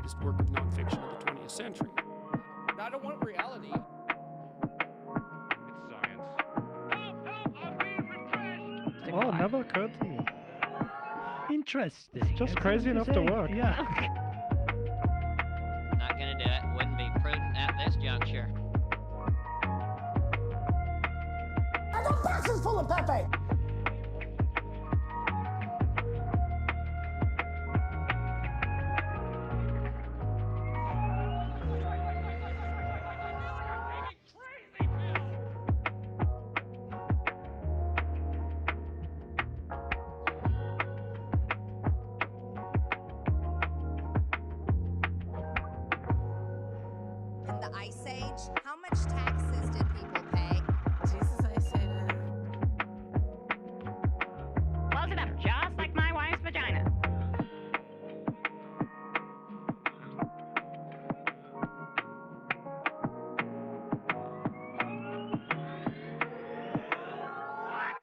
greatest work of nonfiction of the 20th century. I don't want reality. It's science. I'm being repressed! Oh, never occurred to me. Interesting. It's just crazy enough to work. Yeah. Not gonna do it. Wouldn't be prudent at this juncture. And the box is full of Pepe! In the Ice Age, how much taxes did people pay? Jesus, I say that. Close it up, just like my wife's vagina. That's hot.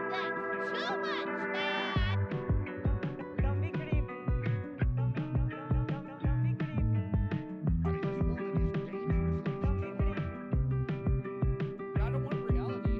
That's too much, man! Don't be creepy. Don't be creepy. Honey, this woman is dangerous. Don't be creepy. I don't want reality.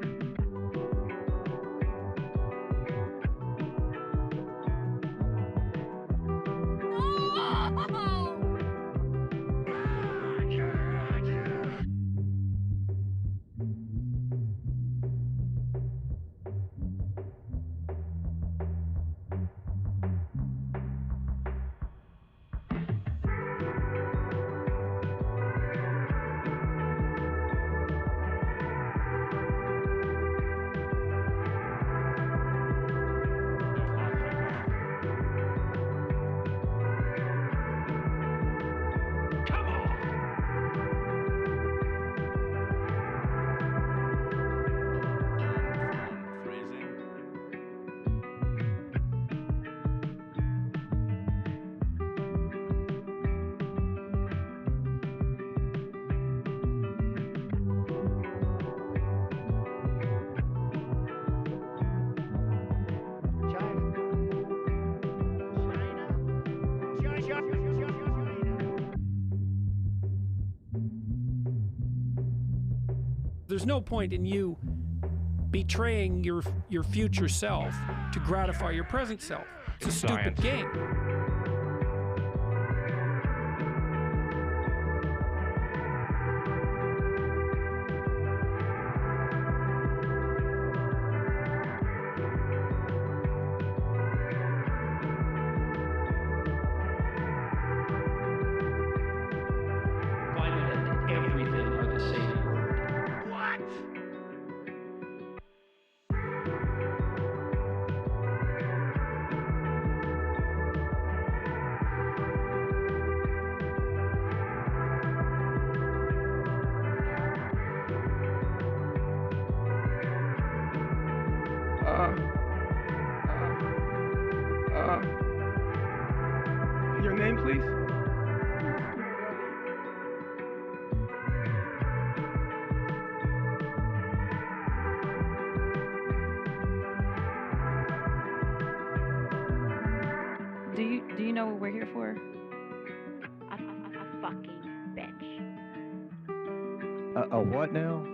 There's no point in you betraying your future self to gratify your present self. It's a stupid Science. game. Climate and everything are the same word. What? Your name, please? Do you know what we're here for? A fucking bitch. A what now?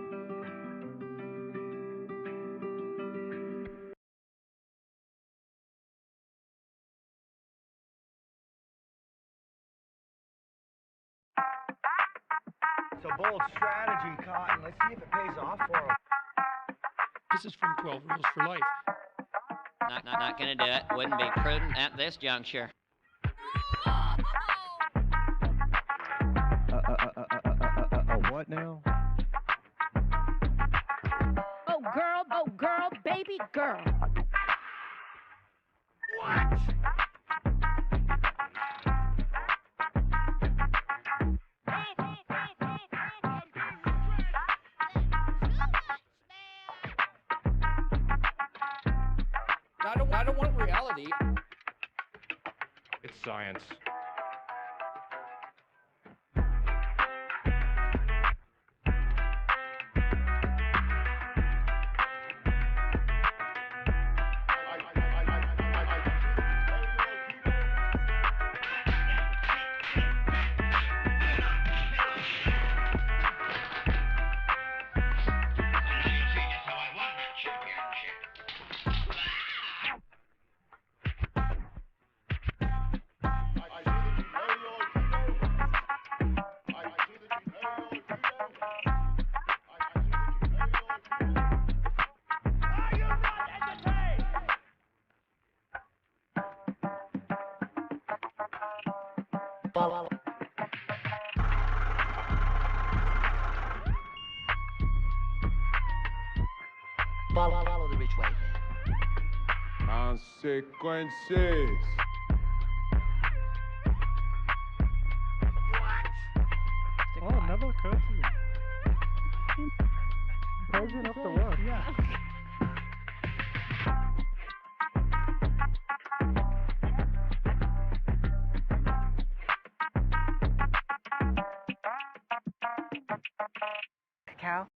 It's a bold strategy, Cotton. Let's see if it pays off for him. This is from 12 Rules for Life. Not gonna do it. Wouldn't be prudent at this juncture. What now? Oh girl, baby girl. I don't want reality. It's science. Follow the rich white man. Consequences. Oh, it never occurred to me. How's enough to work? Yeah. Cacao.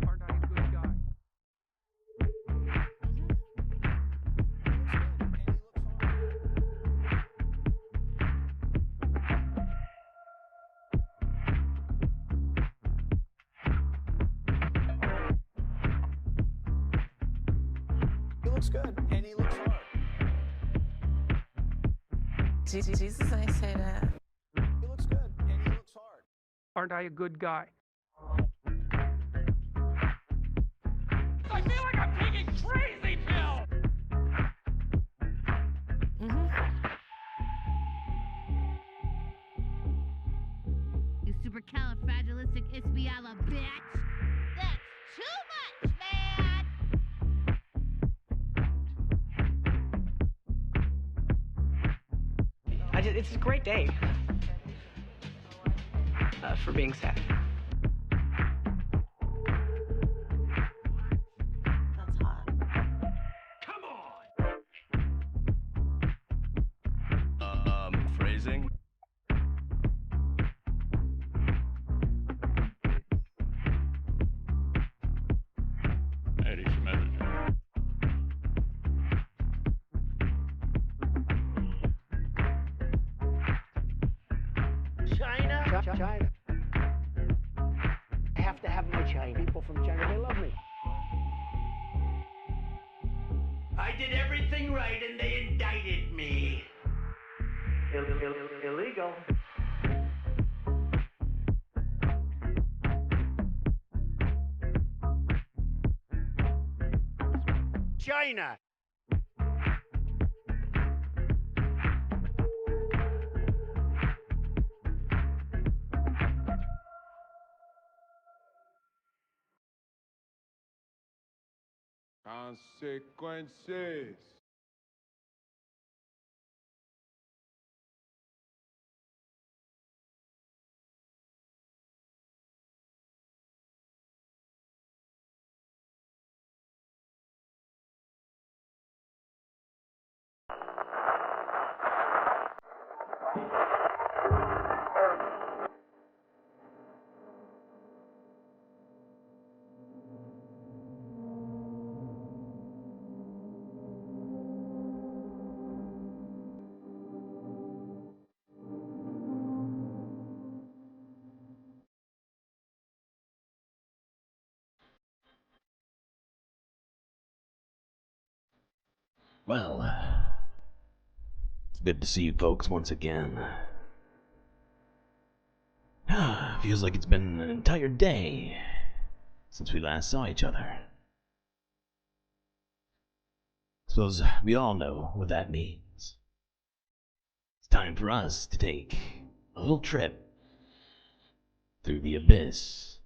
Aren't I a good guy? He looks good, and he looks hard. Jesus ain't say that. He looks good, and he looks hard. Aren't I a good guy? I feel like I'm taking crazy pills. You supercalifragilisticexpialidocious bitch. That's too much, man! It's a great day. For being sad. That's hot. Phrasing. China. I have to have my China. People from China, they love me. I did everything right and they indicted me. Illegal. China. Consequences. Well, it's good to see you folks once again. Feels like it's been an entire day since we last saw each other. Suppose we all know what that means. It's time for us to take a little trip through the abyss.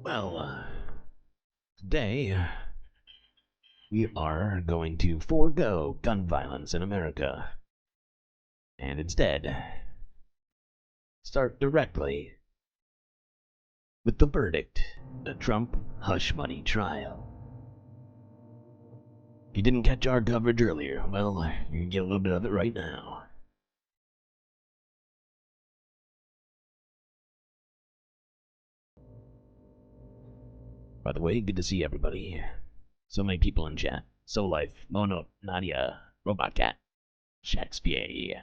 Well, today we are going to forego gun violence in America and instead start directly with the verdict, the Trump hush money trial. If you didn't catch our coverage earlier, well, you can get a little bit of it right now. By the way, good to see everybody. So many people in chat. So Life, Mono, Nadia, Robot Cat, Shakespeare,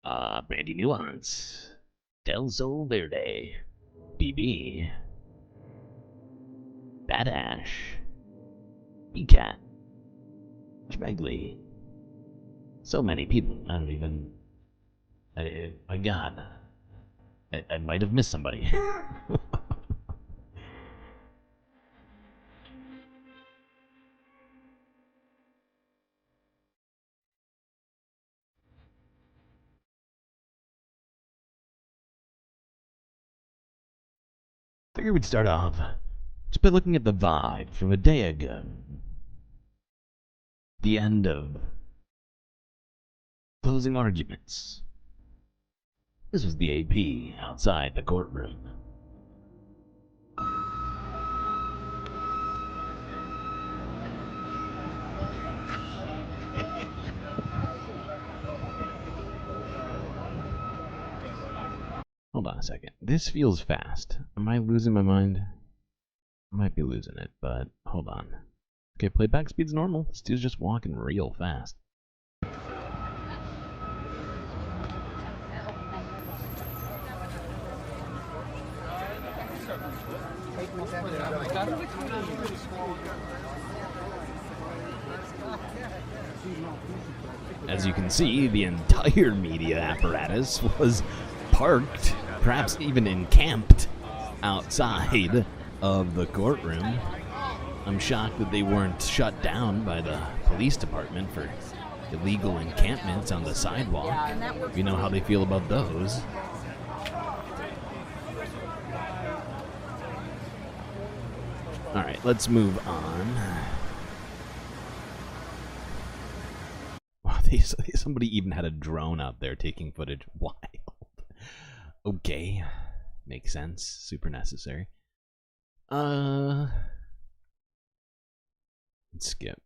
Brandy Nuance, Del Sol Verde, BB, Badash, Cat, Schmegley. So many people. I don't even. My God. I might have missed somebody. Figured we'd start off just by looking at the vibe from a day ago. The end of closing arguments. This was the AP outside the courtroom. Hold on a second. This feels fast. Am I losing my mind? I might be losing it, but hold on. Okay, playback speed's normal. This dude's just walking real fast. As you can see, the entire media apparatus was parked, perhaps even encamped, outside of the courtroom. I'm shocked that they weren't shut down by the police department for illegal encampments on the sidewalk. You know how they feel about those. Alright, let's move on. Wow, somebody even had a drone out there taking footage. Wild. Okay. Makes sense. Super necessary. Let's skip.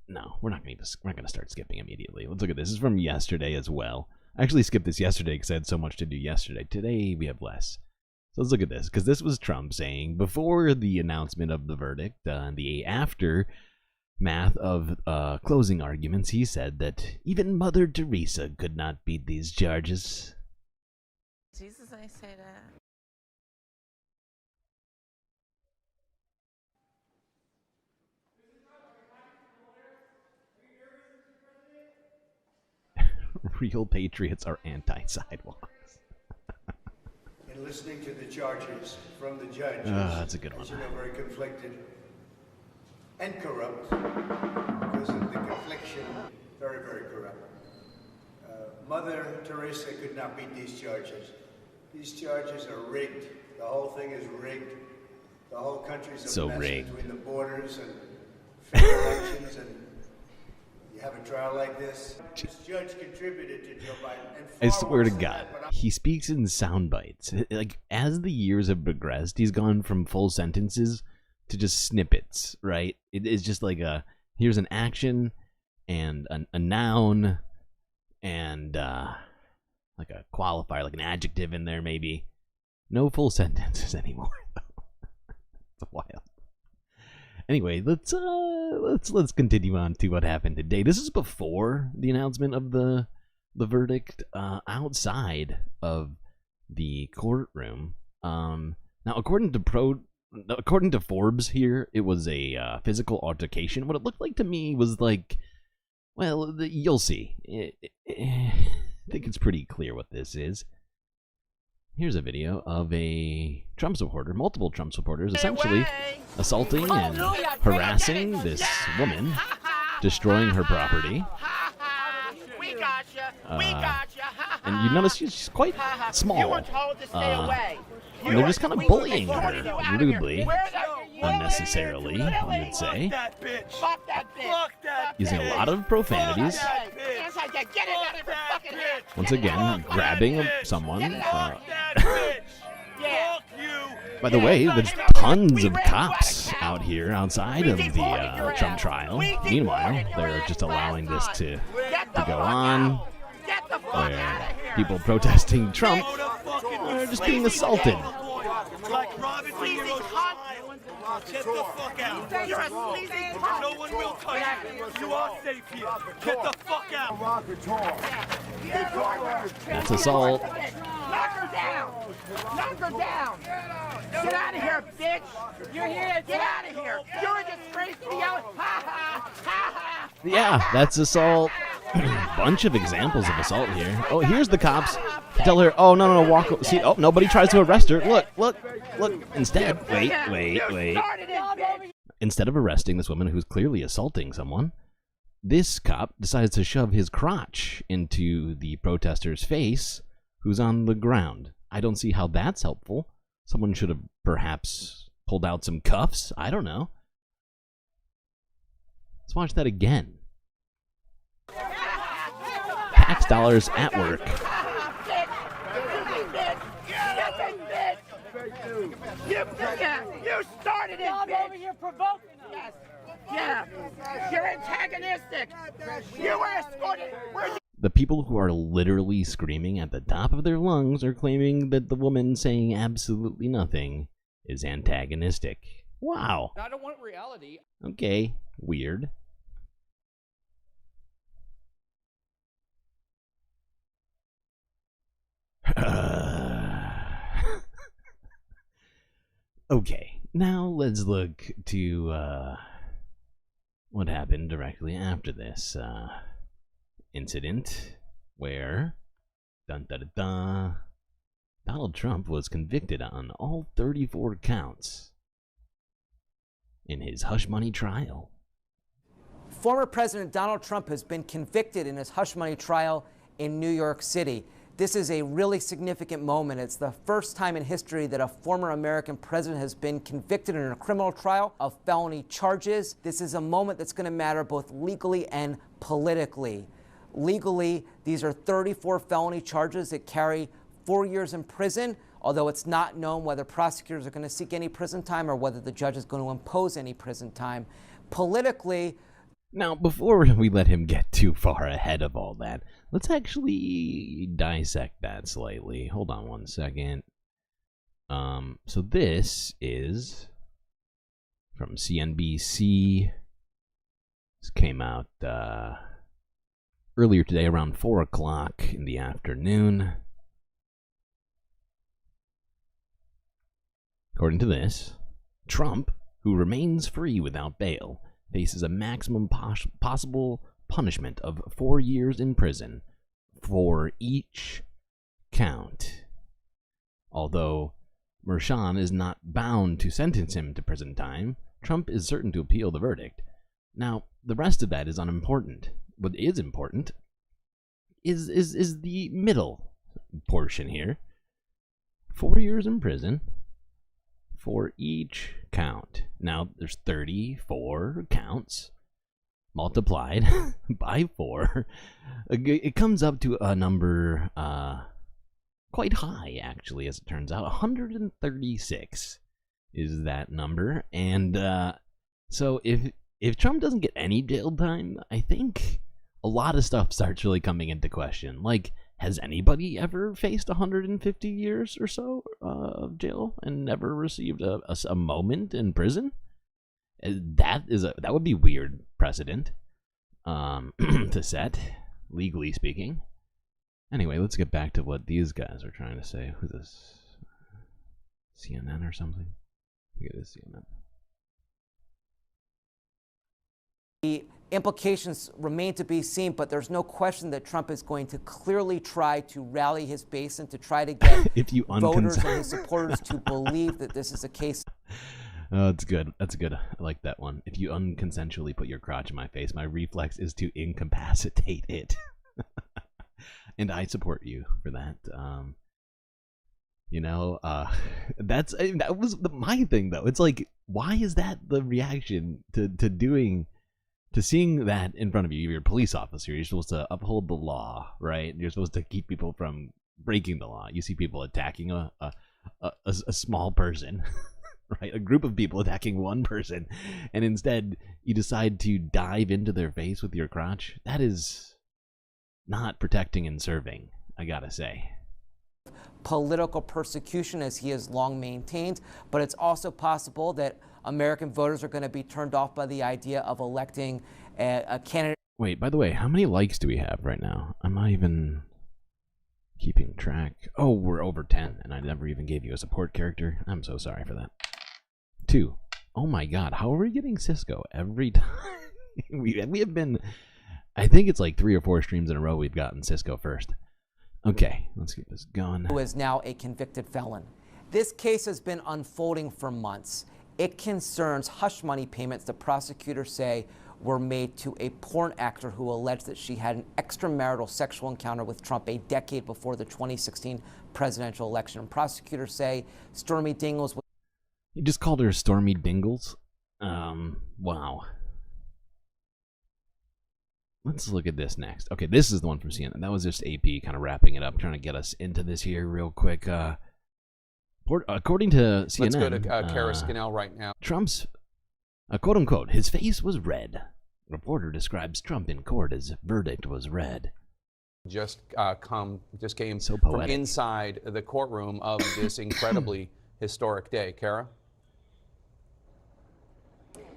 No, we're not gonna start skipping immediately. Let's look at this. This is from yesterday as well. I actually skipped this yesterday because I had so much to do yesterday. Today we have less. So let's look at this, because this was Trump saying before the announcement of the verdict and the aftermath of closing arguments, he said that even Mother Teresa could not beat these charges. Jesus, I say that. Real patriots are anti-sidewalks. In listening to the charges from the judge, that's a good one. As you know, very conflicted and corrupt because of the confliction. Very, very corrupt. Mother Teresa could not beat these charges. These charges are rigged. The whole thing is rigged. The whole country's a mess rigged. Between the borders and federal elections, and you have a trial like this. This judge contributed to Joe Biden. I swear to God, he speaks in sound bites. Like, as the years have progressed, he's gone from full sentences to just snippets, right? It is just like here's an action and a noun and like a qualifier, like an adjective in there maybe. No full sentences anymore, though. It's wild. Anyway, let's continue on to what happened today. This is before the announcement of the verdict outside of the courtroom. Now, according to Forbes here, it was a physical altercation. What it looked like to me was like, well, you'll see. I think it's pretty clear what this is. Here's a video of a Trump supporter, multiple Trump supporters, essentially assaulting and harassing this woman, destroying her property. And you notice she's quite small. And they're just kind of bullying her rudely, unnecessarily, you would say. Using a lot of profanities. Once again, grabbing someone. By the way, there's tons of cops out here outside of the Trump trial. Meanwhile, they're just allowing this to go on, where people protesting Trump are just being assaulted. Get the fuck out. You're a sleazy cunt. No one will touch you. You are safe here. Get the fuck out. That's assault. Knock her down. Knock her down. Get out of here, bitch. You're here. Get out of here. You're a disgrace to the yellow. Ha ha. Ha ha. Yeah, that's assault. Bunch of examples of assault here. Oh, here's the cops. Tell her, oh, no, walk. See, oh, nobody tries to arrest her. Look. Instead, wait. Instead of arresting this woman who's clearly assaulting someone, this cop decides to shove his crotch into the protester's face, who's on the ground. I don't see how that's helpful. Someone should have perhaps pulled out some cuffs. I don't know. Let's watch that again. Tax dollars at work. You started it, bitch. Over here provoking us. Yeah. You're antagonistic. You were escorted. The people who are literally screaming at the top of their lungs are claiming that the woman saying absolutely nothing is antagonistic. Wow. I don't want reality. Okay. Weird. Okay, now let's look to what happened directly after this incident, where Donald Trump was convicted on all 34 counts in his hush money trial. Former President Donald Trump has been convicted in his hush money trial in New York City. This is a really significant moment. It's the first time in history that a former American president has been convicted in a criminal trial of felony charges. This is a moment that's going to matter both legally and politically. Legally, these are 34 felony charges that carry 4 years in prison, although it's not known whether prosecutors are going to seek any prison time or whether the judge is going to impose any prison time. Politically, now, before we let him get too far ahead of all that, let's actually dissect that slightly. Hold on one second. So this is from CNBC. This came out earlier today around 4 o'clock in the afternoon. According to this, Trump, who remains free without bail, faces a maximum possible punishment of 4 years in prison for each count. Although Merchan is not bound to sentence him to prison time, Trump is certain to appeal the verdict. Now, the rest of that is unimportant. What is important is the middle portion here. 4 years in prison for each count. Now, there's 34 counts multiplied by 4. It comes up to a number quite high, actually, as it turns out. 136 is that number. And so if Trump doesn't get any jail time, I think a lot of stuff starts really coming into question. Like, has anybody ever faced 150 years or so of jail and never received a moment in prison? That would be weird precedent to set, legally speaking. Anyway, let's get back to what these guys are trying to say. Who's this? CNN or something? Look at this CNN. The implications remain to be seen, but there's no question that Trump is going to clearly try to rally his base and to try to get voters and his supporters to believe that this is a case. Oh, that's good. That's good. I like that one. If you unconsensually put your crotch in my face, my reflex is to incapacitate it. And I support you for that. That was my thing though. It's like, why is that the reaction to seeing that in front of you? You're a police officer. You're supposed to uphold the law, right? You're supposed to keep people from breaking the law. You see people attacking a small person, right? A group of people attacking one person, and instead you decide to dive into their face with your crotch. That is not protecting and serving, I gotta say. Political persecution, as he has long maintained, but it's also possible that American voters are going to be turned off by the idea of electing a candidate. Wait, by the way, how many likes do we have right now? I'm not even keeping track. Oh, we're over 10, and I never even gave you a support character. I'm so sorry for that. 2. Oh my god, how are we getting Cisco every time? we have been, I think it's like 3 or 4 streams in a row we've gotten Cisco first. Okay, let's get this going. Who is now a convicted felon. This case has been unfolding for months. It concerns hush money payments the prosecutors say were made to a porn actor who alleged that she had an extramarital sexual encounter with Trump a decade before the 2016 presidential election. And prosecutors say Stormy Dingles. You just called her Stormy Dingles? Wow. Let's look at this next. Okay, this is the one from CNN. That was just AP kind of wrapping it up, trying to get us into this here real quick. According to CNN, let's go to Kara Scannell right now. Trump's, quote unquote, his face was red. Reporter describes Trump in court as verdict was read. Just came so from inside the courtroom of this incredibly historic day. Kara?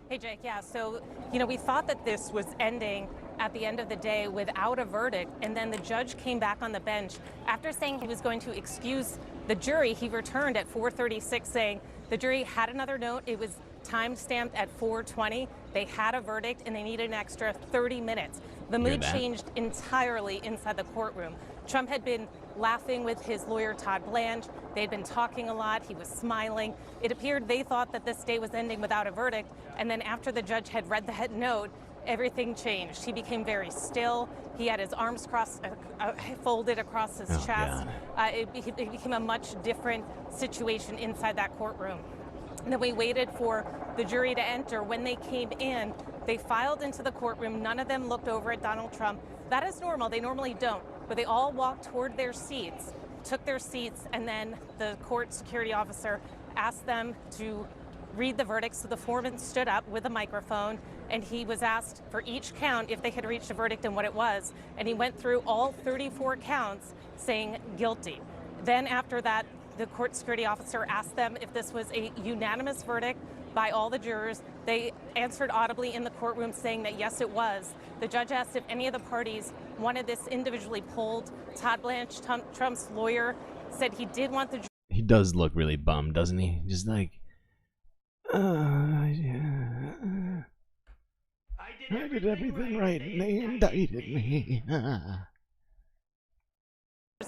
Hey, Jake, yeah, so, we thought that this was ending at the end of the day without a verdict, and then the judge came back on the bench. After saying he was going to excuse the jury, he returned at 4:36 saying the jury had another note. It was time-stamped at 4:20. They had a verdict, and they needed an extra 30 minutes. The mood changed entirely inside the courtroom. Trump had been laughing with his lawyer, Todd Blanche. They had been talking a lot. He was smiling. It appeared they thought that this day was ending without a verdict. And then after the judge had read that note, everything changed. He became very still. He had his arms folded across his chest. It became a much different situation inside that courtroom. And then we waited for the jury to enter. When they came in, they filed into the courtroom. None of them looked over at Donald Trump. That is normal. They normally don't. But they all walked toward their seats, took their seats, and then the court security officer asked them to read the verdict. So the foreman stood up with a microphone, and he was asked for each count if they had reached a verdict and what it was. And he went through all 34 counts saying guilty. Then after that, the court security officer asked them if this was a unanimous verdict by all the jurors. They answered audibly in the courtroom saying that yes, it was. The judge asked if any of the parties wanted this individually polled. Todd Blanche, Trump's lawyer, said he did want the jury. He does look really bummed, doesn't he? Just like, I did everything right and they indicted me.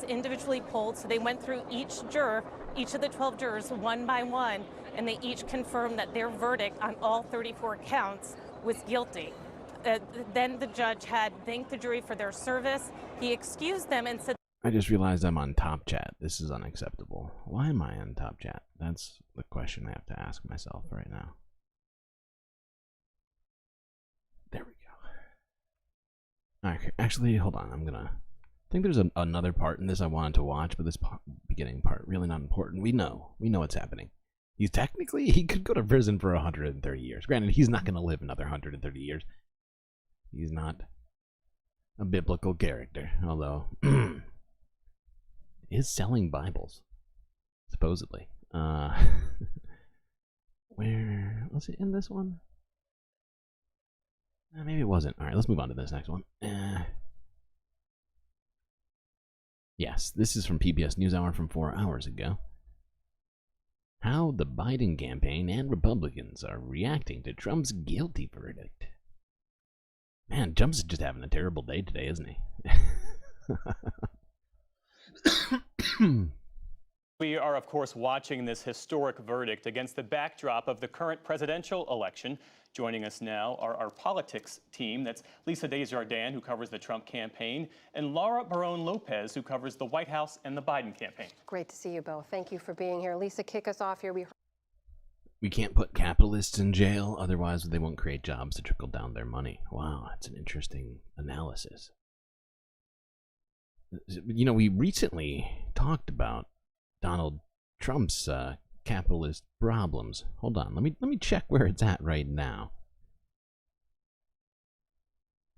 Individually polled, so they went through each juror, each of the 12 jurors, one by one, and they each confirmed that their verdict on all 34 counts was guilty. Then the judge had thanked the jury for their service. He excused them and said, I just realized I'm on Top Chat. This is unacceptable. Why am I on Top Chat? That's the question I have to ask myself right now. There we go. Okay, actually, hold on. I think there's another part in this I wanted to watch, but this beginning part, really not important. We know what's happening. He could go to prison for 130 years. Granted, he's not going to live another 130 years. He's not a biblical character, although is selling Bibles, supposedly. Where was it in this one? Maybe it wasn't. All right, let's move on to this next one. Yes, this is from PBS NewsHour from 4 hours ago. How the Biden campaign and Republicans are reacting to Trump's guilty verdict. Man, Trump's just having a terrible day today, isn't he? We are, of course, watching this historic verdict against the backdrop of the current presidential election. Joining us now are our politics team. That's Lisa Desjardins, who covers the Trump campaign, and Laura Barone-Lopez, who covers the White House and the Biden campaign. Great to see you both. Thank you for being here. Lisa, kick us off here. We can't put capitalists in jail, otherwise they won't create jobs to trickle down their money. Wow, that's an interesting analysis. You know, we recently talked about Donald Trump's capitalist problems. Hold on, let me check where it's at right now.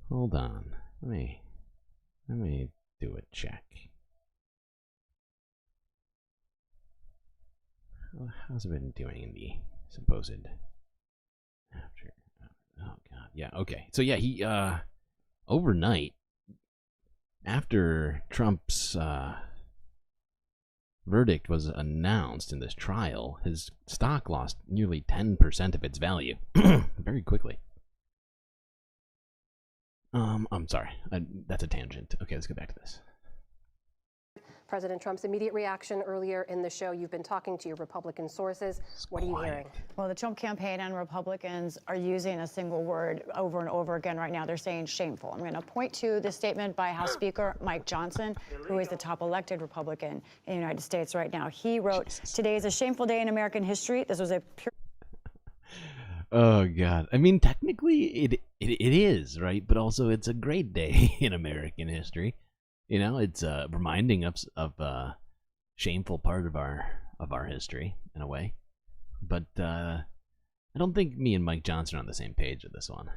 Hold on, let me do a check. How's it been doing in the supposed after? Oh god, yeah, okay. So yeah, he overnight after Trump's verdict was announced in this trial, his stock lost nearly 10% of its value very quickly. I'm sorry, that's a tangent. Okay, let's get back to this. President Trump's immediate reaction earlier in the show. You've been talking to your Republican sources. What are you hearing? Well, the Trump campaign and Republicans are using a single word over and over again right now. They're saying shameful. I'm going to point to the statement by House Speaker Mike Johnson, who is the top elected Republican in the United States right now. He wrote, "Today is a shameful day in American history. This was a pure..." Oh God! I mean, technically, it is, right? But also, it's a great day in American history. You know, it's reminding us of a shameful part of our history in a way. But I don't think me and Mike Johnson are on the same page with this one.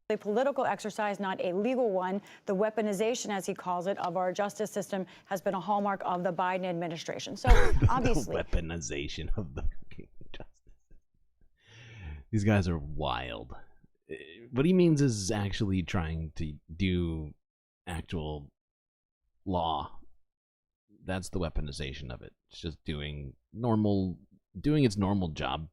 A political exercise, not a legal one. The weaponization, as he calls it, of our justice system has been a hallmark of the Biden administration. So obviously, the weaponization of the justice. These guys are wild. What he means is actually trying to do actual law. That's the weaponization of it. It's just doing its normal job.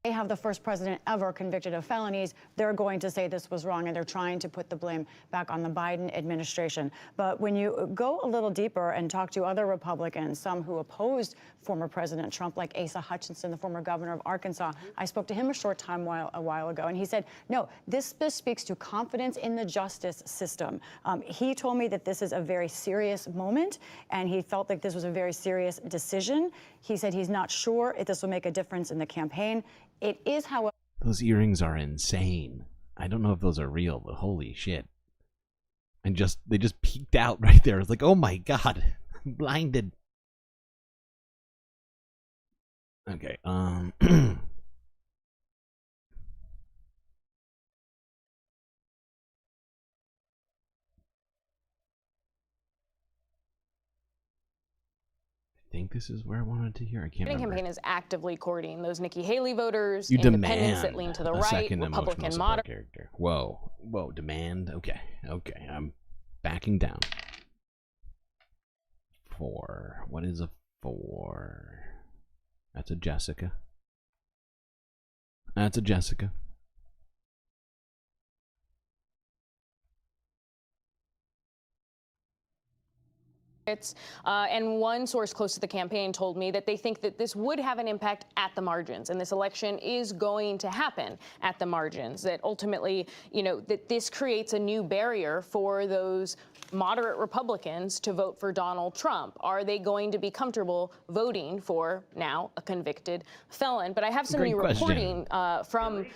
They have the first president ever convicted of felonies. They're going to say this was wrong, and they're trying to put the blame back on the Biden administration. But when you go a little deeper and talk to other Republicans, some who opposed former President Trump, like Asa Hutchinson, the former governor of Arkansas, I spoke to him a while ago, and he said, no, this speaks to confidence in the justice system. He told me that this is a very serious moment, and he felt like this was a very serious decision. He said he's not sure if this will make a difference in the campaign. It is, however... Those earrings are insane. I don't know if those are real, but holy shit. And they just peeked out right there. It's like, oh my god, I'm blinded. Okay, I think this is where I wanted to hear. I can't remember. The campaign is actively courting those Nikki Haley voters, You independents demand that lean to the a right, second Republican emotional support moderate. character. Whoa, demand. Okay, I'm backing down. 4. What is a 4? That's a Jessica. That's a Jessica. And one source close to the campaign told me that they think that this would have an impact at the margins, and this election is going to happen at the margins, that ultimately, that this creates a new barrier for those moderate Republicans to vote for Donald Trump. Are they going to be comfortable voting for now a convicted felon? But I have some new reporting from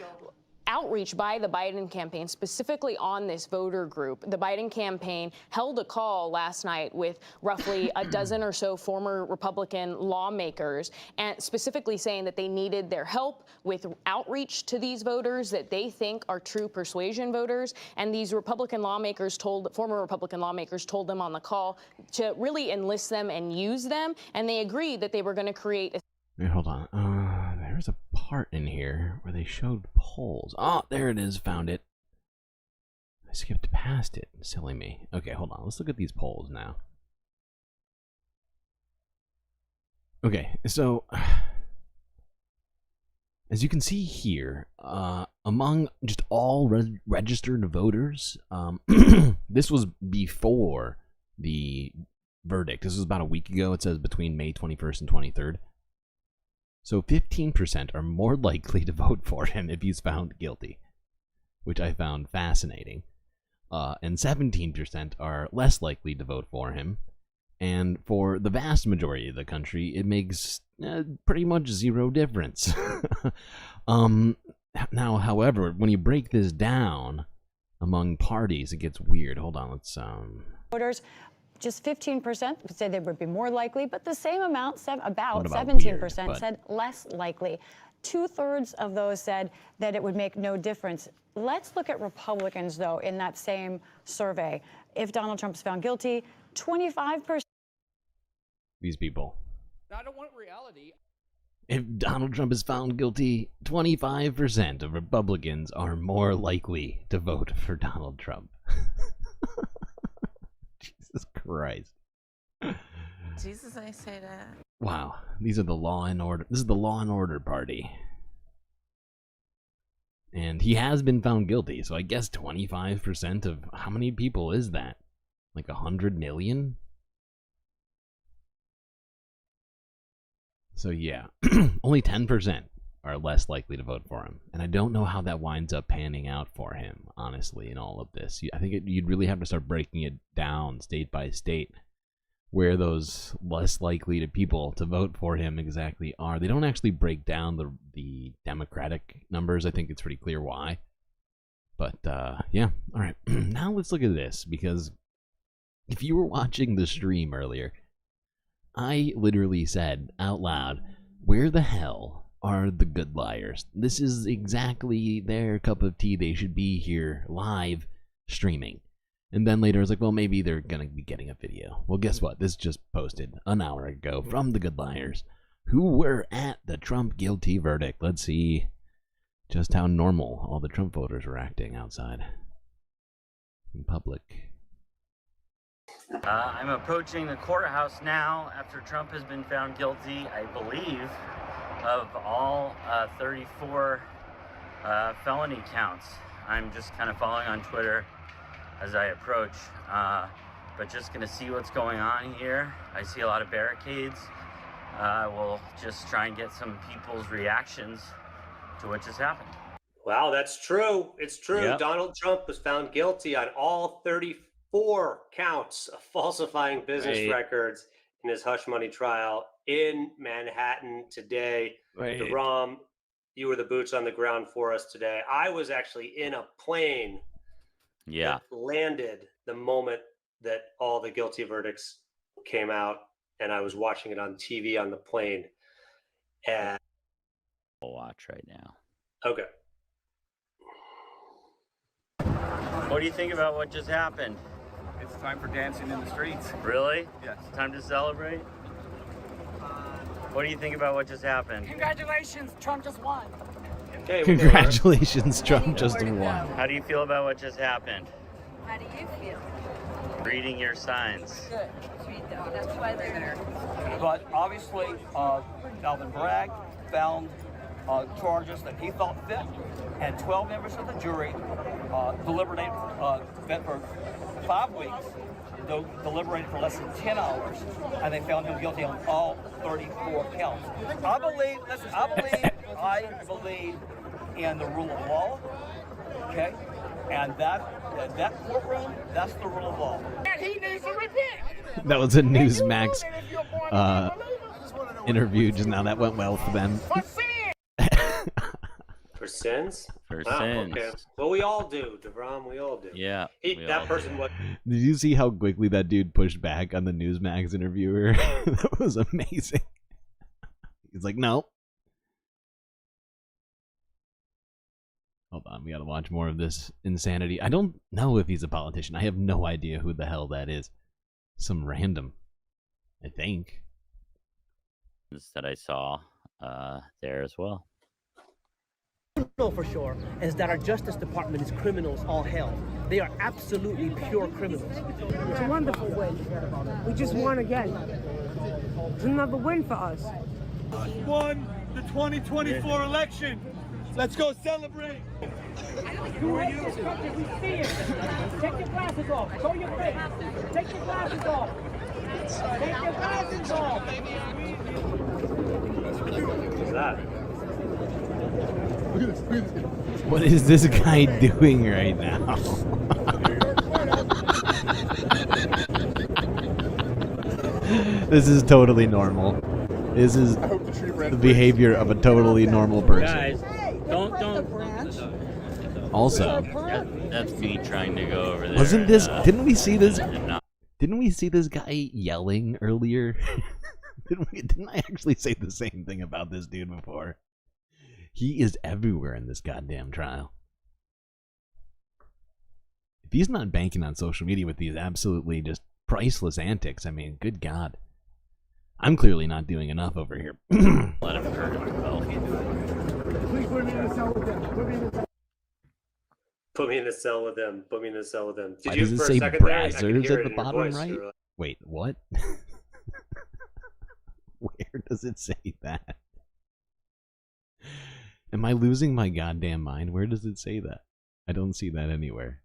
outreach by the Biden campaign, specifically on this voter group. The Biden campaign held a call last night with roughly a dozen or so former Republican lawmakers, and specifically saying that they needed their help with outreach to these voters that they think are true persuasion voters. And these former Republican lawmakers told them on the call to really enlist them and use them. And they agreed that they were going to create Wait, hold on. There's a part in here where they showed polls. Oh, there it is. Found it. I skipped past it. Silly me. Okay, hold on. Let's look at these polls now. Okay, so as you can see here, among just all registered voters, this was before the verdict. This was about a week ago. It says between May 21st and 23rd. So 15% are more likely to vote for him if he's found guilty, which I found fascinating. And 17% are less likely to vote for him. And for the vast majority of the country, it makes pretty much zero difference. Now, however, when you break this down among parties, it gets weird. Hold on, let's Voters, just 15% would say they would be more likely, but the same amount, about 17%, weird, said less likely. 2/3 of those said that it would make no difference. Let's look at Republicans, though, in that same survey. If Donald Trump is found guilty, 25%. These people. I don't want reality. If Donald Trump is found guilty, 25% of Republicans are more likely to vote for Donald Trump. Jesus Christ. Jesus, I say that. Wow, these are the law and order. This is the law and order party. And he has been found guilty, so I guess 25% of how many people is that? Like 100 million? So yeah, only 10% are less likely to vote for him. And I don't know how that winds up panning out for him, honestly, in all of this. I think you'd really have to start breaking it down state by state, where those less likely to people to vote for him exactly are. They don't actually break down the Democratic numbers. I think it's pretty clear why. But yeah, all right. Now let's look at this, because if you were watching the stream earlier, I literally said out loud, where the hell are the good liars? This is exactly their cup of tea. They should be here live streaming. And then later I was like, well, maybe they're going to be getting a video. Well, guess what? This just posted an hour ago from the good liars who were at the Trump guilty verdict. Let's see just how normal all the Trump voters were acting outside in public. I'm approaching the courthouse now after Trump has been found guilty, I believe, of all 34 felony counts. I'm just kind of following on Twitter as I approach, but just gonna see what's going on here. I see a lot of barricades. We'll just try and get some people's reactions to what just happened. Wow, that's true. It's true. Yep. Donald Trump was found guilty on all 34 counts of falsifying business records in his hush money trial in Manhattan today. DeRom, you were the boots on the ground for us today. I was actually in a plane that landed the moment that all the guilty verdicts came out, and I was watching it on TV on the plane. And I'll watch right now. Okay. What do you think about what just happened? It's time for dancing in the streets. Really? Yes. Time to celebrate? What do you think about what just happened? Congratulations, Trump just won. Okay, Congratulations, Trump just won. How do you feel about what just happened? How do you feel? Reading your signs. Good. That's why they're there. But obviously, Alvin Bragg found charges that he thought fit, and 12 members of the jury deliberated for 5 weeks, deliberated for less than 10 hours, and they found him guilty on all 34 counts. I believe in the rule of law, okay? And that courtroom, that's the rule of law. And he needs to repent. That was a Newsmax interview just now. That went well for them. For sins? For sins. Okay. Well, we all do, DeVrom. We all do. Yeah. That person was. Did you see how quickly that dude pushed back on the Newsmax interviewer? That was amazing. He's like, no. Hold on, we gotta watch more of this insanity. I don't know if he's a politician. I have no idea who the hell that is. Some random, I think. That I saw there as well. know for sure is that our Justice Department is criminals all hell. They are absolutely pure criminals. It's a wonderful win. We just won again. It's another win for us. Won the 2024 election. Let's go celebrate. Who are you? We see it. Take your glasses off. Show your face. Take your glasses off. Take your glasses off. What's that? What is this guy doing right now? This is totally normal. This is the behavior of a totally normal person. Guys, don't. Also, that's me trying to go over there. wasn't this? Didn't we see this? not- Didn't we see this guy yelling earlier? Didn't I actually say the same thing about this dude before? He is everywhere in this goddamn trial. If he's not banking on social media with these absolutely just priceless antics, I mean, good God. I'm clearly not doing enough over here. Let him hurt himself. Please put me in the cell with them. Put me in the cell. Put me in the cell with them. Put me in the cell with them. Did Why you does it for say a second there? I could Brazzers hear at it the in your bottom voice. right? You were like, Wait, what? Where does it say that? Am I losing my goddamn mind? Where does it say that? I don't see that anywhere.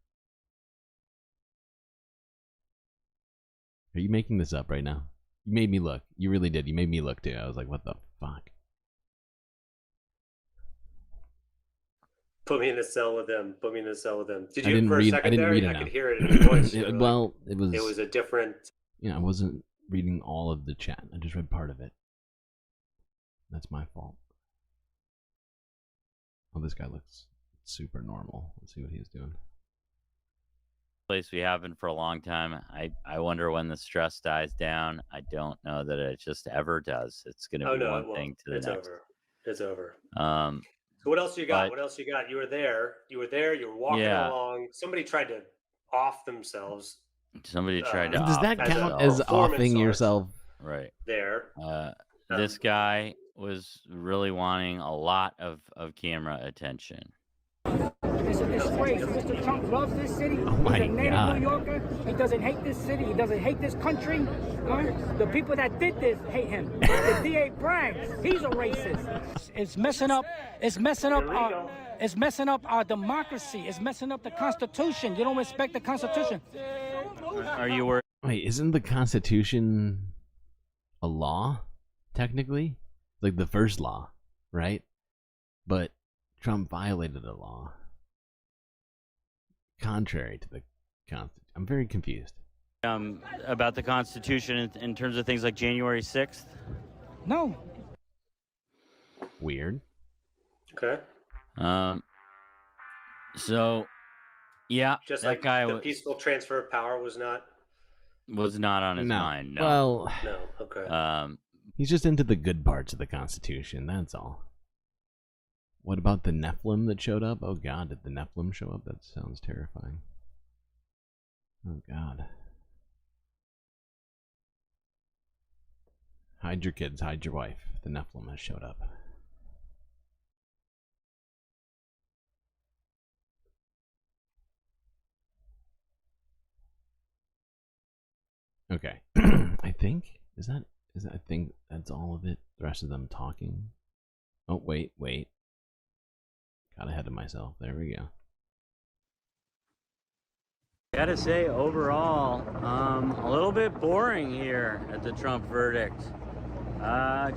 Are you making this up right now? You made me look. You really did. You made me look too. I was like, what the fuck? Put me in the cell with them. Put me in the cell with them. Did I you didn't for read. a I second didn't there? read it I now. could hear it in your voice. You were like, Well, it it was a different. You know, I wasn't reading all of the chat. I just read part of it. That's my fault. Oh, this guy looks super normal. Let's see what he's doing. Place we have been for a long time. I wonder when the stress dies down. I don't know that it just ever does. It's going to be one thing to the it's next. over. It's over. Um, So what else you got? but- What else you got? You were there. You were there. You were walking Yeah. along. Somebody tried to off themselves. Somebody tried to. Does off that as a count as performance offing art. yourself? Right. There. This guy was really wanting a lot of camera attention. It's a disgrace. Mr. Trump loves this city. my He's a native God. New Yorker. He doesn't hate this city. He doesn't hate this country. The people that did this hate him. The DA brags. He's a racist. It's messing up. It's messing up our. It's messing up our democracy. It's messing up the Constitution. You don't respect the Constitution. Are you worried? Wait, isn't the Constitution a law, technically? Like the first law, right? But Trump violated a law. Contrary to the Constitution. I'm very confused. About the Constitution in terms of things like January 6th? No. Weird. Okay. So, yeah, Just that like guy the peaceful transfer of power was not. was not on his No. mind. No. Well, No. Okay. he's just into the good parts of the Constitution, that's all. What about the Nephilim that showed up? Oh god, did the Nephilim show up? That sounds terrifying. Oh god. Hide your kids, hide your wife. The Nephilim has showed up. Okay. I think I think that's all of it. The rest of them talking. Oh wait. Got ahead of myself. There we go. Gotta say, overall, a little bit boring here at the Trump verdict.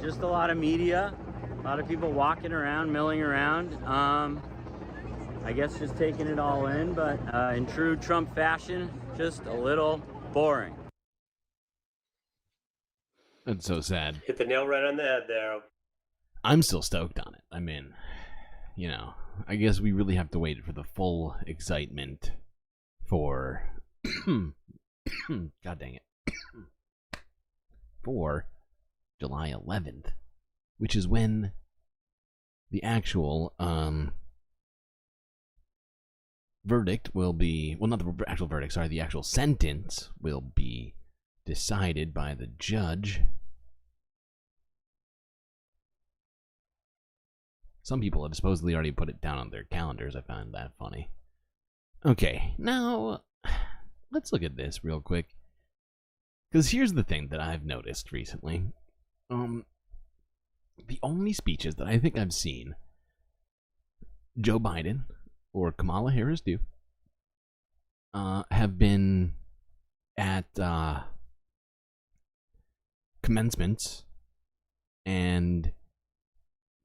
Just a lot of media, a lot of people walking around, milling around. I guess just taking it all in, but in true Trump fashion, just a little boring. That's so sad. Hit the nail right on the head there. I'm still stoked on it. I mean, you know, I guess we really have to wait for the full excitement for God dang it. For July 11th, which is when the actual verdict will be, well, not the actual verdict, sorry, the actual sentence will be decided by the judge. some people have supposedly already put it down on their calendars. I found that funny. Okay, now let's look at this real quick. Because here's the thing that I've noticed recently. The only speeches that I think I've seen Joe Biden or Kamala Harris do have been at commencements, and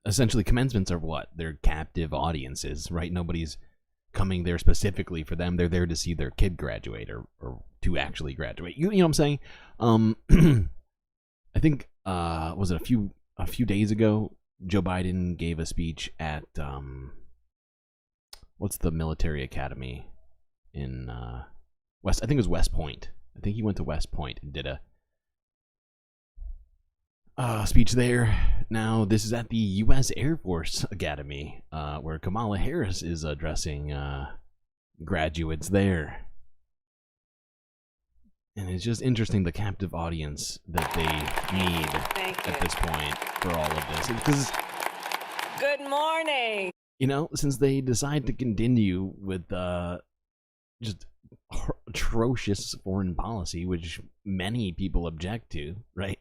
essentially commencements are what? They're captive audiences, right? Nobody's coming there specifically for them. They're there to see their kid graduate or to actually graduate. You know what I'm saying? I think was it a few days ago, Joe Biden gave a speech at what's the military academy in West? I think it was West Point. I think he went to West Point and did a speech there. Now this is at the U.S. Air Force Academy, where Kamala Harris is addressing graduates there. And it's just interesting the captive audience that they need at this point for all of this. Because, Good morning. you know, since they decide to continue with just atrocious foreign policy, which many people object to, right?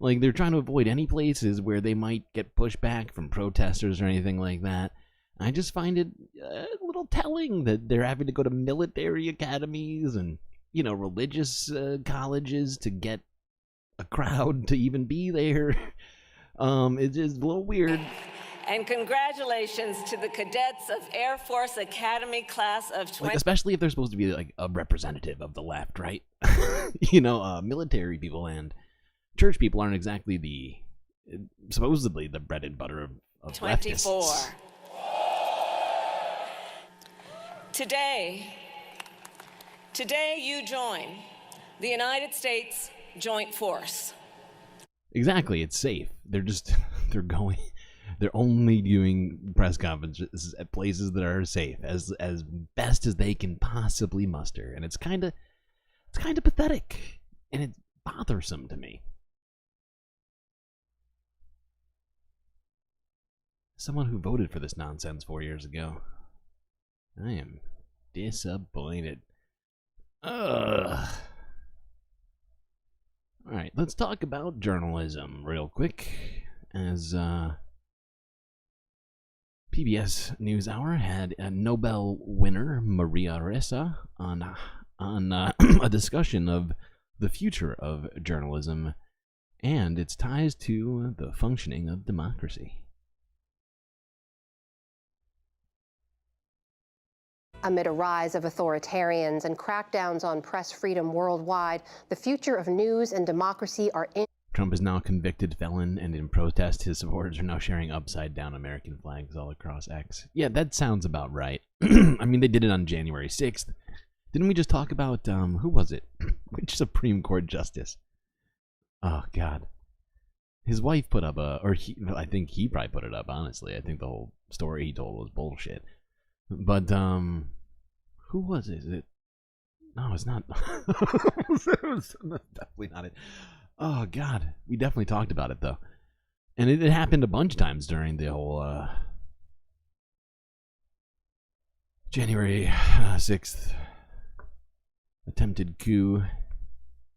Like, they're trying to avoid any places where they might get pushback from protesters or anything like that. I just find it a little telling that they're having to go to military academies and, you know, religious colleges to get a crowd to even be there. It's just a little weird. And congratulations to the cadets of Air Force Academy class of 20. Like, especially if they're supposed to be like a representative of the left, right? You know, military people and church people aren't exactly the supposedly the bread and butter of 24. leftists. Today you join the United States Joint Force. Exactly, it's safe. They're only doing press conferences at places that are safe as best as they can possibly muster, and it's kind of pathetic, and it's bothersome to me. Someone who voted for this nonsense 4 years ago. I am disappointed. Ugh. Alright, let's talk about journalism real quick. As PBS NewsHour had a Nobel winner, Maria Ressa, on a discussion of the future of journalism and its ties to the functioning of democracy. Amid a rise of authoritarians and crackdowns on press freedom worldwide, the future of news and democracy are in. Trump is now a convicted felon, and in protest, his supporters are now sharing upside-down American flags all across X. Yeah, that sounds about right. I mean, they did it on January 6th. Didn't we just talk about, who was it? Which Supreme Court justice? Oh, God. His wife put up I think he probably put it up, honestly. I think the whole story he told was bullshit. But, who was it? No, it's not. It was definitely not it. Oh, God. We definitely talked about it, though. And it happened a bunch of times during the whole, January 6th attempted coup.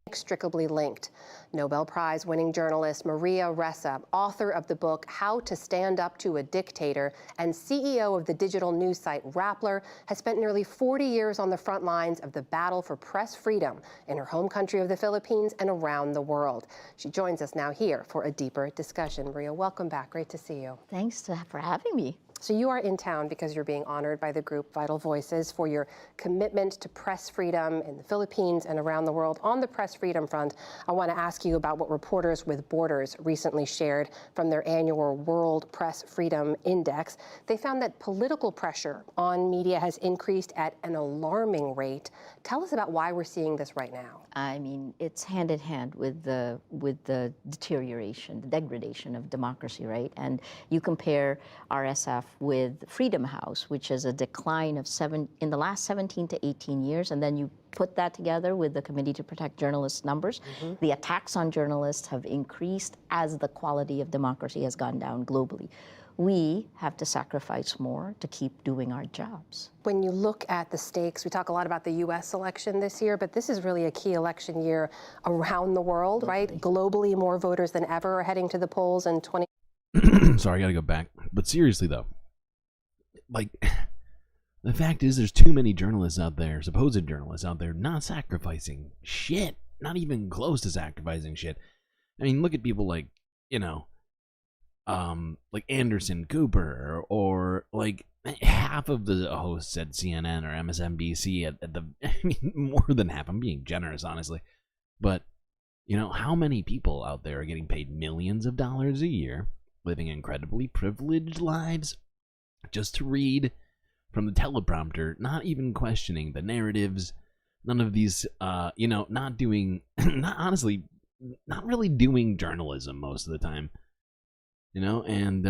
Inextricably linked. Nobel Prize winning journalist Maria Ressa, author of the book How to Stand Up to a Dictator and CEO of the digital news site Rappler, has spent nearly 40 years on the front lines of the battle for press freedom in her home country of the Philippines and around the world. She joins us now here for a deeper discussion. Maria, welcome back. Great to see you. Thanks for having me. So you are in town because you're being honored by the group Vital Voices for your commitment to press freedom in the Philippines and around the world. On the press freedom front, I want to ask you about what Reporters with Borders recently shared from their annual World Press Freedom Index. They found that political pressure on media has increased at an alarming rate. Tell us about why we're seeing this right now. I mean, it's hand in hand with the deterioration, the degradation of democracy, right? And you compare RSF with Freedom House, which is a decline of in the last 17 to 18 years, and then you put that together with the Committee to Protect Journalists numbers. The attacks on journalists have increased as the quality of democracy has gone down globally. we have to sacrifice more to keep doing our jobs. When you look at the stakes, we talk a lot about the U.S. election this year, but this is really a key election year around the world, right? Globally, more voters than ever are heading to the polls in 20. Sorry, I gotta go back. But seriously, though, like, the fact is there's too many journalists out there, supposed journalists out there, not sacrificing shit. Not even close to sacrificing shit. I mean, look at people like, you know, like Anderson Cooper, or like half of the hosts at CNN or MSNBC at the, I mean, more than half. I'm being generous, honestly. But, you know, how many people out there are getting paid millions of dollars a year, living incredibly privileged lives, just to read from the teleprompter, not even questioning the narratives, none of these, you know, not doing, not really doing journalism most of the time. You know, and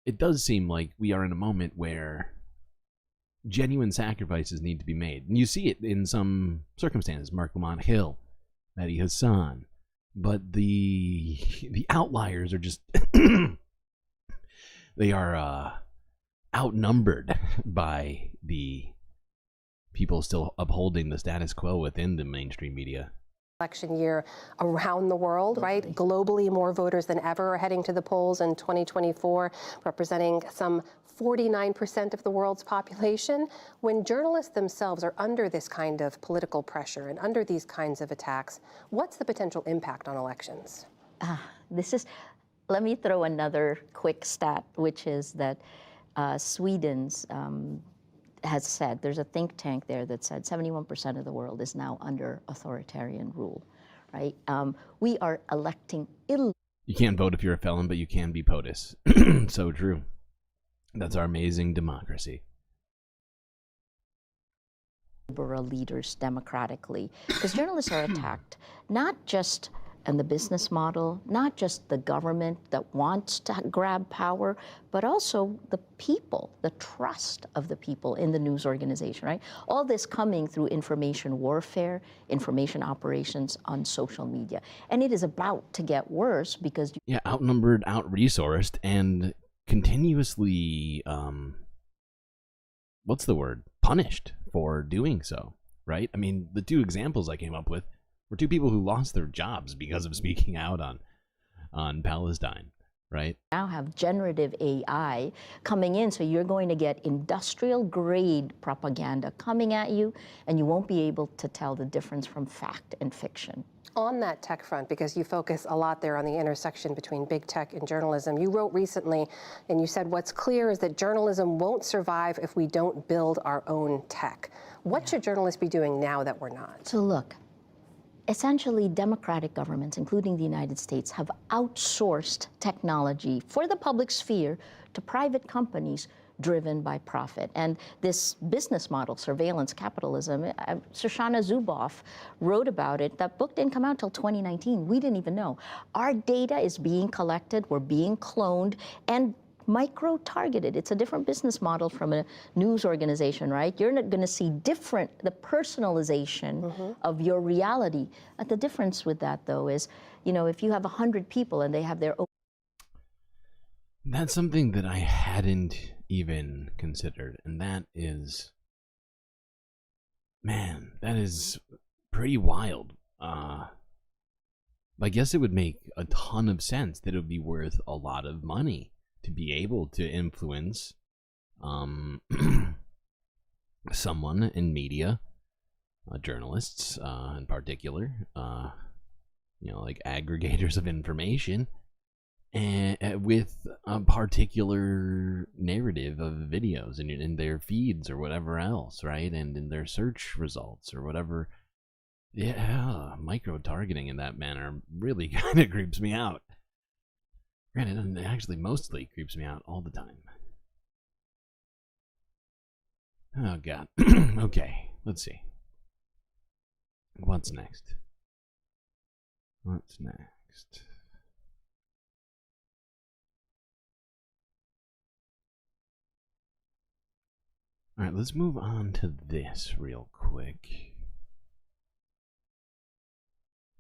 it does seem like we are in a moment where genuine sacrifices need to be made. And you see it in some circumstances, Mark Lamont Hill, Mehdi Hassan. But the outliers are just, they are outnumbered by the people still upholding the status quo within the mainstream media. Election year around the world, right? Globally, more voters than ever are heading to the polls in 2024, representing some 49% of the world's population. When journalists themselves are under this kind of political pressure and under these kinds of attacks, what's the potential impact on elections? Let me throw another quick stat, which is that Sweden's has said, there's a think tank there that said 71% of the world is now under authoritarian rule, right? We are electing You can't vote if you're a felon, but you can be POTUS. So true. That's our amazing democracy. liberal leaders democratically, because journalists are attacked, not just in the business model, not just the government that wants to grab power, but also the people, the trust of the people in the news organization, right? All this coming through information warfare, information operations on social media. And it is about to get worse because... Yeah, outnumbered, out-resourced, and continuously, what's the word? Punished for doing so, right? I mean, the two examples I came up with were two people who lost their jobs because of speaking out on Palestine, right? Now have generative AI coming in, so you're going to get industrial grade propaganda coming at you, and you won't be able to tell the difference from fact and fiction. On that tech front, because you focus a lot there on the intersection between big tech and journalism, you wrote recently, and you said, what's clear is that journalism won't survive if we don't build our own tech. What should journalists be doing now that we're not? So look, essentially democratic governments, including the United States, have outsourced technology for the public sphere to private companies driven by profit. And this business model, surveillance capitalism, Shoshana Zuboff wrote about it. That book didn't come out till 2019. We didn't even know. Our data is being collected, we're being cloned, and micro-targeted. It's a different business model from a news organization, right? You're not going to see the personalization of your reality. But the difference with that, though, is, you know, if you have 100 people and they have their own... That's something that I hadn't even considered, and that is, man, that is pretty wild. I guess it would make a ton of sense that it would be worth a lot of money to be able to influence someone in media, journalists in particular, you know, like aggregators of information, and with a particular narrative of videos in their feeds or whatever else, right? And in their search results or whatever. Yeah, micro-targeting in that manner really kind of creeps me out. Granted, it actually mostly creeps me out all the time. Oh, God. Okay, let's see. What's next? What's next? All right, let's move on to this real quick.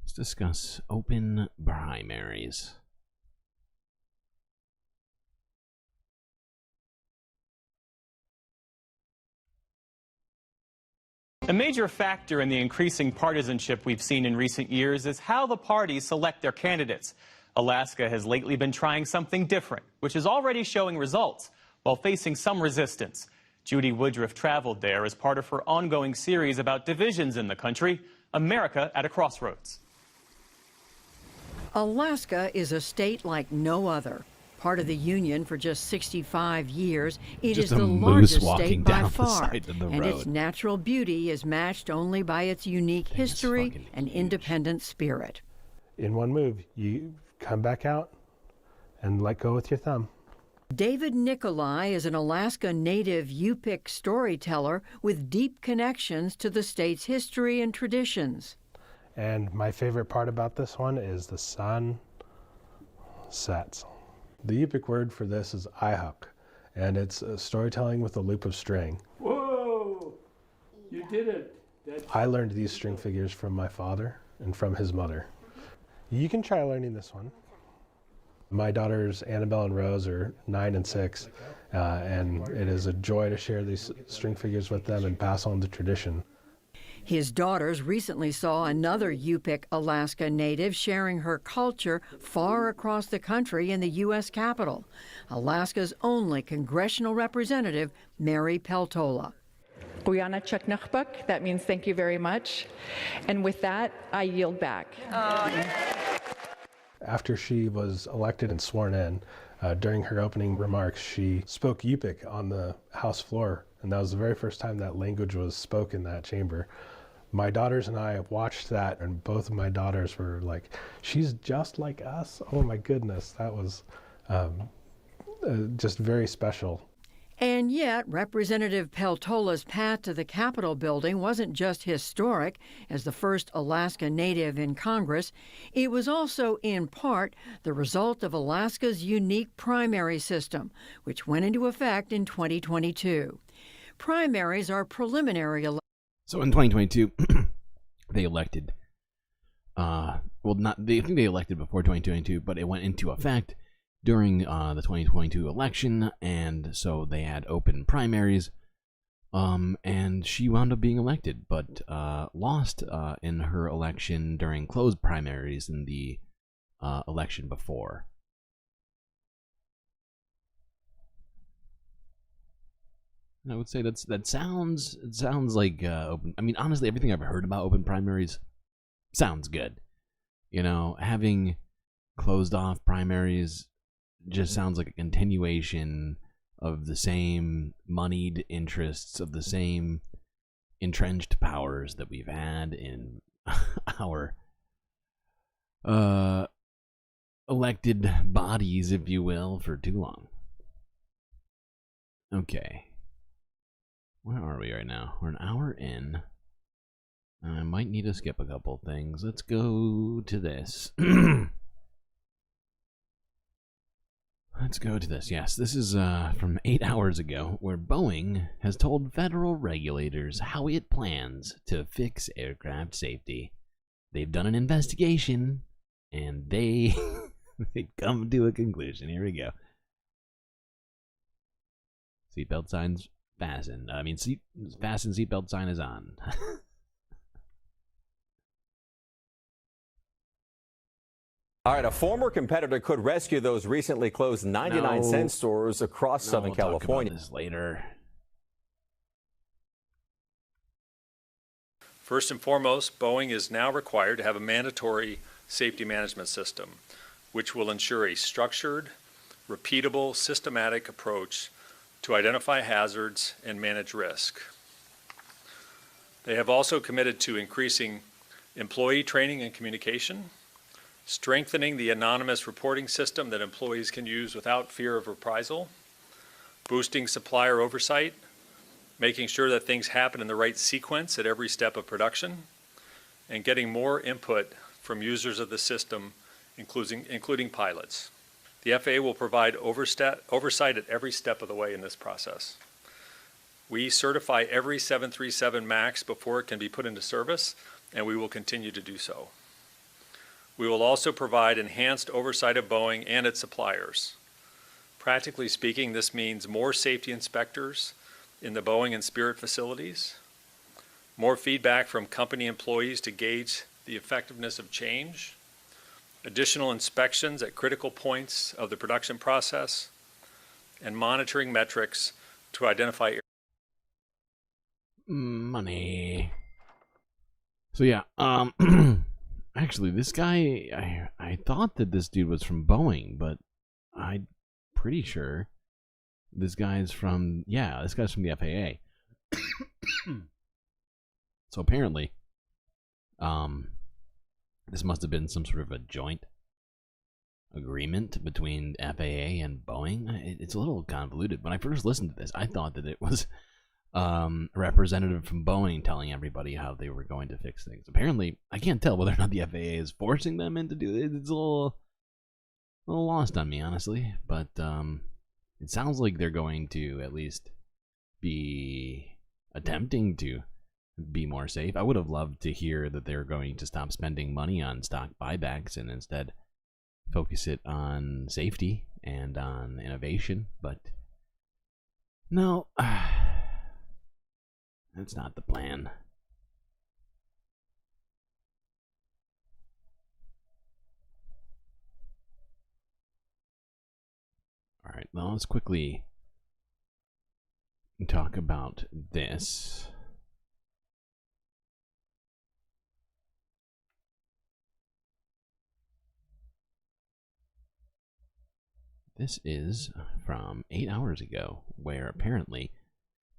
Let's discuss open primaries. A major factor in the increasing partisanship we've seen in recent years is how the parties select their candidates. Alaska has lately been trying something different, which is already showing results, while facing some resistance. Judy Woodruff traveled there as part of her ongoing series about divisions in the country, America at a Crossroads. Alaska is a state like no other. Part of the Union for just 65 years, it is the largest state by far, and its natural beauty is matched only by its unique history and independent spirit. In one move, you come back out and let go with your thumb. David Nikolai is an Alaska native Yupik storyteller with deep connections to the state's history and traditions. And my favorite part about this one is the sun sets. The Yupik word for this is ihuk, and it's storytelling with a loop of string. Whoa! You did it. I learned these string figures from my father and from his mother. You can try learning this one. My daughters Annabelle and Rose are 9 and 6, and it is a joy to share these string figures with them and pass on the tradition. His daughters recently saw another Yupik Alaska native sharing her culture far across the country in the U.S. Capitol, Alaska's only congressional representative, Mary Peltola. Uyana Chuknukbuk, that means thank you very much. And with that, I yield back. After she was elected and sworn in, during her opening remarks, she spoke Yupik on the House floor, and that was the very first time that language was spoken in that chamber. My daughters and I watched that, and both of my daughters were like, she's just like us. Oh my goodness, that was just very special. And yet, Representative Peltola's path to the Capitol building wasn't just historic as the first Alaska Native in Congress. It was also, in part, the result of Alaska's unique primary system, which went into effect in 2022. Primaries are preliminary elections. So in 2022, they elected, I think they elected before 2022, but it went into effect during the 2022 election, and so they had open primaries, and she wound up being elected, but lost in her election during closed primaries in the election before. I would say that sounds like open. I mean, honestly, everything I've heard about open primaries sounds good. You know, having closed off primaries just sounds like a continuation of the same moneyed interests, of the same entrenched powers that we've had in our elected bodies, if you will, for too long. Okay. Where are we right now? We're an hour in. I might need to skip a couple things. Let's go to this. Let's go to this. Yes, this is from 8 hours ago, where Boeing has told federal regulators how it plans to fix aircraft safety. They've done an investigation, and they come to a conclusion. Here we go. Seatbelt signs fastened. I mean, fasten seatbelt sign is on. All right, a former competitor could rescue those recently closed 99-cent stores across Southern California. Talk about this later. First and foremost, Boeing is now required to have a mandatory safety management system, which will ensure a structured, repeatable, systematic approach to identify hazards and manage risk. They have also committed to increasing employee training and communication, strengthening the anonymous reporting system that employees can use without fear of reprisal, boosting supplier oversight, making sure that things happen in the right sequence at every step of production, and getting more input from users of the system, including pilots. The FAA will provide oversight at every step of the way in this process. We certify every 737 MAX before it can be put into service, and we will continue to do so. We will also provide enhanced oversight of Boeing and its suppliers. Practically speaking, this means more safety inspectors in the Boeing and Spirit facilities, more feedback from company employees to gauge the effectiveness of change, additional inspections at critical points of the production process, and monitoring metrics to identify money. So yeah, actually, this guy, I thought that this dude was from Boeing, but I'm pretty sure this guy's from, this guy's from the FAA. So apparently, this must have been some sort of a joint agreement between FAA and Boeing. It's a little convoluted. When I first listened to this, I thought that it was a representative from Boeing telling everybody how they were going to fix things. Apparently, I can't tell whether or not the FAA is forcing them into do it. It's a little lost on me, honestly. But it sounds like they're going to at least be attempting to be more safe. I would have loved to hear that they're going to stop spending money on stock buybacks and instead focus it on safety and on innovation, but no, that's not the plan. All right, well, let's quickly talk about this. This is from 8 hours ago, where apparently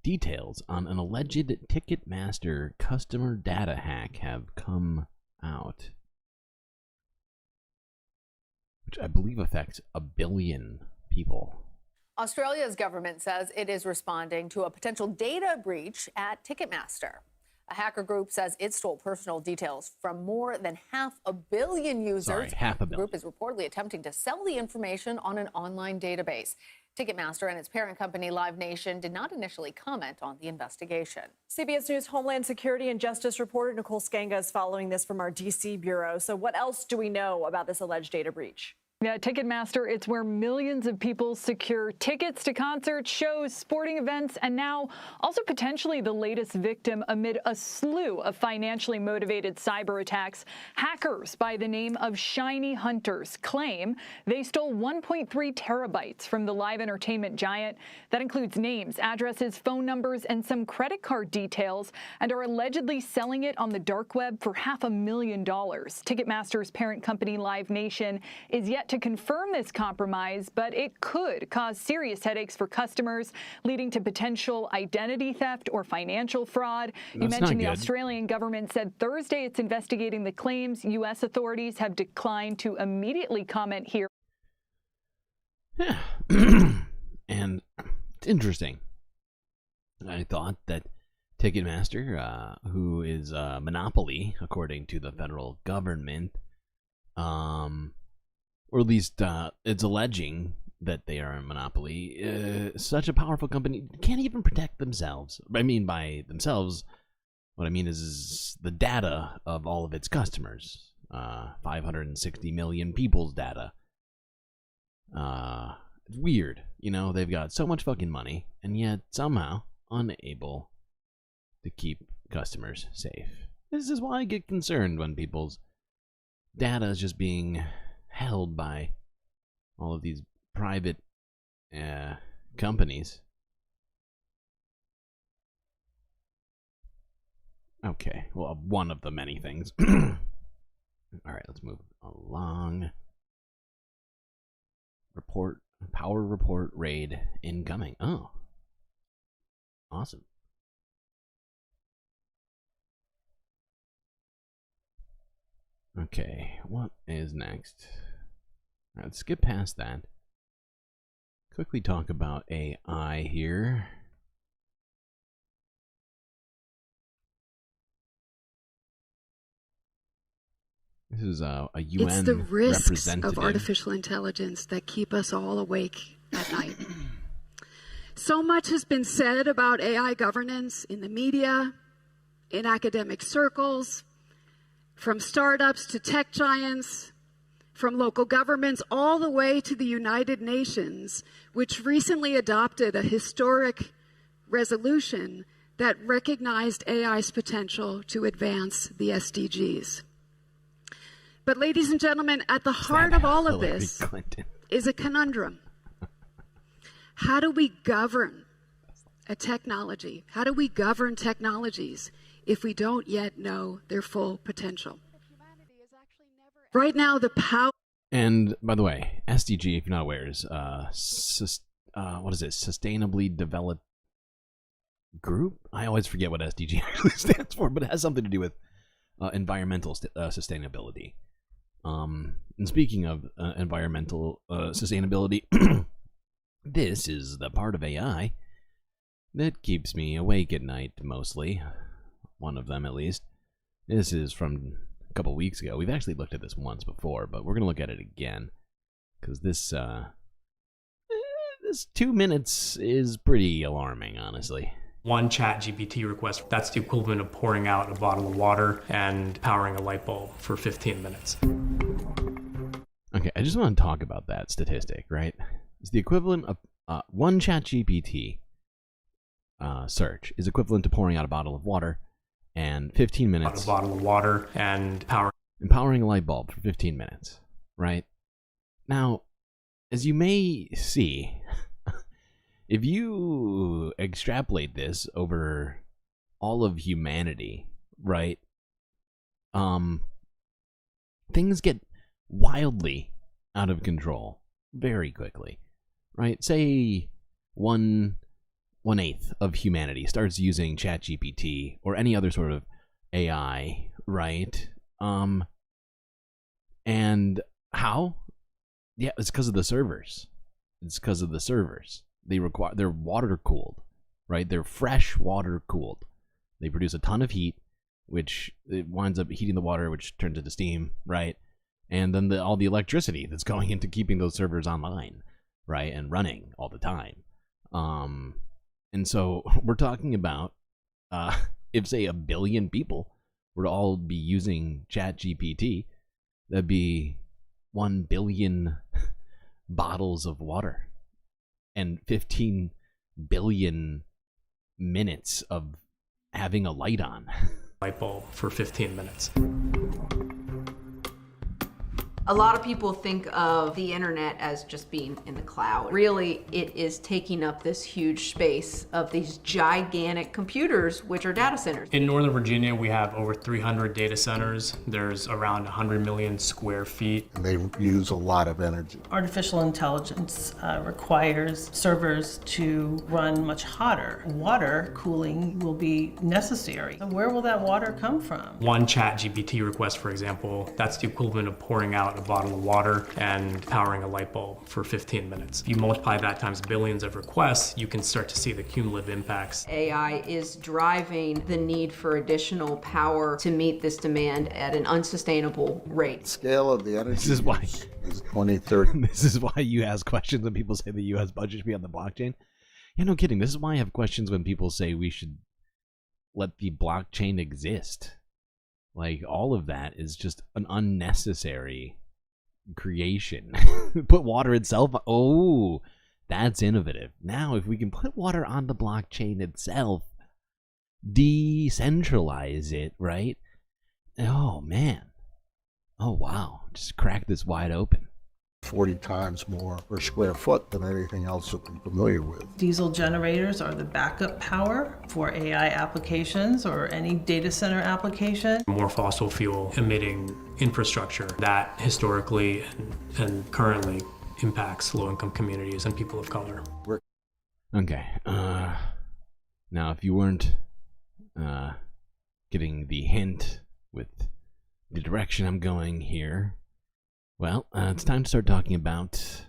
details on an alleged Ticketmaster customer data hack have come out, which I believe affects 1 billion people. Australia's government says it is responding to a potential data breach at Ticketmaster. A hacker group says it stole personal details from more than 500 million users. Sorry, 500 million. The group is reportedly attempting to sell the information on an online database. Ticketmaster and its parent company, Live Nation, did not initially comment on the investigation. CBS News Homeland Security and Justice reporter Nicole Skanga is following this from our D.C. bureau. So what else do we know about this alleged data breach? Yeah, Ticketmaster, it's where millions of people secure tickets to concerts, shows, sporting events, and now also potentially the latest victim amid a slew of financially motivated cyber attacks. Hackers by the name of Shiny Hunters claim they stole 1.3 terabytes from the live entertainment giant. That includes names, addresses, phone numbers, and some credit card details, and are allegedly selling it on the dark web for $500,000. Ticketmaster's parent company, Live Nation, is yet to confirm this compromise, but it could cause serious headaches for customers, leading to potential identity theft or financial fraud. You mentioned the Australian government said Thursday it's investigating the claims. U.S. authorities have declined to immediately comment here. Yeah, and it's interesting. I thought that Ticketmaster, who is a monopoly according to the federal government, or at least it's alleging that they are a monopoly, such a powerful company can't even protect themselves. I mean, by themselves, what I mean is the data of all of its customers, 560 million people's data. It's weird, you know, they've got so much fucking money, and yet somehow unable to keep customers safe. This is why I get concerned when people's data is just being held by all of these private companies. Okay, well, one of the many things. All right, let's move along. Power report raid incoming. Oh, awesome. Okay, what is next? All right, let's skip past that. Quickly talk about AI here. This is a UN It's the risks representative. of artificial intelligence that keep us all awake at night. So much has been said about AI governance in the media, in academic circles, from startups to tech giants, from local governments all the way to the United Nations, which recently adopted a historic resolution that recognized AI's potential to advance the SDGs. But ladies and gentlemen, at the heart of all of this is a conundrum. How do we govern a technology? How do we govern technologies if we don't yet know their full potential? Right now, the power... And by the way, SDG, if you're not aware, is what is it? Sustainably Developed Group? I always forget what SDG actually stands for, but it has something to do with environmental sustainability. And speaking of environmental sustainability, this is the part of AI that keeps me awake at night, mostly. One of them, at least. This is from a couple weeks ago. We've actually looked at this once before, but we're going to look at it again. Because this 2 minutes is pretty alarming, honestly. One ChatGPT request, that's the equivalent of pouring out a bottle of water and powering a light bulb for 15 minutes. Okay, I just want to talk about that statistic, right? It's the equivalent of one ChatGPT search is equivalent to pouring out a bottle of water and 15 minutes. A bottle of water and powering a light bulb for 15 minutes, right? Now, as you may see, if you extrapolate this over all of humanity, right? Things get wildly out of control very quickly, right? Say 1/8 of humanity starts using ChatGPT or any other sort of AI, right? And how? Yeah, it's because of the servers. It's because of the servers. They're water cooled, right? They're fresh water cooled. They produce a ton of heat, which it winds up heating the water, which turns into steam, right? And then all the electricity that's going into keeping those servers online, right, and running all the time. And so we're talking about if, say, 1 billion people were to all be using ChatGPT, that'd be 1 billion bottles of water and 15 billion minutes of having a light on. Light bulb for 15 minutes. A lot of people think of the internet as just being in the cloud. Really, it is taking up this huge space of these gigantic computers, which are data centers. In Northern Virginia, we have over 300 data centers. There's around 100 million square feet. And they use a lot of energy. Artificial intelligence requires servers to run much hotter. Water cooling will be necessary. So where will that water come from? One ChatGPT request, for example, that's the equivalent of pouring out a bottle of water and powering a light bulb for 15 minutes. If you multiply that times billions of requests, you can start to see the cumulative impacts. AI is driving the need for additional power to meet this demand at an unsustainable rate. Scale of the energy This is why. Is 2030. This is why you ask questions when people say the U.S. budget should be on the blockchain. Yeah, no kidding. This is why I have questions when people say we should let the blockchain exist. Like, all of that is just an unnecessary creation. Put water itself. Oh, that's innovative. Now, if we can put water on the blockchain itself, decentralize it, right? Oh, man. Oh, wow. Just crack this wide open. 40 times more per square foot than anything else that I'm familiar with. Diesel generators are the backup power for AI applications or any data center application. More fossil fuel emitting infrastructure that historically and currently impacts low-income communities and people of color. Okay. Now, if you weren't getting the hint with the direction I'm going here, well, it's time to start talking about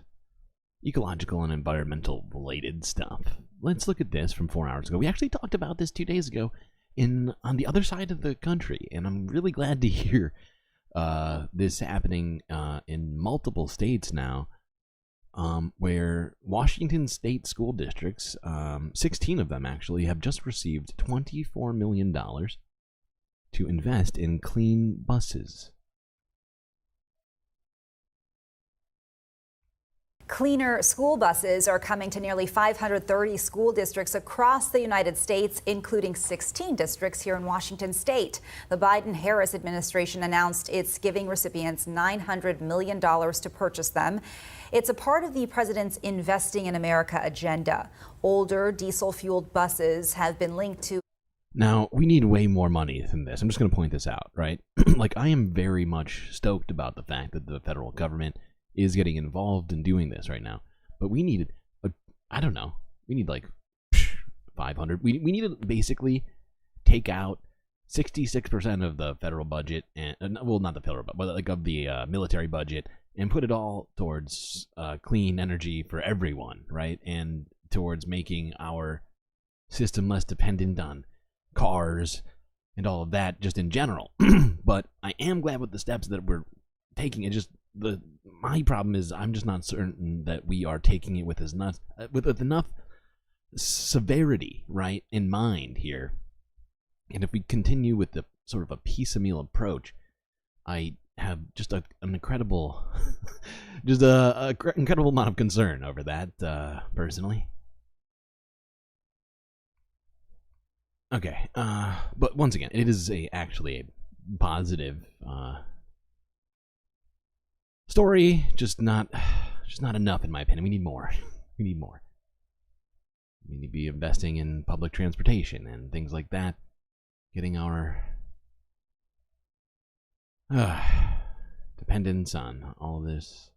ecological and environmental related stuff. Let's look at this from 4 hours ago. We actually talked about this 2 days ago on the other side of the country, and I'm really glad to hear this happening in multiple states now, where Washington state school districts, 16 of them actually, have just received $24 million to invest in clean buses. Cleaner school buses are coming to nearly 530 school districts across the United States, including 16 districts here in Washington state. The Biden-Harris administration announced it's giving recipients $900 million to purchase them. It's a part of the president's Investing in America agenda. Older diesel-fueled buses have been linked to... Now, we need way more money than this. I'm just going to point this out, right? Like, I am very much stoked about the fact that the federal government is getting involved in doing this right now. But we need, I don't know, we need like 500. We need to basically take out 66% of the federal budget, and well, not the federal budget, but like of the military budget, and put it all towards clean energy for everyone, right? And towards making our system less dependent on cars and all of that just in general. But I am glad with the steps that we're taking. It just, my problem is I'm just not certain that we are taking it with enough severity, right, in mind here. And if we continue with the sort of a piecemeal approach, I have just an incredible, just a incredible amount of concern over that, personally. Okay, but once again, it is actually a positive story, just not enough in my opinion. We need more. We need more. We need to be investing in public transportation and things like that, getting our dependence on all this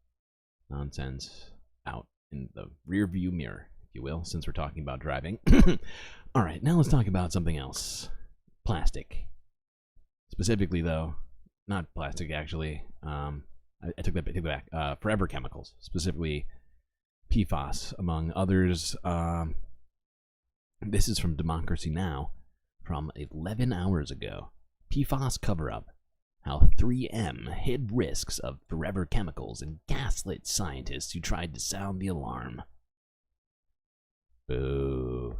nonsense out in the rear view mirror, if you will, since we're talking about driving. All right, now let's talk about something else. Plastic. Specifically, though, not plastic, actually. I took that back. Forever chemicals, specifically PFAS, among others. This is from Democracy Now! From 11 hours ago. PFAS cover-up. How 3M hid risks of forever chemicals and gaslit scientists who tried to sound the alarm. Boo.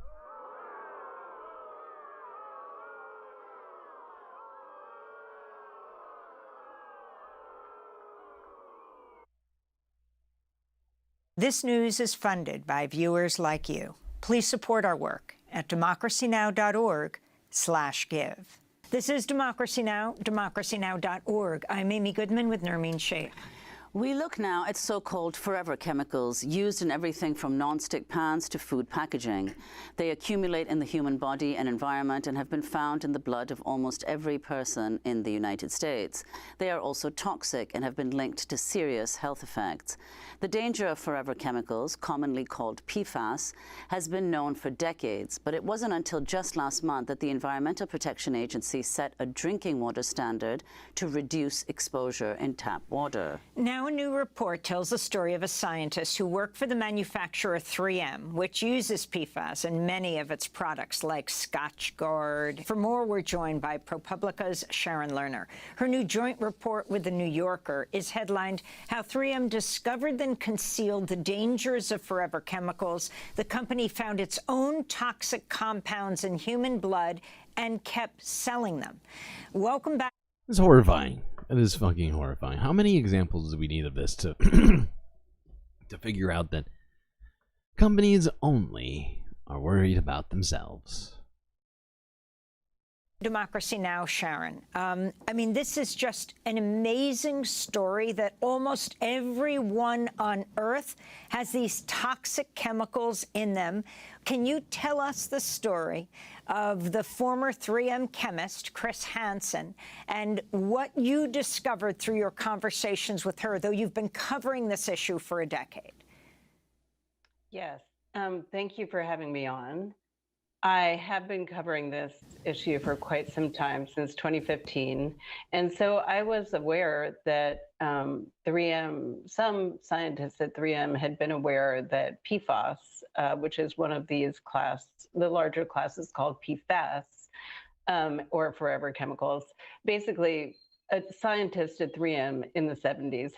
This news is funded by viewers like you. Please support our work at democracynow.org/give. This is Democracy Now!, democracynow.org. I'm Amy Goodman with Nermeen Sheikh. We look now at so-called forever chemicals used in everything from non-stick pans to food packaging. They accumulate in the human body and environment and have been found in the blood of almost every person in the United States. They are also toxic and have been linked to serious health effects. The danger of forever chemicals, commonly called PFAS, has been known for decades, but it wasn't until just last month that the Environmental Protection Agency set a drinking water standard to reduce exposure in tap water. Now a new report tells the story of a scientist who worked for the manufacturer 3M, which uses PFAS in many of its products like Scotchgard. For more, we're joined by ProPublica's Sharon Lerner. Her new joint report with The New Yorker is headlined, How 3M Discovered and Concealed the Dangers of Forever Chemicals. The company found its own toxic compounds in human blood and kept selling them. Welcome back. It's horrifying. It is fucking horrifying. How many examples do we need of this to to figure out that companies only are worried about themselves? Democracy Now!, Sharon. I mean, this is just an amazing story that almost everyone on Earth has these toxic chemicals in them. Can you tell us the story of the former 3M chemist, Chris Hansen, and what you discovered through your conversations with her, though you've been covering this issue for a decade? Yes. Thank you for having me on. I have been covering this issue for quite some time, since 2015. And so I was aware that 3M, some scientists at 3M had been aware that PFAS, which is one of these the larger classes called PFAS, or forever chemicals. Basically, a scientist at 3M in the 70s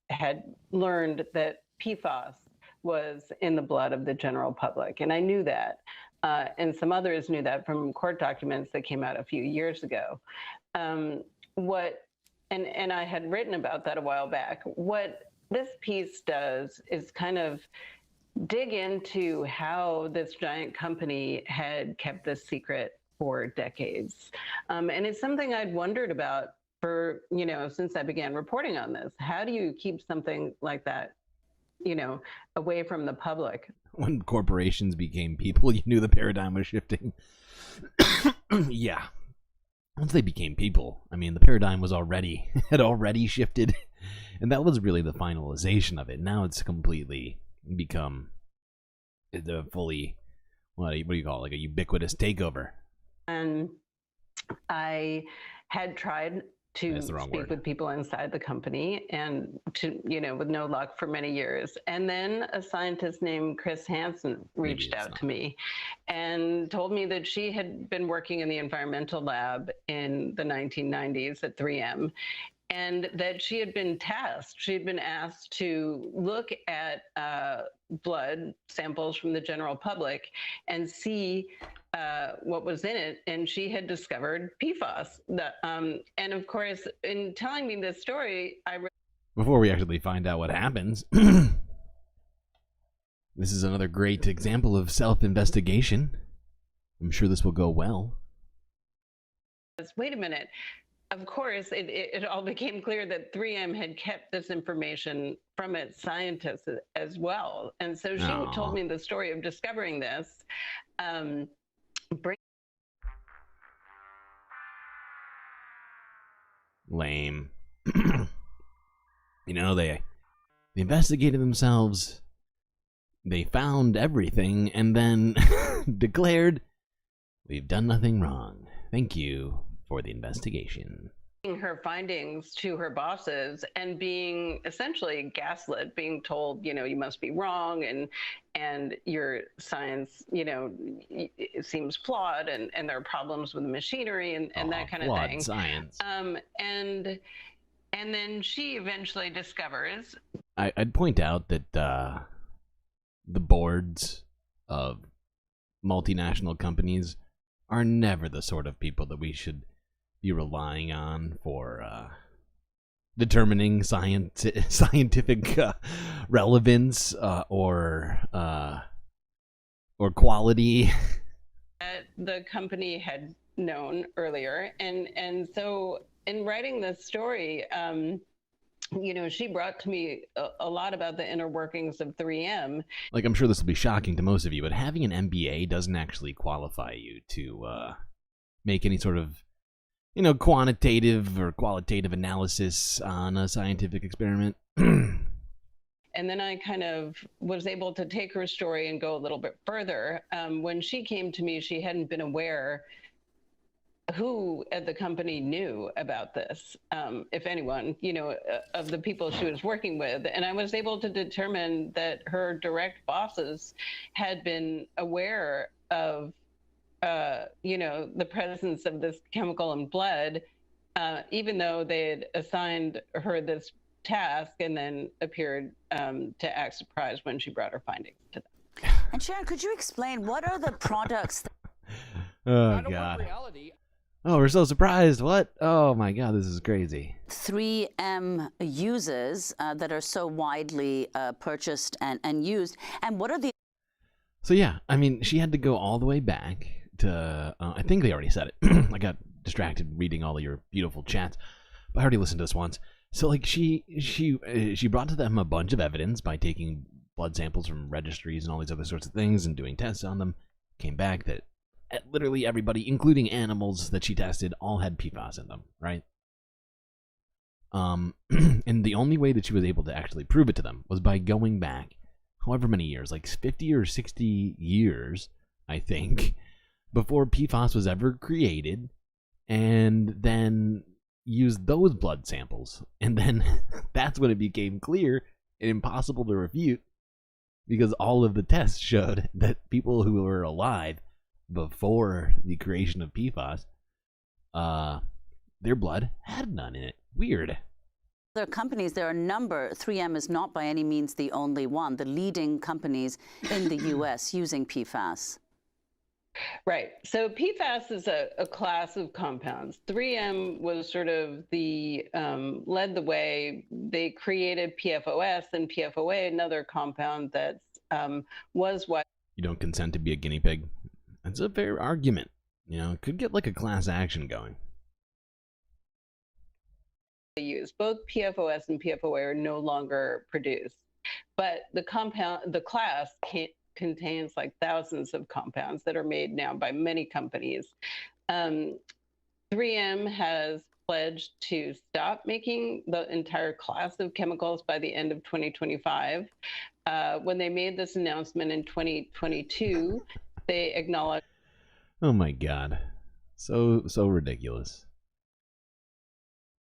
had learned that PFAS was in the blood of the general public. And I knew that. And some others knew that from court documents that came out a few years ago. And I had written about that a while back. What this piece does is kind of dig into how this giant company had kept this secret for decades. And it's something I'd wondered about for, since I began reporting on this. How do you keep something like that, away from the public? When corporations became people, you knew the paradigm was shifting. Yeah. Once they became people, I mean, the paradigm had already shifted. And that was really the finalization of it. Now it's completely become the fully, what do you call it, like a ubiquitous takeover. And I had tried to speak with people inside the company and to, with no luck for many years. And then a scientist named Chris Hansen reached out to me and told me that she had been working in the environmental lab in the 1990s at 3M. And that she had been asked to look at blood samples from the general public and see what was in it. And she had discovered PFAS. And of course, in telling me this story, Before we actually find out what happens, this is another great example of self-investigation. I'm sure this will go well. Wait a minute. Of course, it all became clear that 3M had kept this information from its scientists as well. And so she told me the story of discovering this. Lame. They investigated themselves. They found everything and then declared, "We've done nothing wrong. Thank you for the investigation." Her findings to her bosses and being essentially gaslit, being told, you must be wrong and your science, it seems flawed and there are problems with the machinery and that kind of thing. Science. And then she eventually discovers. I'd point out that the boards of multinational companies are never the sort of people that we should be relying on for determining scientific relevance or quality. The company had known earlier, and so in writing this story, she brought to me a lot about the inner workings of 3M. Like, I'm sure this will be shocking to most of you, but having an MBA doesn't actually qualify you to make any sort of quantitative or qualitative analysis on a scientific experiment. And then I kind of was able to take her story and go a little bit further. When she came to me, she hadn't been aware who at the company knew about this, if anyone, of the people she was working with. And I was able to determine that her direct bosses had been aware of the presence of this chemical in blood, even though they had assigned her this task and then appeared to act surprised when she brought her findings to them. And Sharon, could you explain what are the products? Oh, God. Oh, we're so surprised. What? Oh, my God, this is crazy. 3M uses that are so widely purchased and used. And what are the... So, yeah, I mean, she had to go all the way back to, I think they already said it. I got distracted reading all of your beautiful chats, but I already listened to this once. So, like, she brought to them a bunch of evidence by taking blood samples from registries and all these other sorts of things and doing tests on them. Came back that literally everybody, including animals that she tested, all had PFAS in them, right? And the only way that she was able to actually prove it to them was by going back however many years, like 50 or 60 years, I think, before PFAS was ever created, and then used those blood samples. And then that's when it became clear and impossible to refute, because all of the tests showed that people who were alive before the creation of PFAS, their blood had none in it. Weird. There are companies, there are a number. 3M is not by any means the only one. The leading companies in the U.S. using PFAS. Right. So PFAS is a class of compounds. 3M was sort of the led the way. They created PFOS, and PFOA, another compound that was what You don't consent to be a guinea pig? That's a fair argument. You know, it could get like a class action going. they use. Both PFOS and PFOA are no longer produced, but the class contains like thousands of compounds that are made now by many companies. 3M has pledged to stop making the entire class of chemicals by the end of 2025. When they made this announcement in 2022, they acknowledged. Oh my God, so ridiculous.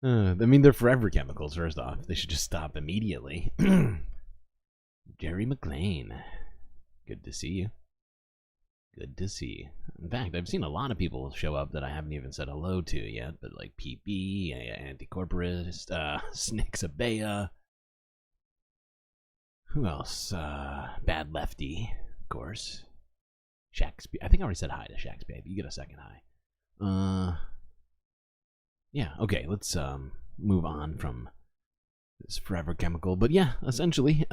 I mean, they're forever chemicals. First off, they should just stop immediately. Jerry McLean, good to see you. Good to see you. In fact, I've seen a lot of people show up that I haven't even said hello to yet, but like PB, Anti-Corporatist, Snix Abea. Who else? Bad Lefty, of course. Shaqspeare. I think I already said hi to Shaqspeare. You get a second hi. Yeah, okay, let's move on from this forever chemical. But yeah, essentially,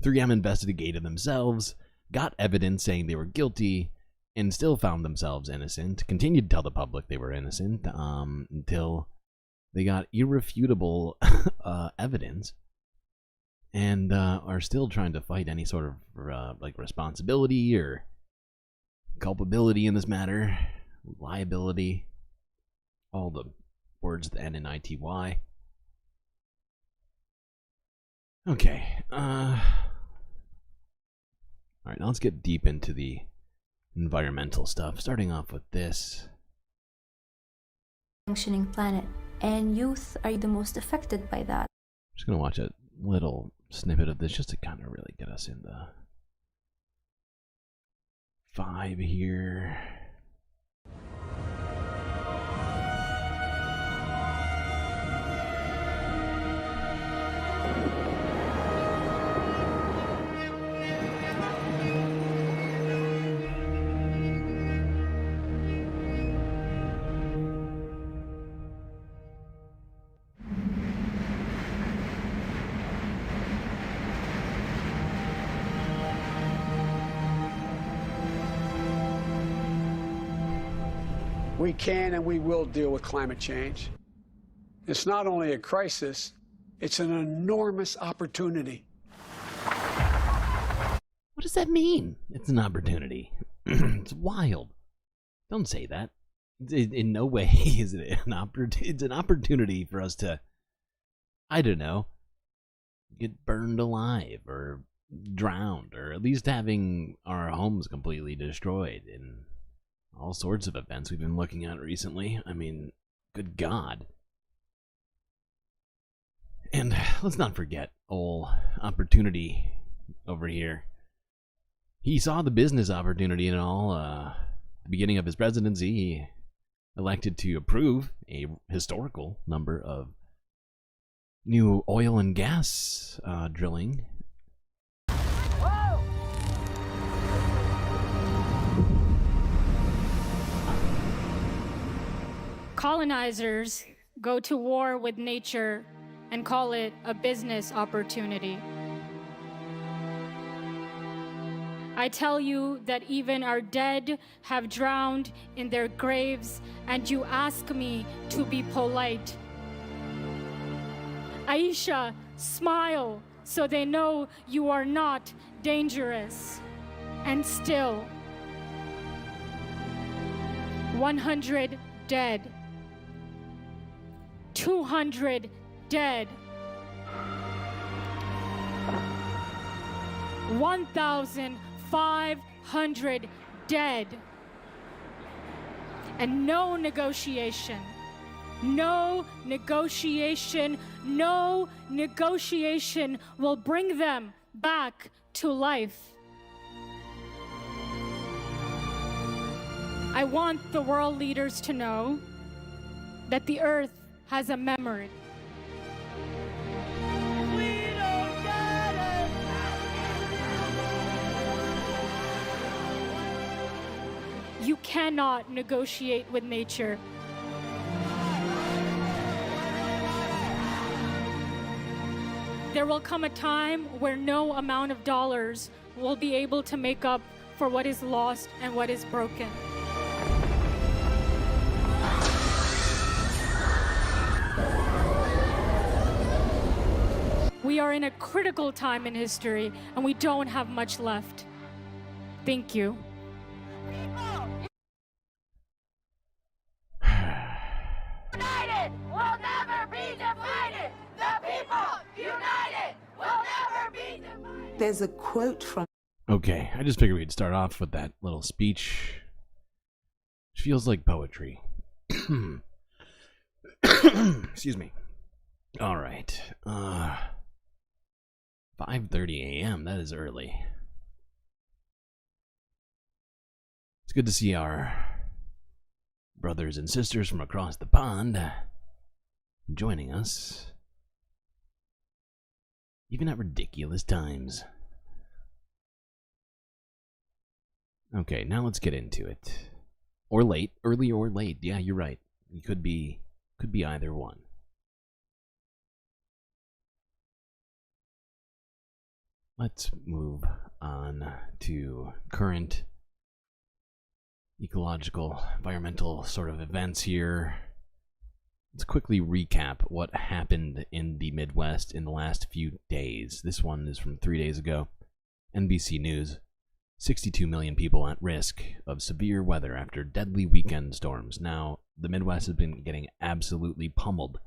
3M investigated themselves, got evidence saying they were guilty, and still found themselves innocent. Continued to tell the public they were innocent until they got irrefutable evidence, and are still trying to fight any sort of like responsibility or culpability in this matter, liability, all the words that end in ITY. Okay, all right, now let's get deep into the environmental stuff, starting off with this. Functioning planet, and youth are the most affected by that. I'm just gonna watch a little snippet of this just to kind of really get us in the vibe here. We can and we will deal with climate change. It's not only a crisis, it's an enormous opportunity. What does that mean? It's an opportunity. It's wild. Don't say that. In no way is it an opportunity. It's an opportunity for us to, I don't know, get burned alive or drowned, or at least having our homes completely destroyed in all sorts of events we've been looking at recently. I mean, good God. And let's not forget old Opportunity over here. He saw the business opportunity in all. The beginning of his presidency, he elected to approve a historical number of new oil and gas drilling. Colonizers go to war with nature and call it a business opportunity. I tell you that even our dead have drowned in their graves, and you ask me to be polite. Aisha, smile so they know you are not dangerous. And still, 100 dead. 200 dead. 1,500 dead. And no negotiation. No negotiation. No negotiation will bring them back to life. I want the world leaders to know that the earth has a memory. You cannot negotiate with nature. There will come a time where no amount of dollars will be able to make up for what is lost and what is broken. We are in a critical time in history, and we don't have much left. Thank you. United will never be divided. The people united will never be divided. There's a quote from... Okay, I just figured we'd start off with that little speech. Which feels like poetry. Excuse me. All right. 5:30 a.m. That is early. It's good to see our brothers and sisters from across the pond joining us, even at ridiculous times. Okay, now let's get into it. Or late, early or late. Yeah, you're right. It could be either one. Let's move on to current ecological, environmental sort of events here. Let's quickly recap what happened in the Midwest in the last few days. This one is from 3 days ago. NBC News. 62 million people at risk of severe weather after deadly weekend storms. Now, the Midwest has been getting absolutely pummeled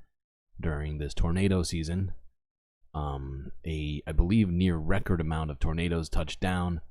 during this tornado season. I believe near record amount of tornadoes touched down.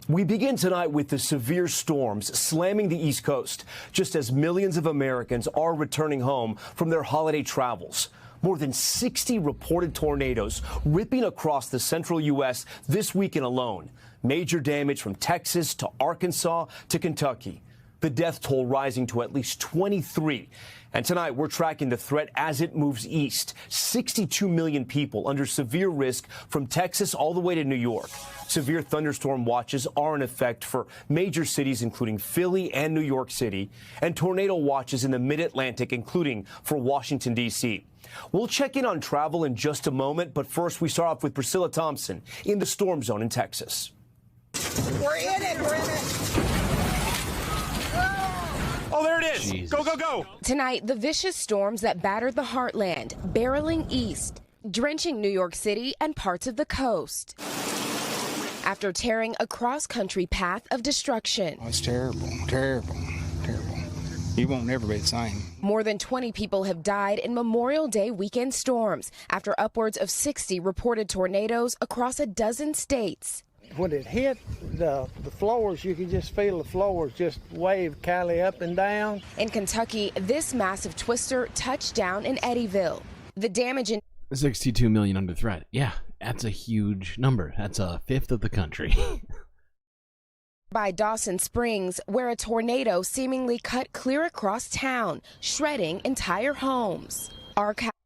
We begin tonight with the severe storms slamming the East Coast, just as millions of Americans are returning home from their holiday travels. More than 60 reported tornadoes ripping across the central U.S. this weekend alone. Major damage from Texas to Arkansas to Kentucky. The death toll rising to at least 23. And tonight, we're tracking the threat as it moves east. 62 million people under severe risk from Texas all the way to New York. Severe thunderstorm watches are in effect for major cities, including Philly and New York City, and tornado watches in the mid-Atlantic, including for Washington, D.C. We'll check in on travel in just a moment, but first we start off with Priscilla Thompson in the storm zone in Texas. We're in it, we're in it. Oh, there it is. Jesus. Go, go, go. Tonight, the vicious storms that battered the heartland, barreling east, drenching New York City and parts of the coast. After tearing a cross-country path of destruction. Oh, it's terrible, terrible, terrible. You won't never be the same. More than 20 people have died in Memorial Day weekend storms after upwards of 60 reported tornadoes across a dozen states. When it hit the floors, you could just feel the floors just wave Cali up and down. In Kentucky, this massive twister touched down in Eddyville. The damage in 62 million under threat. Yeah, that's a huge number. That's a fifth of the country. by Dawson Springs, where a tornado seemingly cut clear across town, shredding entire homes.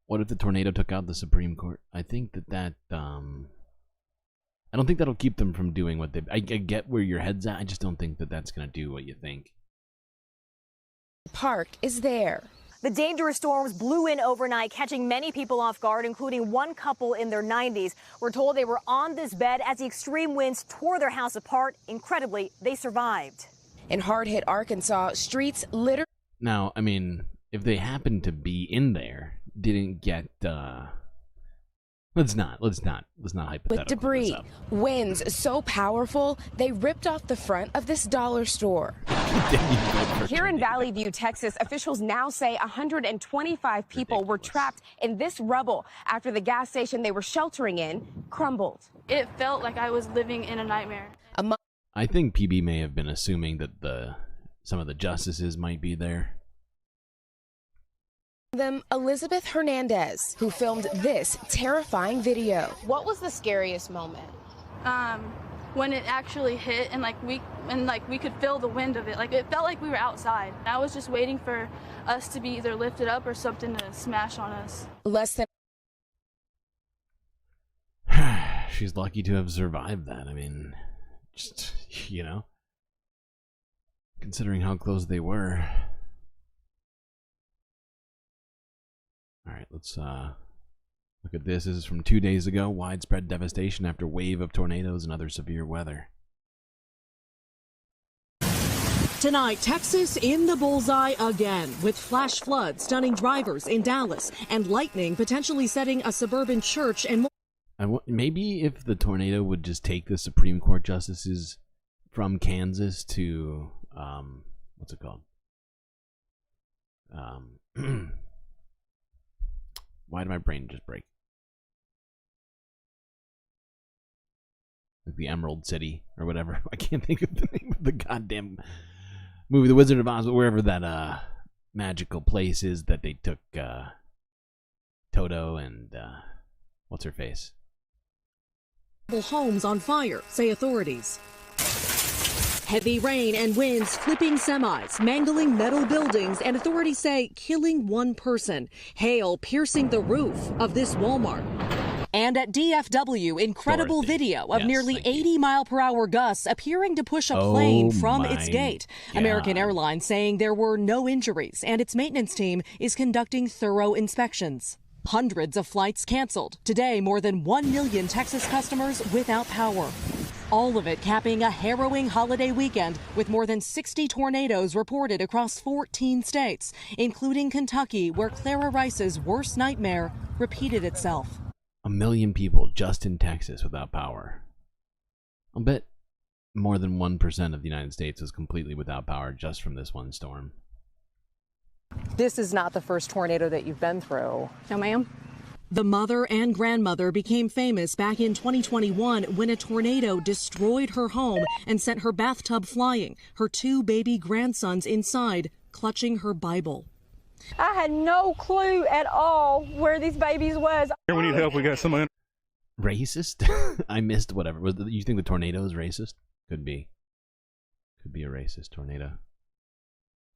What if the tornado took out the Supreme Court? I think that I don't think that'll keep them from doing what they... I get where your head's at. I just don't think that that's going to do what you think. Park is there. The dangerous storms blew in overnight, catching many people off guard, including one couple in their 90s. We're told they were on this bed as the extreme winds tore their house apart. Incredibly, they survived. In hard-hit Arkansas, streets littered. Now, I mean, if they happened to be in there, didn't get... Let's not hypothetical. With debris, winds so powerful, they ripped off the front of this dollar store. Here in Valley View, Texas, officials now say 125 people were trapped in this rubble after the gas station they were sheltering in crumbled. It felt like I was living in a nightmare. I think PB may have been assuming that some of the justices might be there. Them Elizabeth Hernandez, who filmed this terrifying video. What was the scariest moment? When it actually hit and we could feel the wind of it. Like it felt like we were outside. I was just waiting for us to be either lifted up or something to smash on us. Less than she's lucky to have survived that. I mean, just, you know, considering how close they were. Alright, let's look at this. This is from 2 days ago. Widespread devastation after wave of tornadoes and other severe weather. Tonight, Texas in the bullseye again, with flash floods stunning drivers in Dallas and lightning potentially setting a suburban church and maybe if the tornado would just take the Supreme Court justices from Kansas to, what's it called? Why did my brain just break? Like the Emerald City or whatever. I can't think of the name of the goddamn movie, The Wizard of Oz, but wherever that magical place is that they took Toto and what's her face? Homes on fire, say authorities. Heavy rain and winds flipping semis, mangling metal buildings, and authorities say killing one person. Hail piercing the roof of this Walmart. And at DFW, incredible video of nearly 80-mile-per-hour gusts appearing to push a plane from its gate. God. American Airlines saying there were no injuries, and its maintenance team is conducting thorough inspections. Hundreds of flights canceled. Today, more than 1 million Texas customers without power. All of it capping a harrowing holiday weekend with more than 60 tornadoes reported across 14 states, including Kentucky, where Clara Rice's worst nightmare repeated itself. 1 million people just in Texas without power. I'll bet more than 1% of the United States is completely without power just from this one storm. This is not the first tornado that you've been through. No, ma'am. The mother and grandmother became famous back in 2021 when a tornado destroyed her home and sent her bathtub flying, her 2 baby grandsons inside, clutching her Bible. I had no clue at all where these babies was. Here, we need help. We got somebody. Racist? I missed whatever. You think the tornado is racist? Could be. Could be a racist tornado.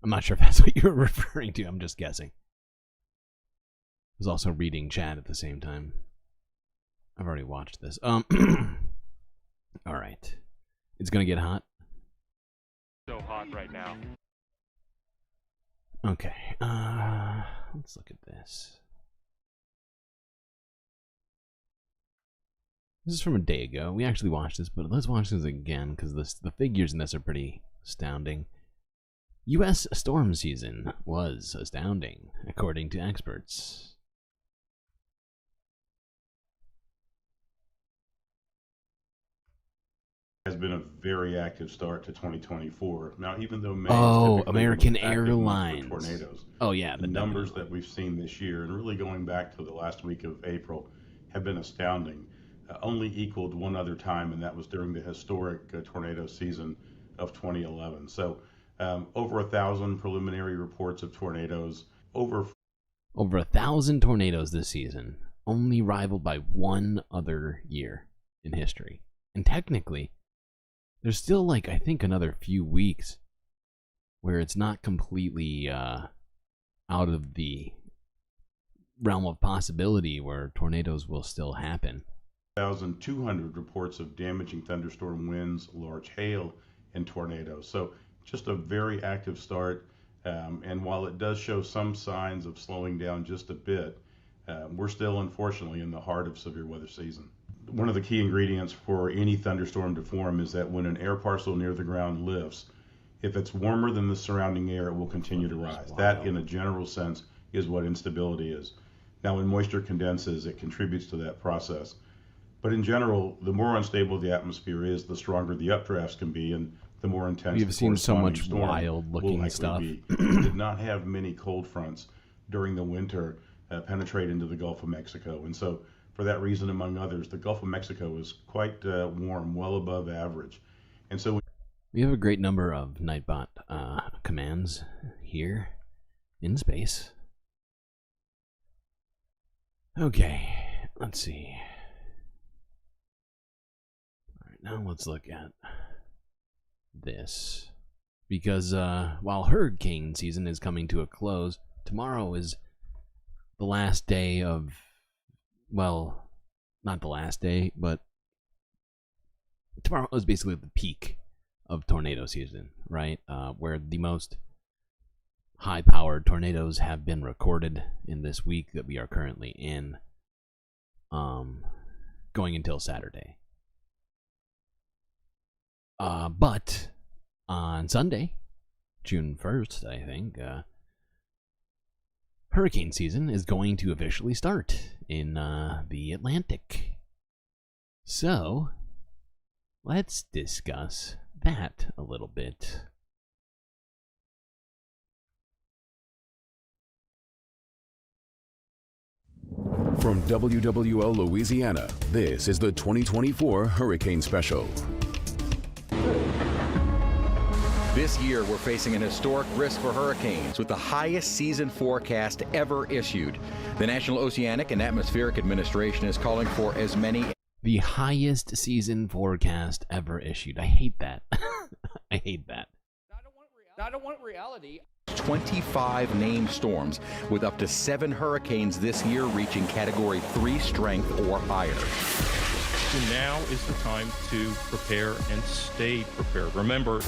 I'm not sure if that's what you were referring to. I'm just guessing. I was also reading chat at the same time. I've already watched this. All right. It's gonna get hot. So hot right now. Okay. Let's look at this. This is from a day ago. We actually watched this, but let's watch this again because the figures in this are pretty astounding. U.S. storm season was astounding, according to experts. Has been a very active start to 2024. Now, even though May American Airlines tornadoes, the numbers that we've seen this year, and really going back to the last week of April, have been astounding. Only equaled one other time, and that was during the historic tornado season of 2011. So, over 1,000 preliminary reports of tornadoes. Over 1,000 tornadoes this season, only rivaled by one other year in history. And technically, there's still, like, I think another few weeks where it's not completely out of the realm of possibility where tornadoes will still happen. 1,200 reports of damaging thunderstorm winds, large hail, and tornadoes. So just a very active start. And while it does show some signs of slowing down just a bit, we're still, unfortunately, in the heart of severe weather season. One of the key ingredients for any thunderstorm to form is that when an air parcel near the ground lifts, if it's warmer than the surrounding air, it will continue to rise. That, in a general sense, is what instability is. Now, when moisture condenses, it contributes to that process. But in general, the more unstable the atmosphere is, the stronger the updrafts can be, and the more intense You've the seen so much storm wild-looking will stuff. be. We did not have many cold fronts during the winter penetrate into the Gulf of Mexico, and so for that reason, among others, the Gulf of Mexico is quite warm, well above average. And so we have a great number of Nightbot commands here in space. Okay, let's see. All right, now let's look at this. Because while hurricane season is coming to a close, tomorrow is the last day of, well, not the last day, but tomorrow is basically the peak of tornado season, right? Where the most high-powered tornadoes have been recorded in this week that we are currently in, going until Saturday. But on Sunday, June 1st, I think, hurricane season is going to officially start in the Atlantic. So, let's discuss that a little bit. From WWL Louisiana, this is the 2024 Hurricane Special. This year, we're facing an historic risk for hurricanes with the highest season forecast ever issued. The National Oceanic and Atmospheric Administration is calling for as many... The highest season forecast ever issued. I hate that. I hate that. I don't want reality. 25 named storms, with up to 7 hurricanes this year reaching Category 3 strength or higher. So now is the time to prepare and stay prepared. Remember,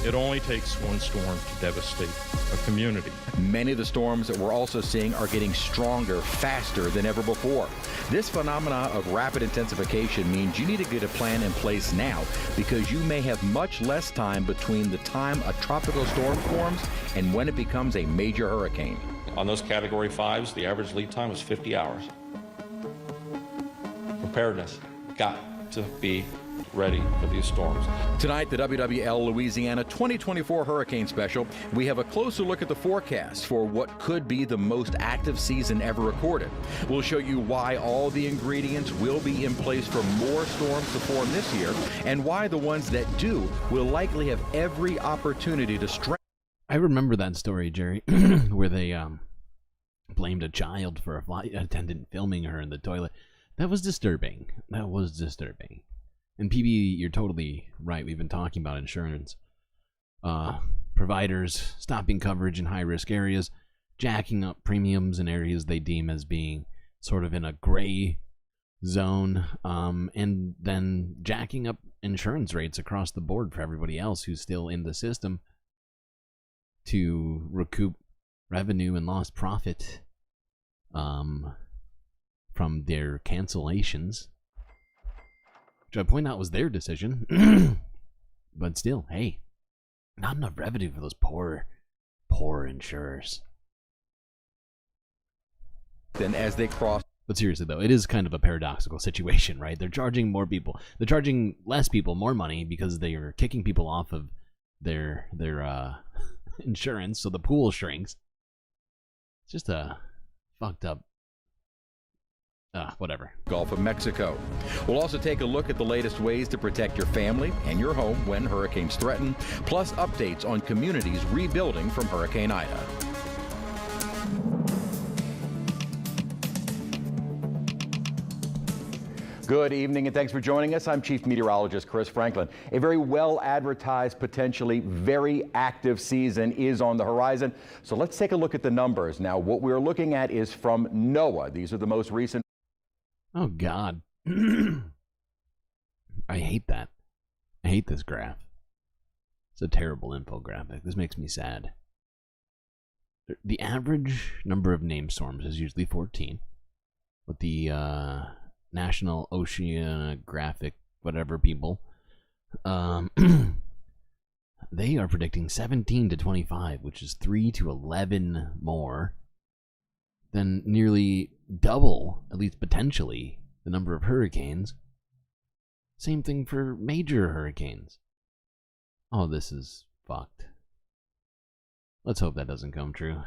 it only takes one storm to devastate a community. Many of the storms that we're also seeing are getting stronger, faster than ever before. This phenomena of rapid intensification means you need to get a plan in place now, because you may have much less time between the time a tropical storm forms and when it becomes a major hurricane. On those Category 5s, the average lead time was 50 hours. Preparedness got to be ready for these storms. Tonight, the WWL Louisiana 2024 Hurricane Special, we have a closer look at the forecast for what could be the most active season ever recorded. We'll show you why all the ingredients will be in place for more storms to form this year, and why the ones that do will likely have every opportunity to strengthen. I remember that story, Jerry, where they blamed a child for a flight attendant filming her in the toilet. That was disturbing. That was disturbing. And PB, you're totally right. We've been talking about insurance. Providers stopping coverage in high-risk areas, jacking up premiums in areas they deem as being sort of in a gray zone, and then jacking up insurance rates across the board for everybody else who's still in the system to recoup revenue and lost profit from their cancellations. Which I point out was their decision. But still, hey, not enough revenue for those poor insurers. Then as they cross. But seriously though, it is kind of a paradoxical situation, right? They're charging more people. They're charging less people more money because they are kicking people off of their insurance, so the pool shrinks. It's just a fucked up whatever. Gulf of Mexico. We'll also take a look at the latest ways to protect your family and your home when hurricanes threaten, plus updates on communities rebuilding from Hurricane Ida. Good evening and thanks for joining us. I'm Chief Meteorologist Chris Franklin. A very well advertised, potentially very active season is on the horizon. So let's take a look at the numbers. Now, what we're looking at is from NOAA. These are the most recent. Oh, God. I hate that. I hate this graph. It's a terrible infographic. This makes me sad. The average number of named storms is usually 14. But the National Oceanographic whatever people, they are predicting 17 to 25, which is 3 to 11 more than nearly double, at least potentially, the number of hurricanes. Same thing for major hurricanes. Oh, this is fucked. Let's hope that doesn't come true.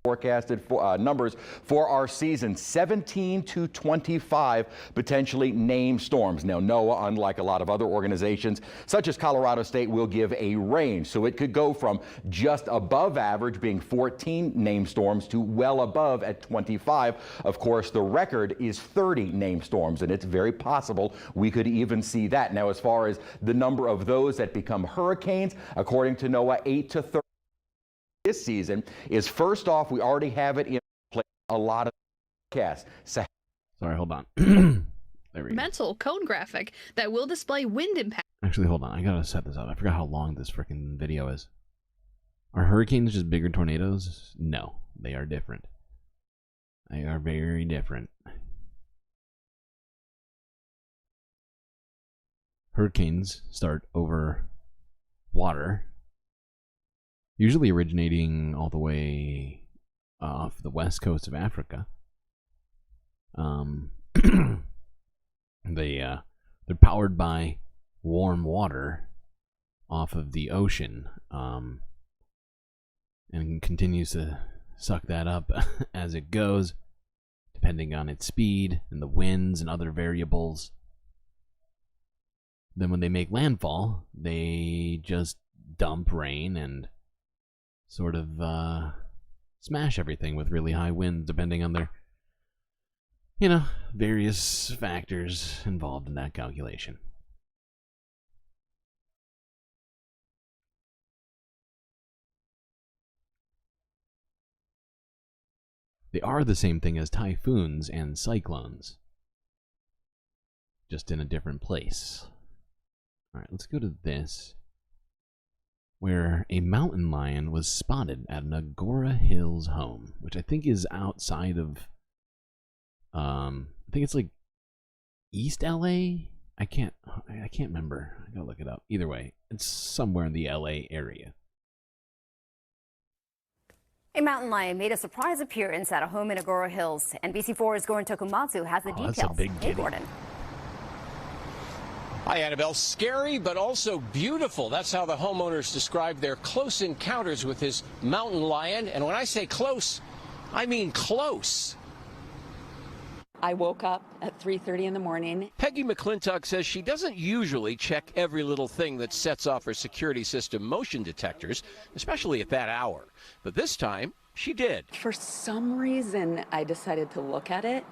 Forecasted numbers for our season, 17 to 25 potentially named storms. Now, NOAA, unlike a lot of other organizations, such as Colorado State, will give a range. So it could go from just above average, being 14 named storms, to well above at 25. Of course, the record is 30 named storms, and it's very possible we could even see that. Now, as far as the number of those that become hurricanes, according to NOAA, 8 to 30. This season is, first off, we already have it in place, a lot of forecasts. Sorry, hold on. mental cone graphic that will display wind impact. Actually, hold on. I gotta set this up. I forgot how long this freaking video is. Are hurricanes just bigger tornadoes? No, they are different. They are very different. Hurricanes start over water, usually originating all the way off the west coast of Africa. They're powered by warm water off of the ocean, and continues to suck that up as it goes, depending on its speed and the winds and other variables. Then when they make landfall, they just dump rain and sort of smash everything with really high winds, depending on their, various factors involved in that calculation. They are the same thing as typhoons and cyclones, just in a different place. Alright, let's go to this, where a mountain lion was spotted at an Agora Hills home, which I think is outside of, I think it's like East LA? I can't remember. I gotta look it up. Either way, it's somewhere in the LA area. A mountain lion made a surprise appearance at a home in Agora Hills. NBC4's Gordon Tokumatsu has the details. That's a big Hey, Gordon. Hi, Annabelle. Scary, but also beautiful. That's how the homeowners described their close encounters with his mountain lion. And when I say close, I mean close. I woke up at 3:30 in the morning. Peggy McClintock says she doesn't usually check every little thing that sets off her security system motion detectors, especially at that hour. But this time, she did. For some reason, I decided to look at it,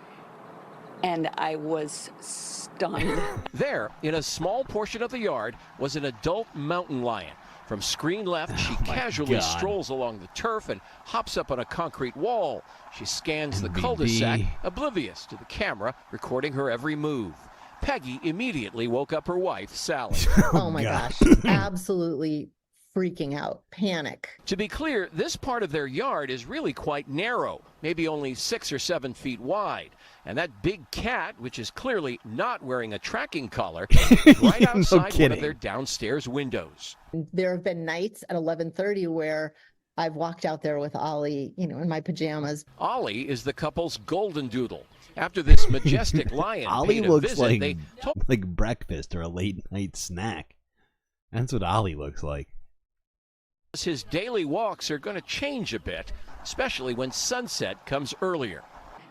and I was stunned. There, in a small portion of the yard, was an adult mountain lion. From screen left, she casually strolls along the turf and hops up on a concrete wall. She scans the cul-de-sac, oblivious to the camera recording her every move. Peggy immediately woke up her wife, Sally. Oh my gosh, absolutely freaking out, panic. To be clear, this part of their yard is really quite narrow, maybe only 6 or 7 feet wide. And that big cat, which is clearly not wearing a tracking collar, is right outside one of their downstairs windows. There have been nights at 11:30 where I've walked out there with Ollie, in my pajamas. Ollie is the couple's golden doodle. After this majestic lion Ollie paid a looks visit, like breakfast or a late night snack. That's what Ollie looks like. His daily walks are going to change a bit, especially when sunset comes earlier.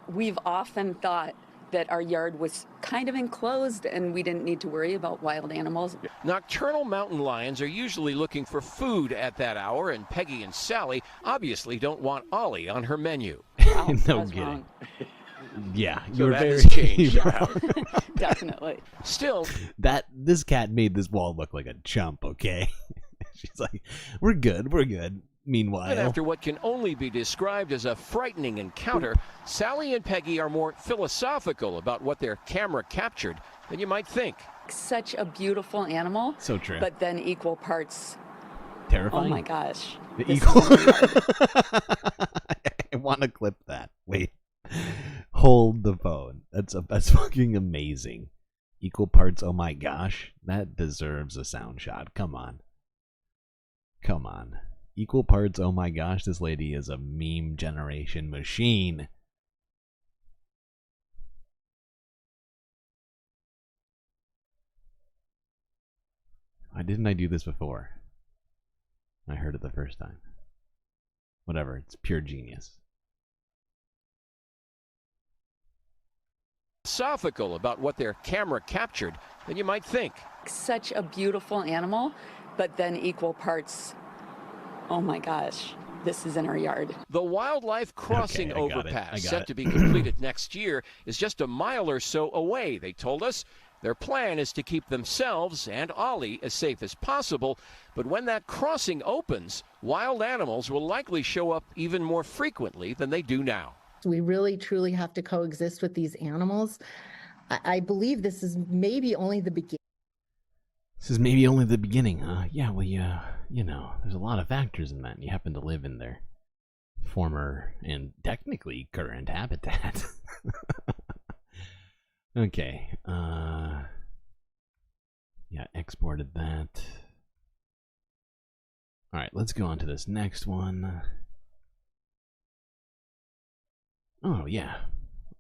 We've often thought that our yard was kind of enclosed and we didn't need to worry about wild animals. Nocturnal mountain lions are usually looking for food at that hour, and Peggy and Sally obviously don't want Ollie on her menu. Wow, no kidding. Yeah, So you're that very has changed. Definitely. Still, this cat made this wall look like a chump, okay? She's like, we're good. Meanwhile, and after what can only be described as a frightening encounter, Sally and Peggy are more philosophical about what their camera captured than you might think. Such a beautiful animal. So true. But then equal parts terrifying. Oh my gosh. I want to clip that. Wait. Hold the phone. That's fucking amazing. Equal parts, oh my gosh. That deserves a sound shot. Come on. Equal parts, oh my gosh, this lady is a meme generation machine. Why didn't I do this before? I heard it the first time. Whatever, it's pure genius. Philosophical about what their camera captured than you might think. Such a beautiful animal, but then equal parts, oh my gosh, this is in our yard. The wildlife crossing Okay, I got overpass, it. set to be completed next year, is just a mile or so away, they told us. Their plan is to keep themselves and Ollie as safe as possible, but when that crossing opens, wild animals will likely show up even more frequently than they do now. We really truly have to coexist with these animals. I believe this is maybe only the beginning. This is maybe only the beginning, huh? Yeah, well, you know, there's a lot of factors in that, and you happen to live in their former and technically current habitat. Okay, yeah, exported that. Alright, let's go on to this next one. Oh, yeah.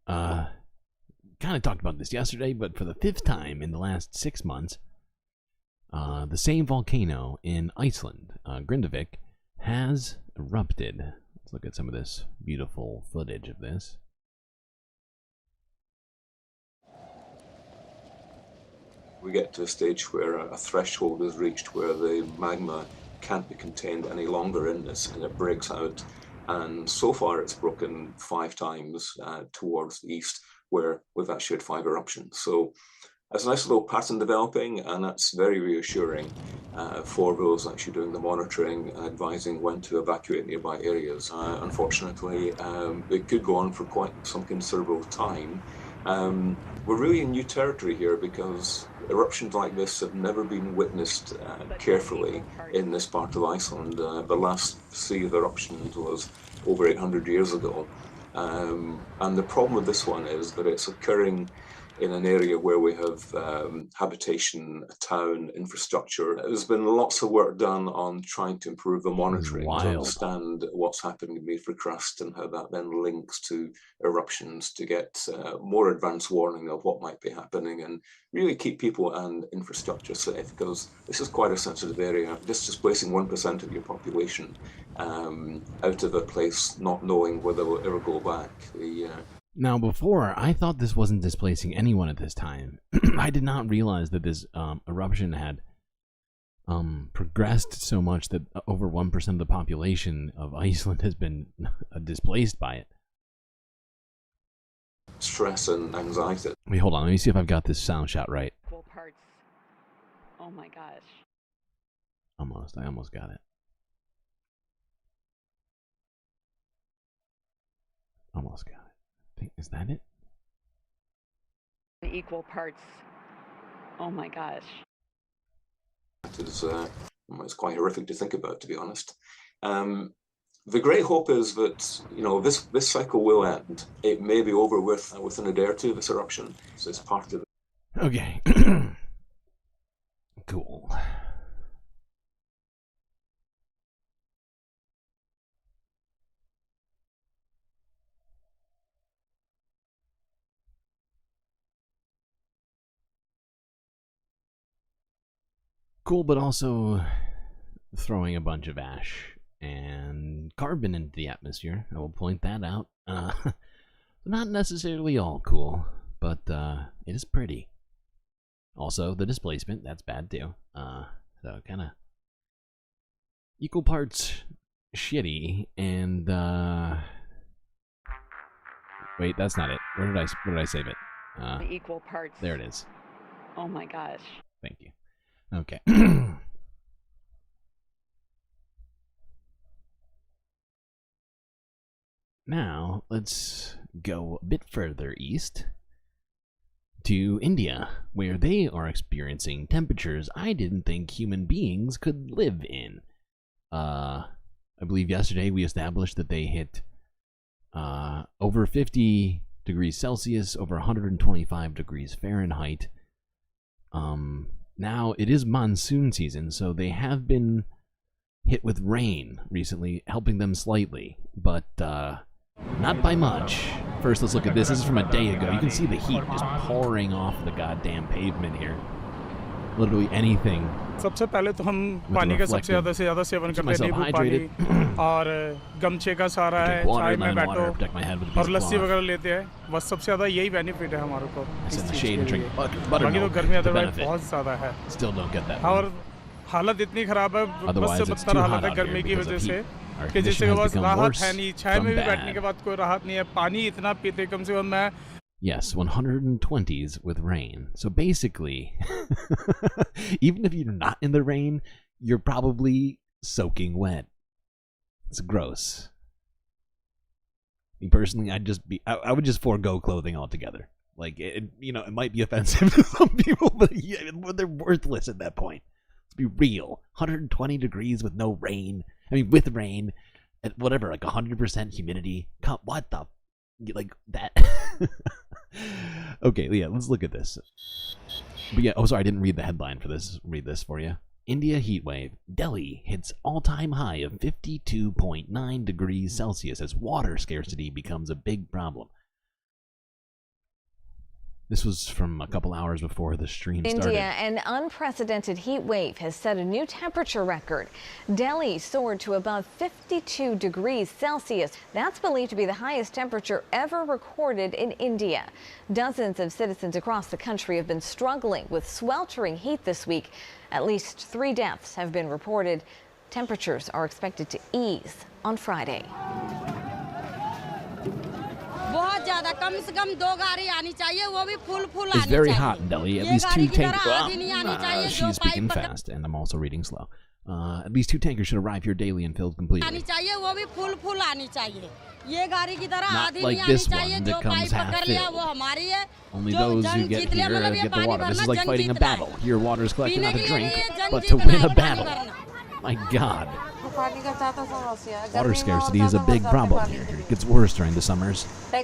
Kind of talked about this yesterday, but for the 5th time in the last 6 months, the same volcano in Iceland, Grindavik, has erupted. Let's look at some of this beautiful footage of this. We get to a stage where a threshold is reached where the magma can't be contained any longer in this, and it breaks out. And so far it's broken 5 times towards the east, where we've actually had 5 eruptions. So there's a nice little pattern developing, and that's very reassuring for those actually doing the monitoring and advising when to evacuate nearby areas. Unfortunately, it could go on for quite some considerable time. We're really in new territory here because eruptions like this have never been witnessed carefully in this part of Iceland. The last series of eruptions was over 800 years ago. And the problem with this one is that it's occurring in an area where we have habitation, a town, infrastructure. There's been lots of work done on trying to improve the monitoring to understand what's happening beneath the crust and how that then links to eruptions to get more advanced warning of what might be happening and really keep people and infrastructure safe, because this is quite a sensitive area. Just displacing 1% of your population out of a place, not knowing whether they'll ever go back. Now, before, I thought this wasn't displacing anyone at this time. I did not realize that this eruption had progressed so much that over 1% of the population of Iceland has been displaced by it. Stress and anxiety. Wait, hold on. Let me see if I've got this sound shot right. Parts. Oh my gosh. Almost. I almost got it. Almost got it. Is that it? Equal parts. Oh my gosh. It's quite horrific to think about, to be honest. The great hope is that, you know, this cycle will end. It may be over within a day or two, this eruption. So it's part of it. Okay. Cool. Cool, but also throwing a bunch of ash and carbon into the atmosphere. I will point that out. Not necessarily all cool, but it is pretty. Also, the displacement, that's bad too. So kind of equal parts shitty and wait, that's not it. Where did I save it? Equal parts. There it is. Oh my gosh. Thank you. Okay. Now, let's go a bit further east to India, where they are experiencing temperatures I didn't think human beings could live in. I believe yesterday we established that they hit over 50 degrees Celsius, over 125 degrees Fahrenheit. Now, it is monsoon season, so they have been hit with rain recently, helping them slightly, but not by much. First, let's look at this. This is from a day ago. You can see the heat just pouring off the goddamn pavement here. Literally anything. सबसे पहले तो हम पानी का सबसे ज़्यादा seven करते हैं, नींबू पानी और गमछे का सहारा है, चाय में बैठो और लस्सी वगैरह लेते हैं. बस सबसे ज़्यादा यही बेनिफिट है हमारे को. बाकी तो गर्मी अदरवाइज बहुत ज़्यादा है. Still don't get that. और हालत इतनी खराब है, बस से बदतर हालत है गर्मी की वजह से कि जिससे बस राहत है नहीं. छाया में भी बैठने के बाद कोई राहत नहीं है. पानी इतना पीते कम से कम मैं. Yes, 120s with rain. So basically, even if you're not in the rain, you're probably soaking wet. It's gross. Me personally, I would just forego clothing altogether. Like, it might be offensive to some people, but they're worthless at that point. Let's be real. 120 degrees with no rain. I mean, with rain, at whatever, like 100% humidity. What the? Like that? Okay, yeah, let's look at this. But yeah, sorry, I didn't read the headline for this. Read this for you. India heat wave. Delhi hits all-time high of 52.9 degrees Celsius as water scarcity becomes a big problem. This was from a couple hours before the stream started. India, an unprecedented heat wave has set a new temperature record. Delhi soared to above 52 degrees Celsius. That's believed to be the highest temperature ever recorded in India. Dozens of citizens across the country have been struggling with sweltering heat this week. At least 3 deaths have been reported. Temperatures are expected to ease on Friday. It's very hot in Delhi. At least 2 tankers. She's speaking fast, and I'm also reading slow. At least 2 tankers should arrive here daily and filled completely. Not like this one that comes half filled. Only those who get here get the water. This is like fighting a battle. Here, water is collected not to drink, but to win a battle. My God. Water scarcity is a big problem here. It gets worse during the summers. The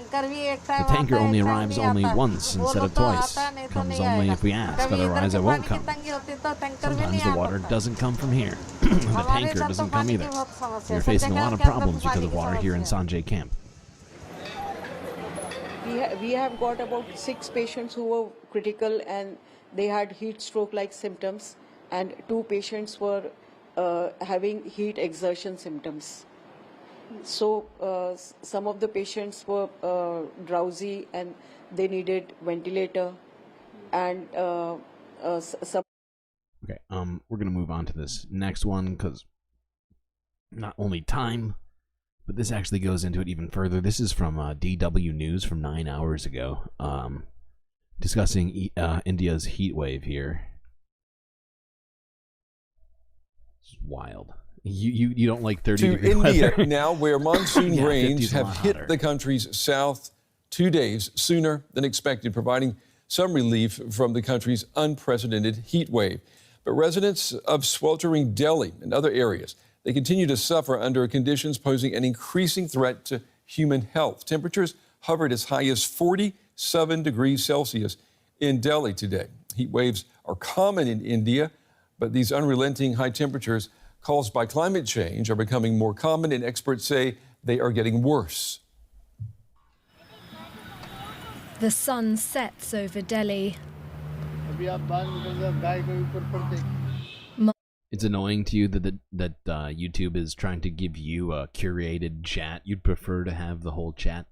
tanker only arrives only once instead of twice. Comes only if we ask, otherwise it won't come. Sometimes the water doesn't come from here. The tanker doesn't come either. We're facing a lot of problems because of water here in Sanjay camp. We have got about 6 patients who were critical and they had heat stroke-like symptoms, and 2 patients were having heat exertion symptoms. So some of the patients were drowsy and they needed ventilator, and some. Okay, we're gonna move on to this next one because not only time, but this actually goes into it even further. This is from DW News from 9 hours ago, discussing India's heat wave here. Wild. You don't like 30 to degree India weather. Now, where monsoon Yeah, rains 50's a have lot hit hotter. the country's south 2 days sooner than expected, providing some relief from the country's unprecedented heat wave. But residents of sweltering Delhi and other areas, they continue to suffer under conditions posing an increasing threat to human health. Temperatures hovered as high as 47 degrees Celsius in Delhi today. Heat waves are common in India, but these unrelenting high temperatures caused by climate change are becoming more common, and experts say they are getting worse. The sun sets over Delhi. It's annoying to you that YouTube is trying to give you a curated chat. You'd prefer to have the whole chat.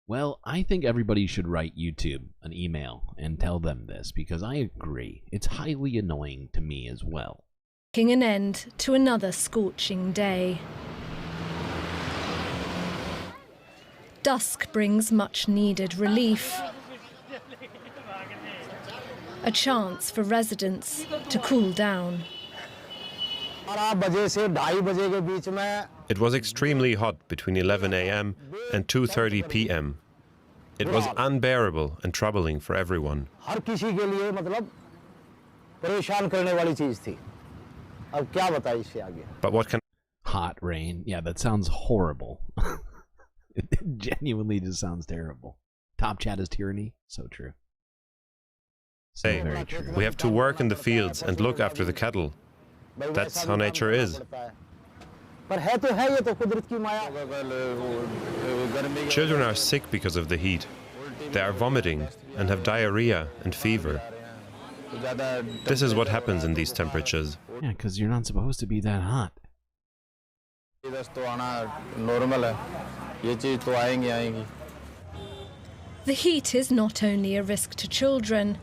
Well, I think everybody should write YouTube an email and tell them this, because I agree. It's highly annoying to me as well. Making an end to another scorching day. Dusk brings much needed relief. A chance for residents to cool down. It was extremely hot between 11 a.m. and 2:30 p.m. It was unbearable and troubling for everyone. But what can... Hot rain. Yeah, that sounds horrible. It genuinely just sounds terrible. Top chat is tyranny. So true. say? Very true. We have to work in the fields and look after the cattle. That's how nature is. Children are sick because of the heat. They are vomiting and have diarrhea and fever. This is what happens in these temperatures. Yeah, because you're not supposed to be that hot. The heat is not only a risk to children.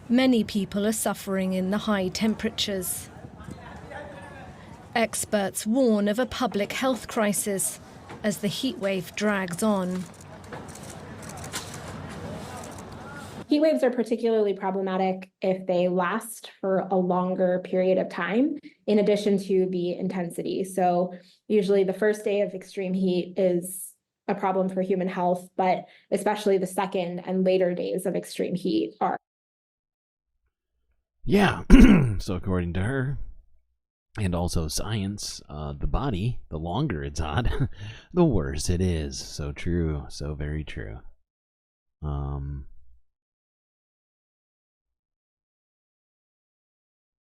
Many people are suffering in the high temperatures. Experts warn of a public health crisis as the heat wave drags on. Heat waves are particularly problematic if they last for a longer period of time, in addition to the intensity. So usually the first day of extreme heat is a problem for human health, but especially the second and later days of extreme heat are. Yeah, so according to her, and also science, the body, the longer it's hot, the worse it is. So true, so very true.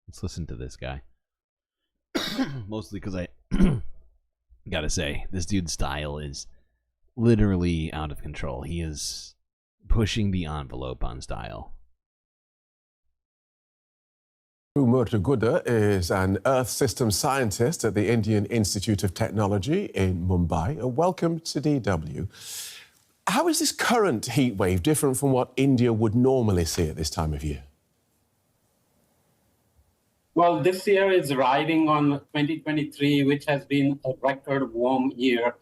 Let's listen to this guy. Mostly because I gotta say, this dude's style is literally out of control. He is pushing the envelope on style. Murthy is an Earth Systems scientist at the Indian Institute of Technology in Mumbai. Welcome to DW. How is this current heat wave different from what India would normally see at this time of year? Well, this year is riding on 2023, which has been a record warm year.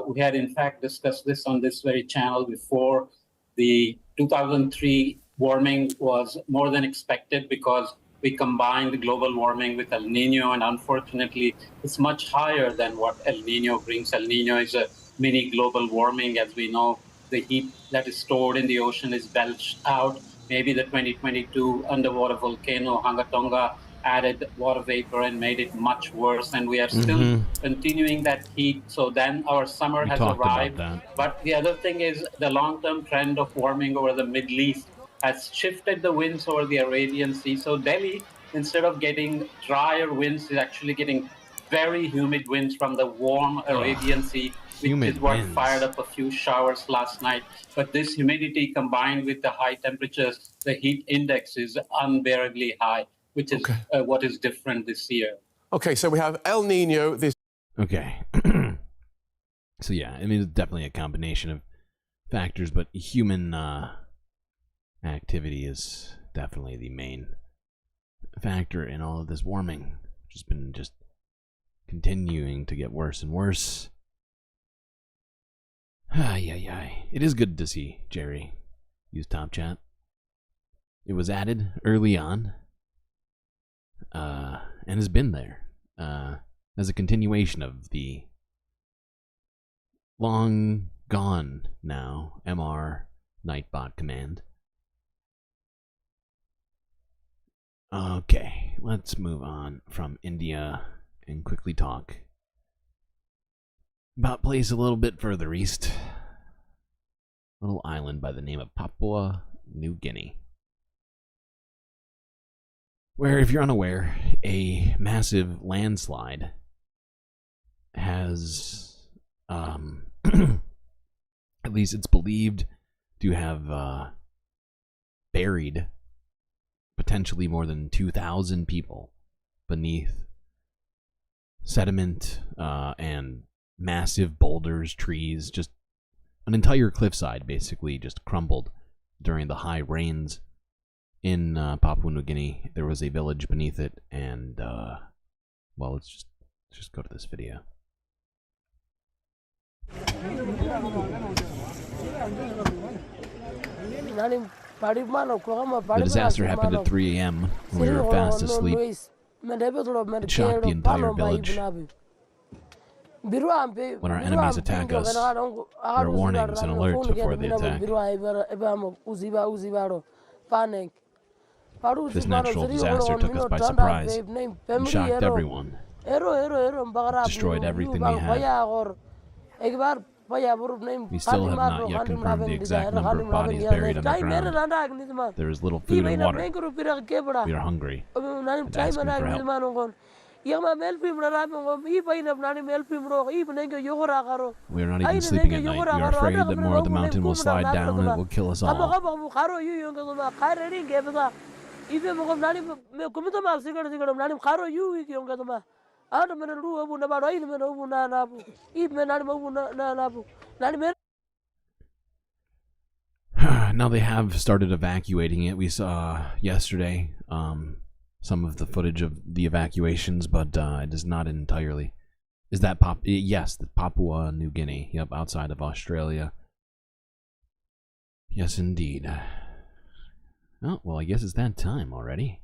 We had, in fact, discussed this on this very channel before. The 2003 warming was more than expected because we combined global warming with El Nino, and unfortunately, it's much higher than what El Nino brings. El Nino is a mini global warming. As we know, the heat that is stored in the ocean is belched out. Maybe the 2022 underwater volcano, Hangatonga, added water vapor and made it much worse. And we are still continuing that heat. So then our summer has arrived. But the other thing is the long-term trend of warming over the Middle East has shifted the winds over the Arabian Sea. So Delhi, instead of getting drier winds, is actually getting very humid winds from the warm Arabian Sea, which is what fired up a few showers last night. But this humidity combined with the high temperatures, the heat index is unbearably high, which is what is different this year. Okay, so we have El Nino. This. Okay. So yeah, I mean, it's definitely a combination of factors, but human activity is definitely the main factor in all of this warming, which has been just continuing to get worse and worse. It is good to see Jerry use Top Chat. It was added early on, and has been there as a continuation of the long gone now MR Nightbot command. Okay, let's move on from India and quickly talk about a place a little bit further east. A little island by the name of Papua New Guinea, where, if you're unaware, a massive landslide has, at least it's believed to have buried potentially more than 2,000 people beneath sediment and massive boulders, trees, just an entire cliffside basically just crumbled during the high rains in Papua New Guinea. There was a village beneath it, and well, let's just go to this video. The disaster happened at 3 a.m. when we were fast asleep. It shocked the entire village. When our enemies attack us, there are warnings and alerts before they attack. This natural disaster took us by surprise and shocked everyone. It destroyed everything we had. We still have not yet confirmed the exact number of bodies buried underground. There is little food and water. We are hungry and asking for help. We are not even sleeping at night. We are afraid that more of the mountain will slide down and it will kill us all. Now they have started evacuating it. We saw yesterday some of the footage of the evacuations, but it is not entirely. Is that yes, the Papua New Guinea. Yep, outside of Australia. Yes, indeed. Oh, well, I guess it's that time already.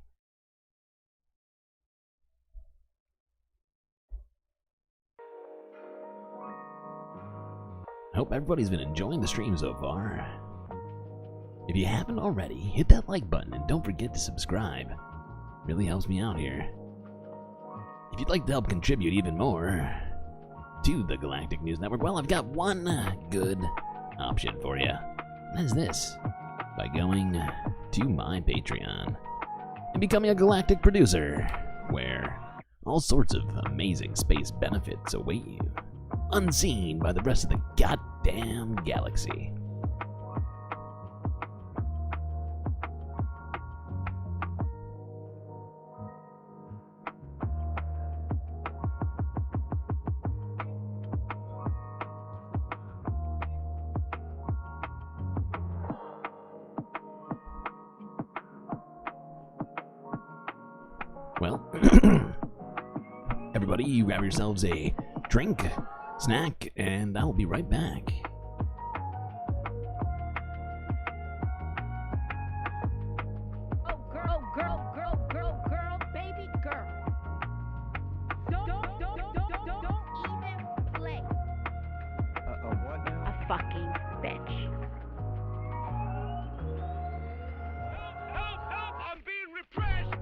hope everybody's been enjoying the stream so far. If you haven't already, hit that like button and don't forget to subscribe. Really helps me out here. If you'd like to help contribute even more to the Galactic News Network, well, I've got one good option for you. That is this. By going to my Patreon and becoming a Galactic producer, where all sorts of amazing space benefits await you, unseen by the rest of the goddamn galaxy. Well, everybody, you grab yourselves a drink, snack, and I'll be right back. Girl, baby girl. Don't even play. What now? A fucking bitch. Help! I'm being repressed!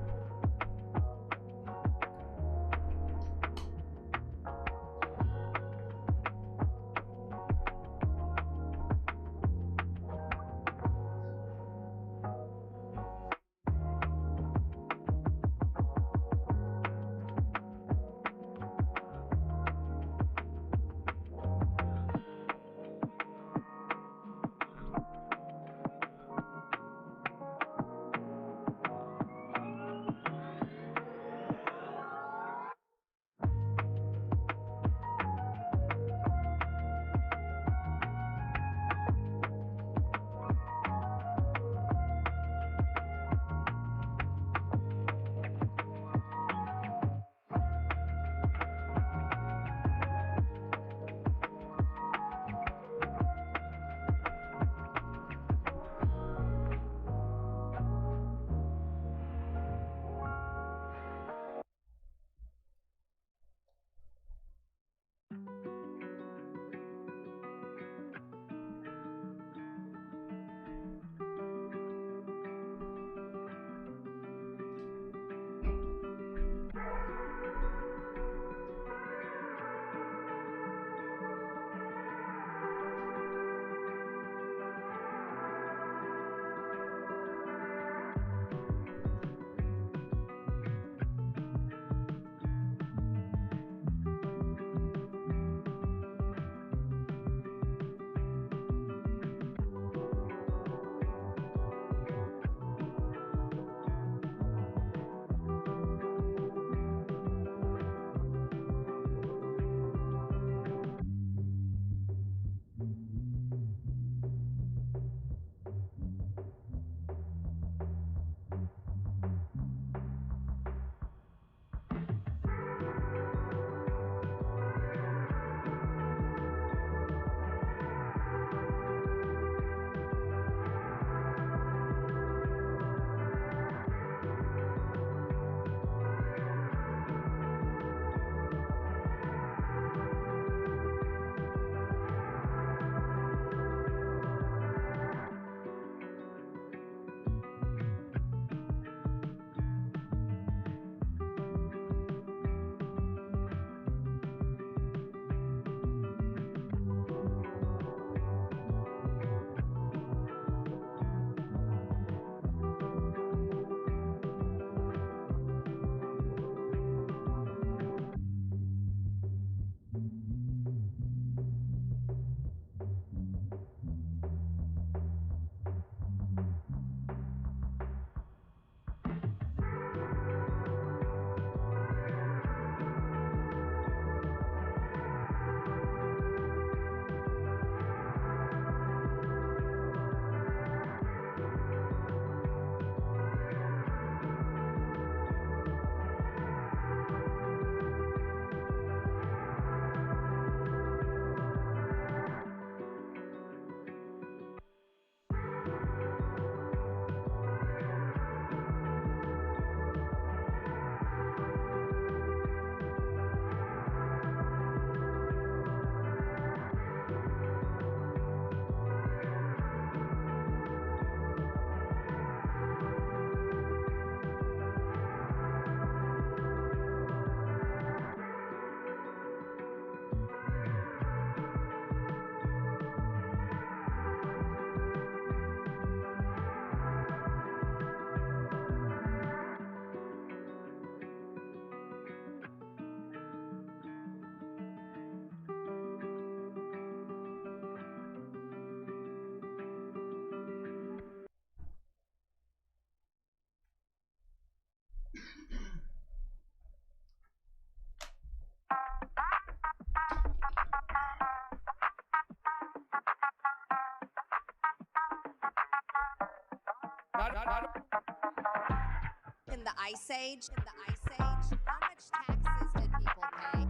in the Ice Age? How much taxes did people pay?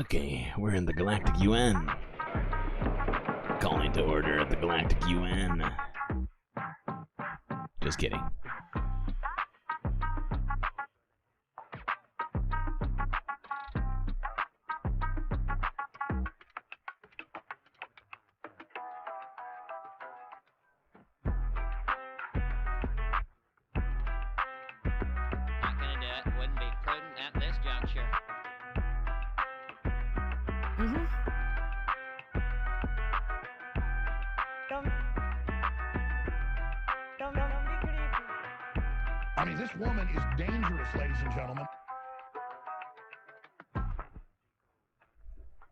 Okay, we're in the Galactic UN. Calling to order at the Galactic UN. Just kidding. Not gonna do it. Wouldn't be prudent at this juncture. I mean, this woman is dangerous, ladies and gentlemen.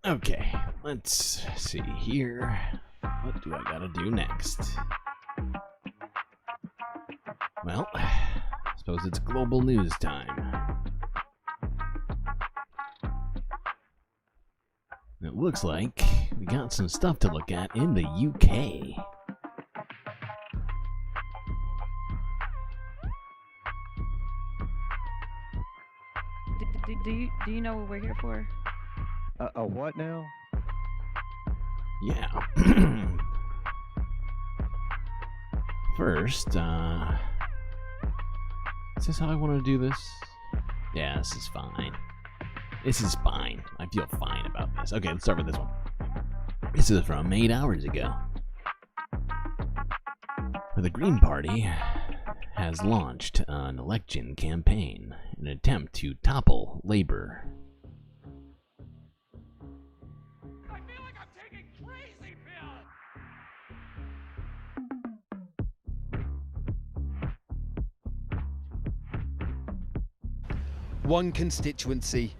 Okay, let's see here. What do I gotta do next? Well, I suppose it's global news time. It looks like we got some stuff to look at in the UK. Do you know what we're here for? A what now? Yeah. First, is this how I want to do this? Yeah, this is fine. This is fine. I feel fine about this. Okay, let's start with this one. This is from 8 hours ago. The Green Party has launched an election campaign in an attempt to topple Labour. One constituency,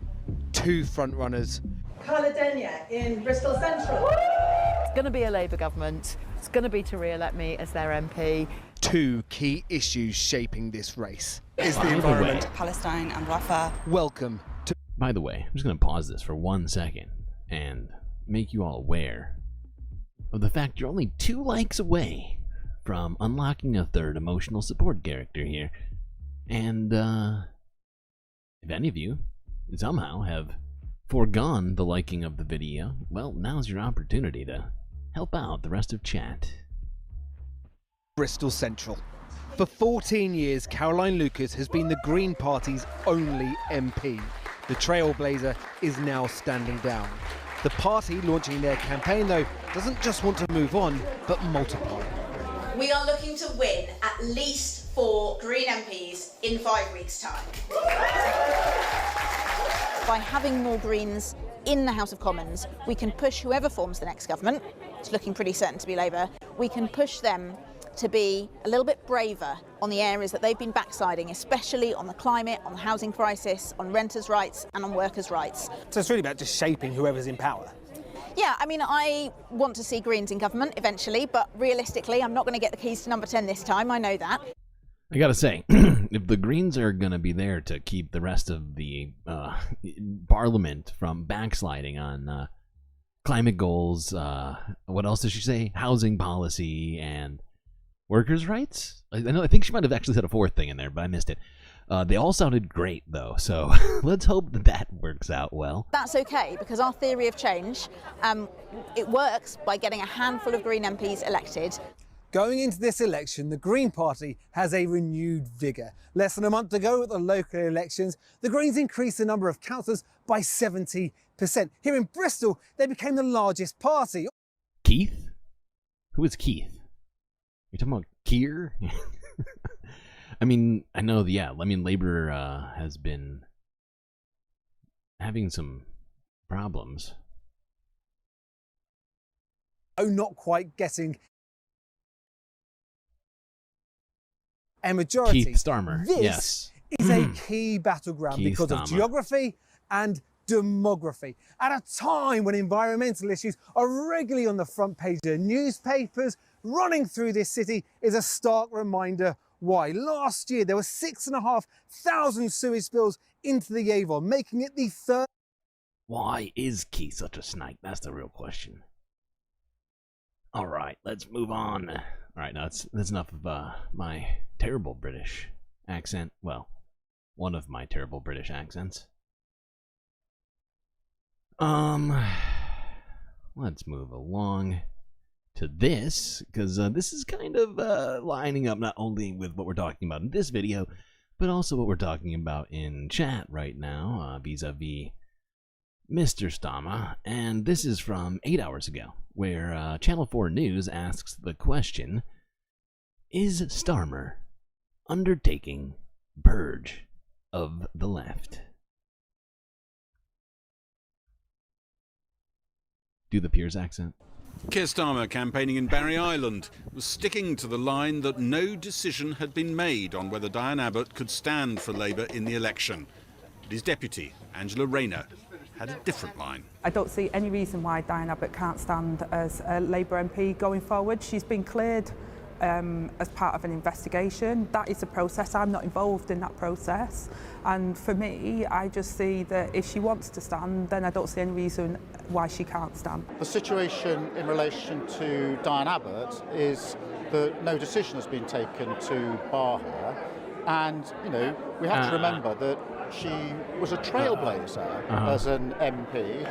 two frontrunners. Caledenia in Bristol Central. It's going to be a Labour government. It's going to be to re-elect me as their MP. Two key issues shaping this race is the environment, Palestine and Rafah. Welcome to... By the way, I'm just going to pause this for 1 second and make you all aware of the fact you're only 2 likes away from unlocking a third emotional support character here. And, if any of you somehow have foregone the liking of the video, well, now's your opportunity to help out the rest of chat. Bristol Central. For 14 years, Caroline Lucas has been the Green Party's only MP. The trailblazer is now standing down. The party launching their campaign, though, doesn't just want to move on, but multiply. We are looking to win at least 4 Green MPs in 5 weeks' time. By having more Greens in the House of Commons, we can push whoever forms the next government. It's looking pretty certain to be Labour. We can push them to be a little bit braver on the areas that they've been backsliding, especially on the climate, on the housing crisis, on renters' rights and on workers' rights. So it's really about just shaping whoever's in power. Yeah, I mean, I want to see Greens in government eventually, but realistically, I'm not going to get the keys to number 10 this time, I know that. I gotta say, if the Greens are gonna be there to keep the rest of the Parliament from backsliding on climate goals, what else did she say? Housing policy and workers' rights? I think she might have actually said a 4th thing in there, but I missed it. They all sounded great, though, so let's hope that works out well. That's okay, because our theory of change, it works by getting a handful of Green MPs elected. Going into this election, the Green Party has a renewed vigour. Less than a month ago at the local elections, the Greens increased the number of councillors by 70%. Here in Bristol, they became the largest party. Keith? Who is Keith? You're talking about Keir? I mean, I know, Labour has been having some problems. Oh, not quite getting a majority. Keith Starmer, this yes. is a key battleground Keith because Starmer. of geography and demography. At a time when environmental issues are regularly on the front page of newspapers, running through this city is a stark reminder why. Last year, there were 6,500 sewage spills into the Avon, making it the third... Why is Keith such a snake? That's the real question. All right, let's move on. All right, now that's enough of my terrible British accent. Well, one of my terrible British accents. Let's move along to this, because this is kind of lining up not only with what we're talking about in this video, but also what we're talking about in chat right now, vis-a-vis Mr. Stama. And this is from 8 hours ago, where Channel 4 News asks the question, is Starmer undertaking purge of the left? Do the Piers accent. Keir Starmer, campaigning in Barry Island, was sticking to the line that no decision had been made on whether Diane Abbott could stand for Labour in the election. But his deputy, Angela Rayner, had a different line. I don't see any reason why Diane Abbott can't stand as a Labour MP going forward. She's been cleared as part of an investigation. That is a process. I'm not involved in that process. And for me, I just see that if she wants to stand, then I don't see any reason why she can't stand. The situation in relation to Diane Abbott is that no decision has been taken to bar her. And, you know, we have to remember that she was a trailblazer as an MP.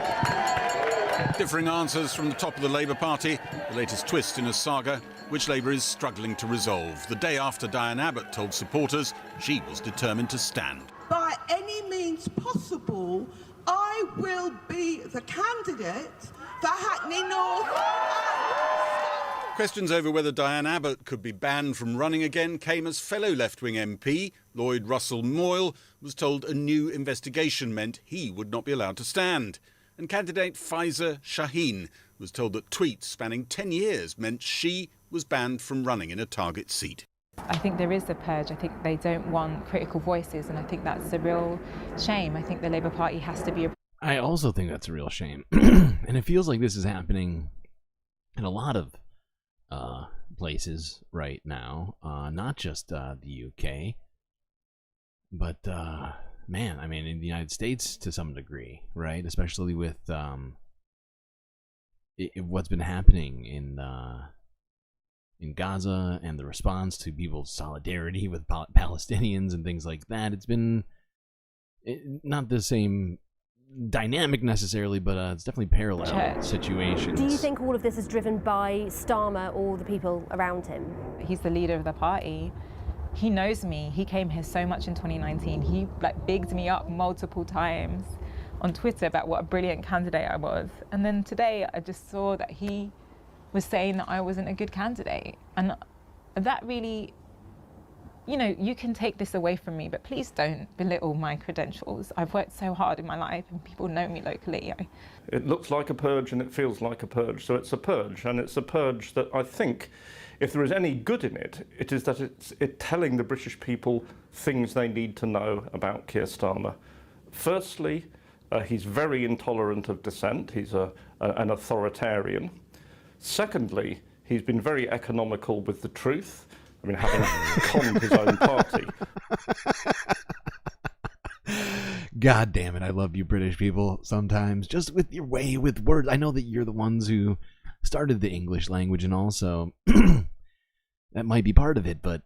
Differing answers from the top of the Labour Party, the latest twist in a saga which Labour is struggling to resolve. The day after Diane Abbott told supporters she was determined to stand. By any means possible, I will be the candidate for Hackney North. Questions over whether Diane Abbott could be banned from running again came as fellow left-wing MP Lloyd Russell Moyle was told a new investigation meant he would not be allowed to stand. And candidate Faiza Shaheen was told that tweets spanning 10 years meant she was banned from running in a target seat. I think there is a purge. I think they don't want critical voices, and I think that's a real shame. I think the Labour Party has to be... I also think that's a real shame. And it feels like this is happening in a lot of places right now, not just the UK, but man, I mean, in the United States to some degree, right? Especially with what's been happening in Gaza and the response to people's solidarity with Palestinians and things like that. It's been not the same dynamic necessarily, but it's definitely parallel situations. Do you think all of this is driven by Starmer or the people around him? He's the leader of the party. He knows me. He came here so much in 2019. He bigged me up multiple times on Twitter about what a brilliant candidate I was. And then today I just saw that he was saying that I wasn't a good candidate. And that really, you know, you can take this away from me, but please don't belittle my credentials. I've worked so hard in my life and people know me locally. It looks like a purge and it feels like a purge. So it's a purge, and it's a purge that I think, if there is any good in it, it is that it's telling the British people things they need to know about Keir Starmer. Firstly, he's very intolerant of dissent. He's an authoritarian. Secondly, he's been very economical with the truth. I mean, having conned his own party. God damn it, I love you British people sometimes. Just with your way with words. I know that you're the ones who started the English language, and also that might be part of it, but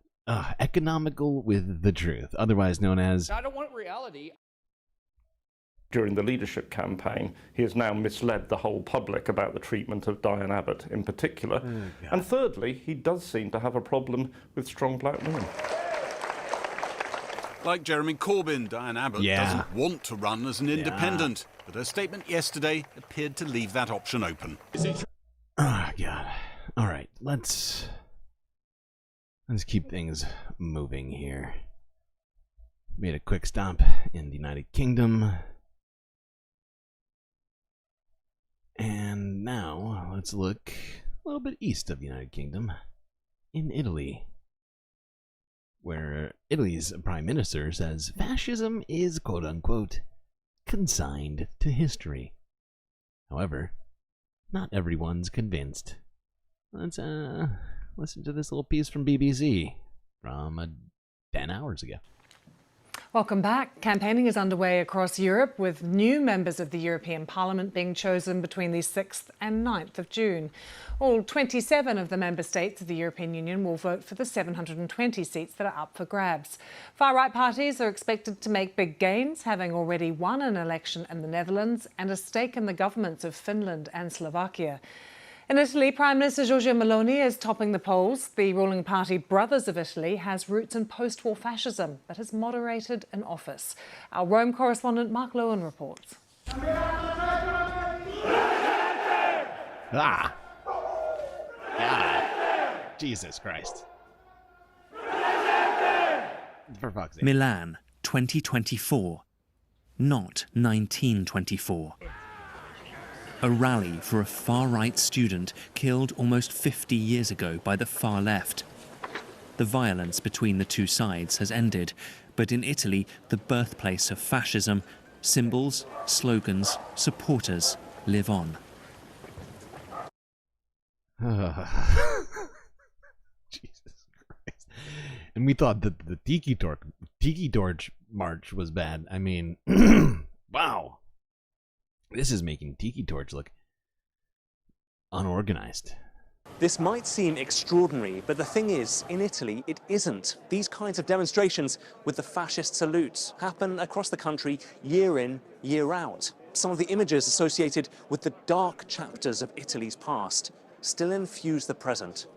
economical with the truth, otherwise known as... I don't want reality. During the leadership campaign, he has now misled the whole public about the treatment of Diane Abbott in particular. And thirdly, he does seem to have a problem with strong black women. Like Jeremy Corbyn, Diane Abbott doesn't want to run as an independent, but her statement yesterday appeared to leave that option open. Oh, God. All right, let's keep things moving here. Made a quick stop in the United Kingdom. And now let's look a little bit east of the United Kingdom, in Italy, where Italy's prime minister says fascism is quote-unquote consigned to history. However, not everyone's convinced. Let's listen to this little piece from BBC from 10 hours ago. Welcome back. Campaigning is underway across Europe, with new members of the European Parliament being chosen between the 6th and 9th of June. All 27 of the member states of the European Union will vote for the 720 seats that are up for grabs. Far-right parties are expected to make big gains, having already won an election in the Netherlands and a stake in the governments of Finland and Slovakia. In Italy, Prime Minister Giorgia Meloni is topping the polls. The ruling party Brothers of Italy has roots in post-war fascism but has moderated in office. Our Rome correspondent Mark Lowen reports. Ah! God. Jesus Christ. For fuck's sake. Milan, 2024, not 1924. A rally for a far-right student killed almost 50 years ago by the far left. The violence between the two sides has ended, but in Italy, the birthplace of fascism, symbols, slogans, supporters live on. Jesus Christ. And we thought that the Tiki Torch March was bad. I mean, wow. This is making Tiki Torch look unorganized. This might seem extraordinary, but the thing is, in Italy, it isn't. These kinds of demonstrations with the fascist salutes happen across the country year in, year out. Some of the images associated with the dark chapters of Italy's past still infuse the present.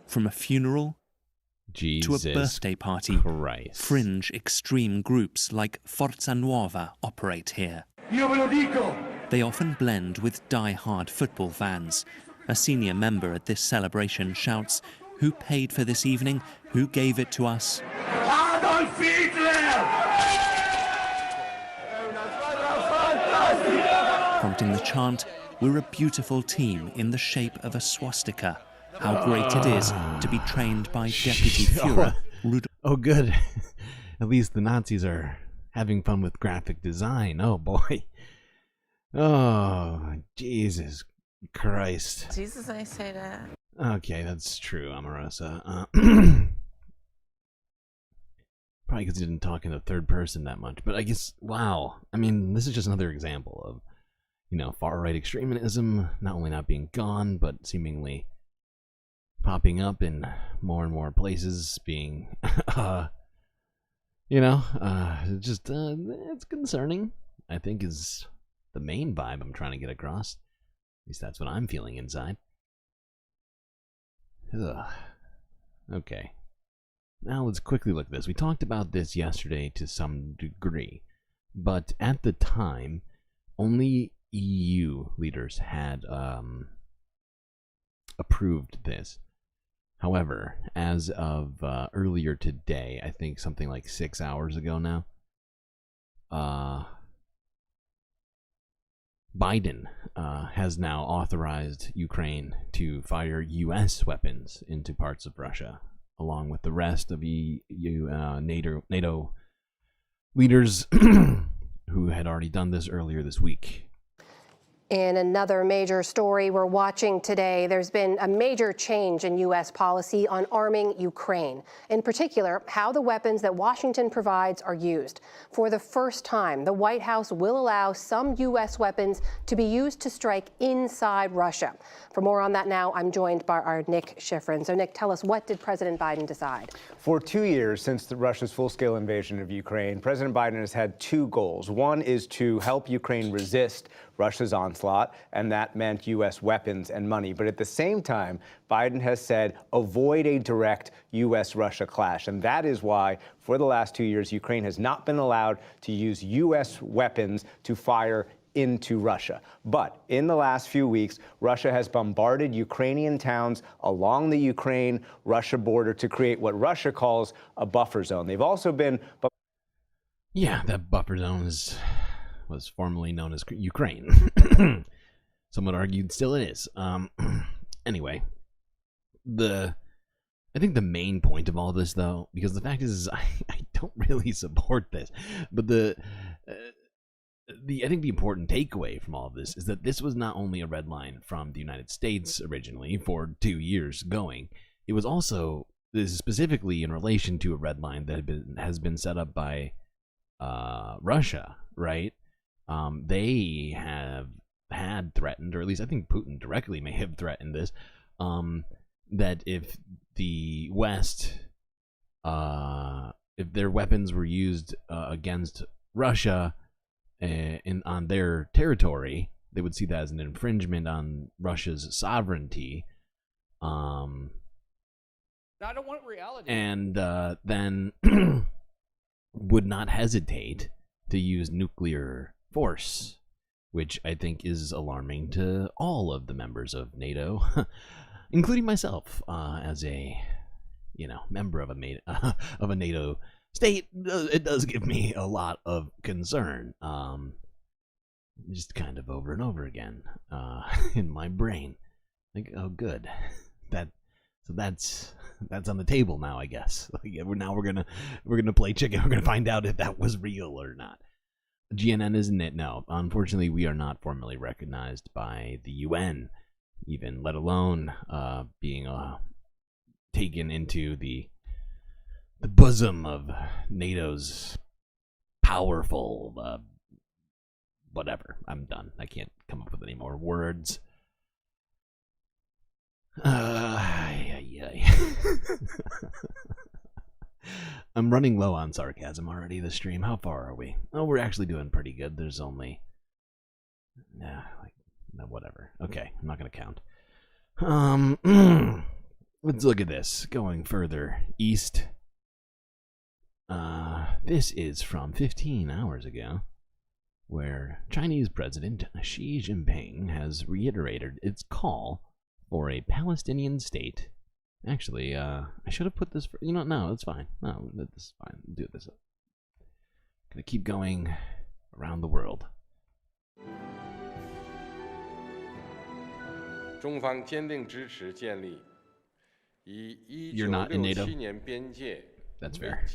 From a funeral Jesus to a birthday party, Christ. Fringe extreme groups like Forza Nuova operate here. Io ve lo dico! They often blend with die-hard football fans. A senior member at this celebration shouts, "Who paid for this evening? Who gave it to us?" Adolf Hitler! Prompting the chant, "We're a beautiful team in the shape of a swastika. How great it is to be trained by Deputy Führer Rudolf." Oh, good. At least the Nazis are having fun with graphic design. Oh, boy. Oh, Jesus Christ. Jesus, I say that. Okay, that's true, Omarosa. Probably because he didn't talk in the third person that much. But I guess, wow. I mean, this is just another example of, you know, far-right extremism not only not being gone, but seemingly popping up in more and more places, being, you know, just, it's concerning, I think, is the main vibe I'm trying to get across. At least that's what I'm feeling inside. Ugh. Okay. Now let's quickly look at this. We talked about this yesterday to some degree, but at the time, only EU leaders had approved this. However, as of earlier today, I think something like 6 hours ago now, Biden has now authorized Ukraine to fire U.S. weapons into parts of Russia, along with the rest of NATO leaders who had already done this earlier this week. In another major story we're watching today, there's been a major change in U.S. policy on arming Ukraine. In particular, how the weapons that Washington provides are used. For the first time, the White House will allow some U.S. weapons to be used to strike inside Russia. For more on that now, I'm joined by our Nick Schifrin. So Nick, tell us, what did President Biden decide? For 2 years since Russia's full-scale invasion of Ukraine, President Biden has had two goals. One is to help Ukraine resist Russia's onslaught, and that meant U.S. weapons and money. But at the same time, Biden has said, avoid a direct U.S.-Russia clash. And that is why, for the last 2 years, Ukraine has not been allowed to use U.S. weapons to fire into Russia. But in the last few weeks, Russia has bombarded Ukrainian towns along the Ukraine-Russia border to create what Russia calls a buffer zone. They've also been... Yeah, that buffer zone was formerly known as Ukraine. Some would argue still it is. Anyway, I think the main point of all this, though, because the fact is I don't really support this, but I think the important takeaway from all of this is that this was not only a red line from the United States originally for 2 years going, it was also this is specifically in relation to a red line that has been set up by Russia, right? They have had threatened, or at least I think Putin directly may have threatened this, that if the West, if their weapons were used against Russia on their territory, they would see that as an infringement on Russia's sovereignty. I don't want reality. And then would not hesitate to use nuclear force, which I think is alarming to all of the members of NATO, including myself, as a member of a NATO state. It does give me a lot of concern, just kind of over and over again in my brain. Like, oh, good, so that's on the table now, I guess. We're gonna play chicken. We're gonna find out if that was real or not. GNN isn't it? No, unfortunately, we are not formally recognized by the UN, even let alone being taken into the bosom of NATO's powerful whatever. I'm done. I can't come up with any more words. I'm running low on sarcasm already this stream. How far are we? Oh, we're actually doing pretty good. There's only whatever. Okay, I'm not gonna count. Let's look at this. Going further east. This is from 15 hours ago, where Chinese President Xi Jinping has reiterated its call for a Palestinian state. Actually, I should have put this for, no, it's fine. No, this is fine. Do this. Gonna keep going around the world. You're not in NATO? That's fair.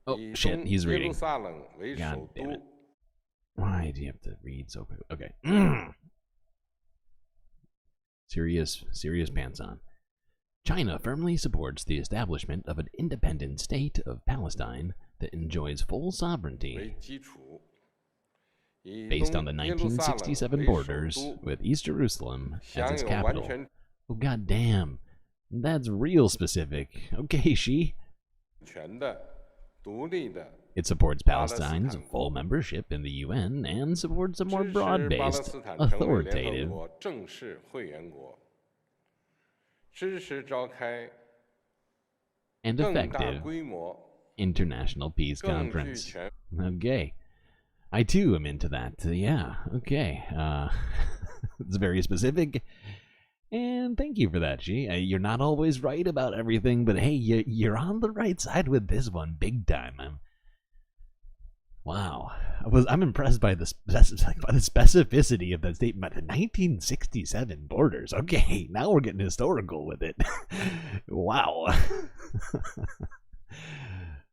Oh, shit, he's reading. God damn it. Why do you have to read so quick? Okay. Serious pants on. China firmly supports the establishment of an independent state of Palestine that enjoys full sovereignty based on the 1967 borders with East Jerusalem as its capital. Oh, goddamn. That's real specific. Okay, Xi. It supports Palestine's full membership in the UN and supports a more broad-based, authoritative, and effective international peace conference. Okay. I too am into that. Yeah, okay. It's very specific. And thank you for that, Xi. You're not always right about everything, but hey, you're on the right side with this one, big time. Wow, I'm impressed by the specificity of that statement. The 1967 borders. Okay, now we're getting historical with it. Wow.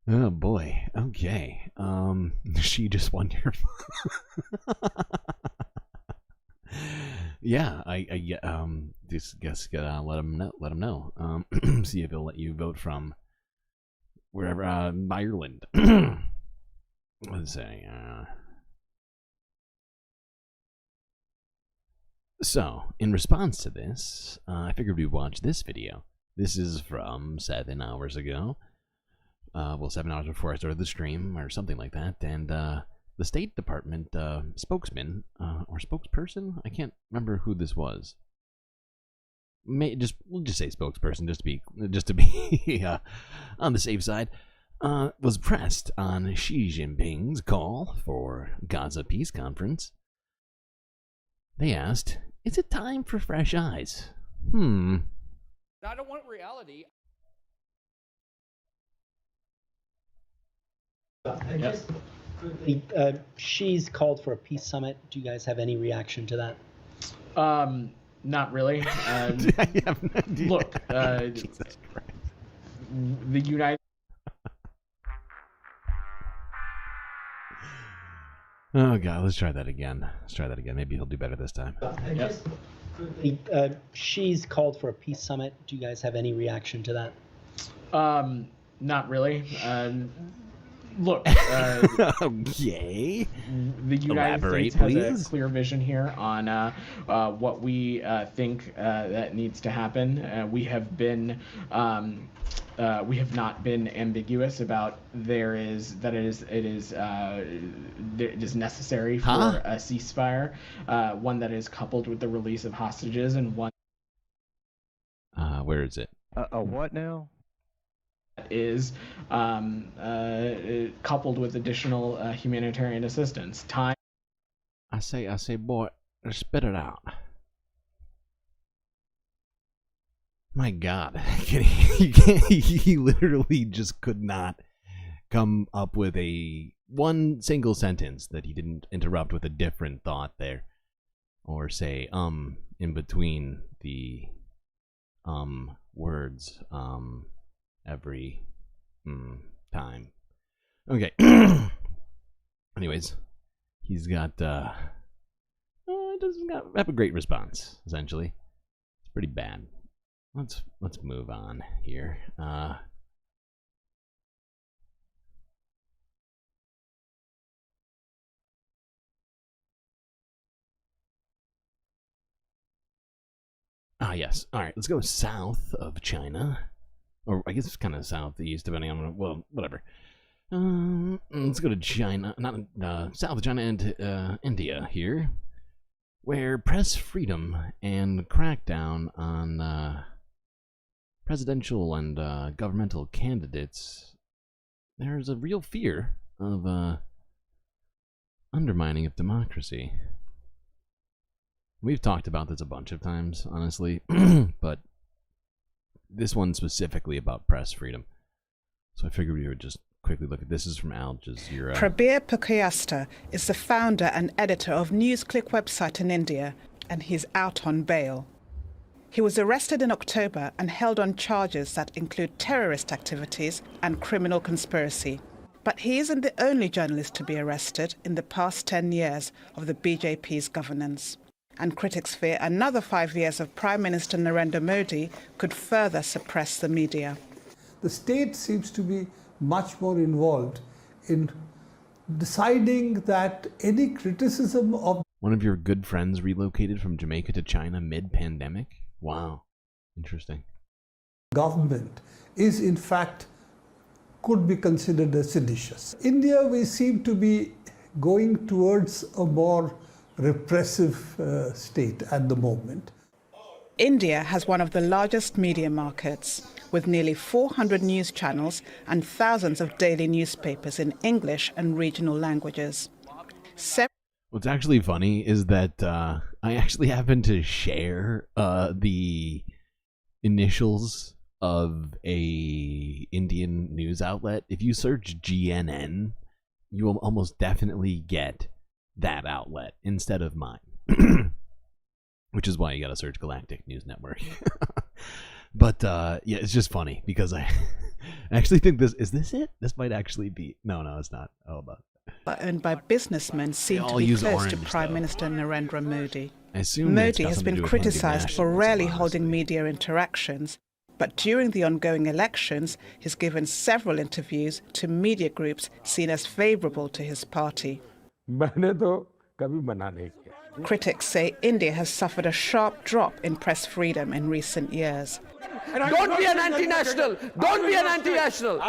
Oh boy. Okay. She just won your. Yeah, just guess let him know. See if he'll let you vote from wherever, Ireland. Let's say, so in response to this, I figured we'd watch this video. This is from 7 hours ago. Well, 7 hours before I started the stream, or something like that, and the State Department spokesman or spokesperson, I can't remember who this was. We'll just say spokesperson, just to be on the safe side. Was pressed on Xi Jinping's call for Gaza peace conference. They asked, "Is it time for fresh eyes?" I don't want reality. Just quickly, Xi's called for a peace summit. Do you guys have any reaction to that? Not really. Look, the United. Oh god, let's try that again. Maybe he'll do better this time. She's called for a peace summit. Do you guys have any reaction to that? Not really. Look, okay. The United Elaborate, States has please. a clear vision here on what we think that needs to happen. We have not been ambiguous about it is necessary for a ceasefire, one that is coupled with the release of hostages, and one. Where is it? A what now? Is coupled with additional humanitarian assistance. Time. I say, boy, spit it out. My God, he literally just could not come up with one single sentence that he didn't interrupt with a different thought there, or say in between the words every time. Okay. Anyways, he's got doesn't have a great response. Essentially, it's pretty bad. Let's move on here. Yes. All right. Let's go south of China. Or I guess it's kind of southeast, depending on, well, whatever. Let's go to China, not south of China, and India here, where press freedom and crackdown on presidential and governmental candidates, there's a real fear of undermining of democracy. We've talked about this a bunch of times, honestly, but this one specifically about press freedom. So I figured we would just quickly look at this. Is from Al Jazeera. Prabir Pukayasta is the founder and editor of NewsClick website in India, and he's out on bail. He was arrested in October and held on charges that include terrorist activities and criminal conspiracy. But he isn't the only journalist to be arrested in the past 10 years of the BJP's governance. And critics fear another 5 years of Prime Minister Narendra Modi could further suppress the media. The state seems to be much more involved in deciding that any criticism of... One of your good friends relocated from Jamaica to China mid-pandemic? Wow. Interesting. ...government is in fact could be considered as seditious. India, we seem to be going towards a more repressive state at the moment. India has one of the largest media markets, with nearly 400 news channels and thousands of daily newspapers in English and regional languages. What's actually funny is that I actually happen to share the initials of a Indian news outlet. If you search GNN, you will almost definitely get that outlet instead of mine. Which is why you gotta search Galactic News Network. But yeah, it's just funny because I actually think this is it? This might actually be no, it's not. Oh, but owned by businessmen seen to be close to Prime Minister Narendra Modi. I assume Modi has been criticised for rarely holding media interactions, but during the ongoing elections, he's given several interviews to media groups seen as favourable to his party. Critics say India has suffered a sharp drop in press freedom in recent years. Don't be an anti-national! Don't be an anti-national!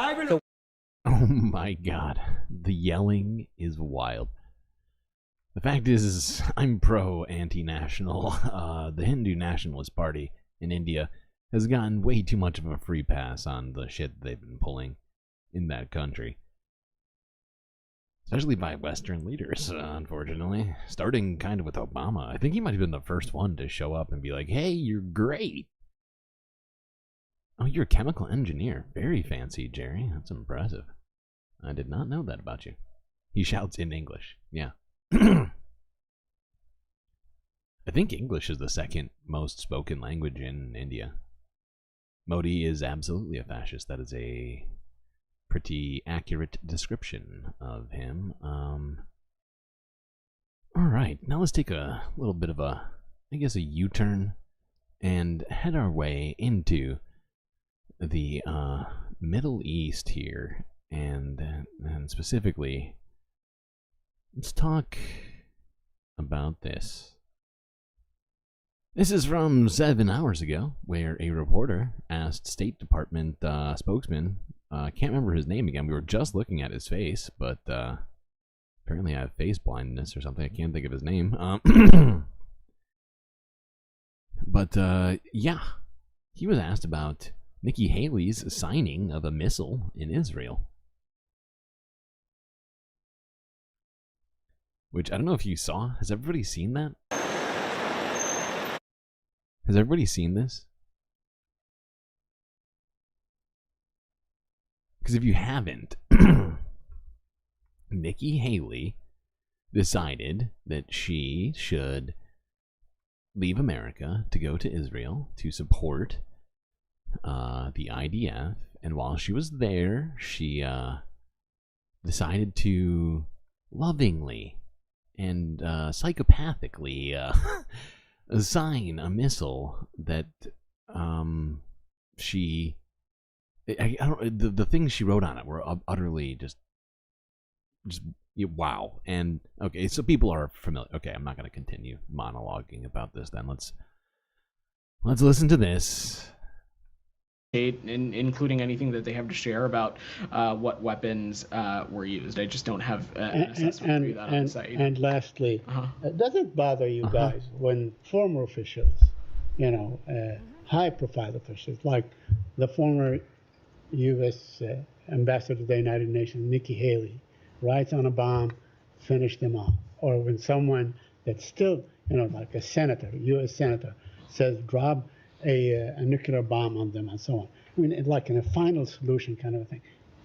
Oh my God, the yelling is wild. The fact is, I'm pro-anti-national. The Hindu Nationalist Party in India has gotten way too much of a free pass on the shit they've been pulling in that country. Especially by Western leaders, unfortunately. Starting kind of with Obama. I think he might have been the first one to show up and be like, hey, you're great. Oh, you're a chemical engineer. Very fancy, Jerry. That's impressive. I did not know that about you. He shouts in English. Yeah. I think English is the second most spoken language in India. Modi is absolutely a fascist. That is a pretty accurate description of him. All right, now let's take a little bit of a I guess, a U-turn and head our way into the Middle East here, and specifically, let's talk about this. This is from 7 hours ago, where a reporter asked State Department spokesman, can't remember his name again, we were just looking at his face, but apparently I have face blindness or something, I can't think of his name. But yeah, he was asked about Nikki Haley's signing of a missile in Israel. Which, I don't know if you saw. Has everybody seen that? Has everybody seen this? Because if you haven't, Nikki Haley decided that she should leave America to go to Israel to support the IDF, and while she was there, she decided to lovingly and psychopathically assign a missile that she... I don't, the things she wrote on it were utterly just wow. And okay, so people are familiar. Okay, I'm not going to continue monologuing about this. Then let's listen to this. Including anything that they have to share about what weapons were used. I just don't have an assessment for you that on the site. And lastly, does it bother you guys when former officials, high-profile officials, like the former U.S. ambassador to the United Nations, Nikki Haley, writes on a bomb, finish them off? Or when someone that's still, like a senator, U.S. senator, says drop a nuclear bomb on them and so on. I mean, like in a final solution kind of a thing.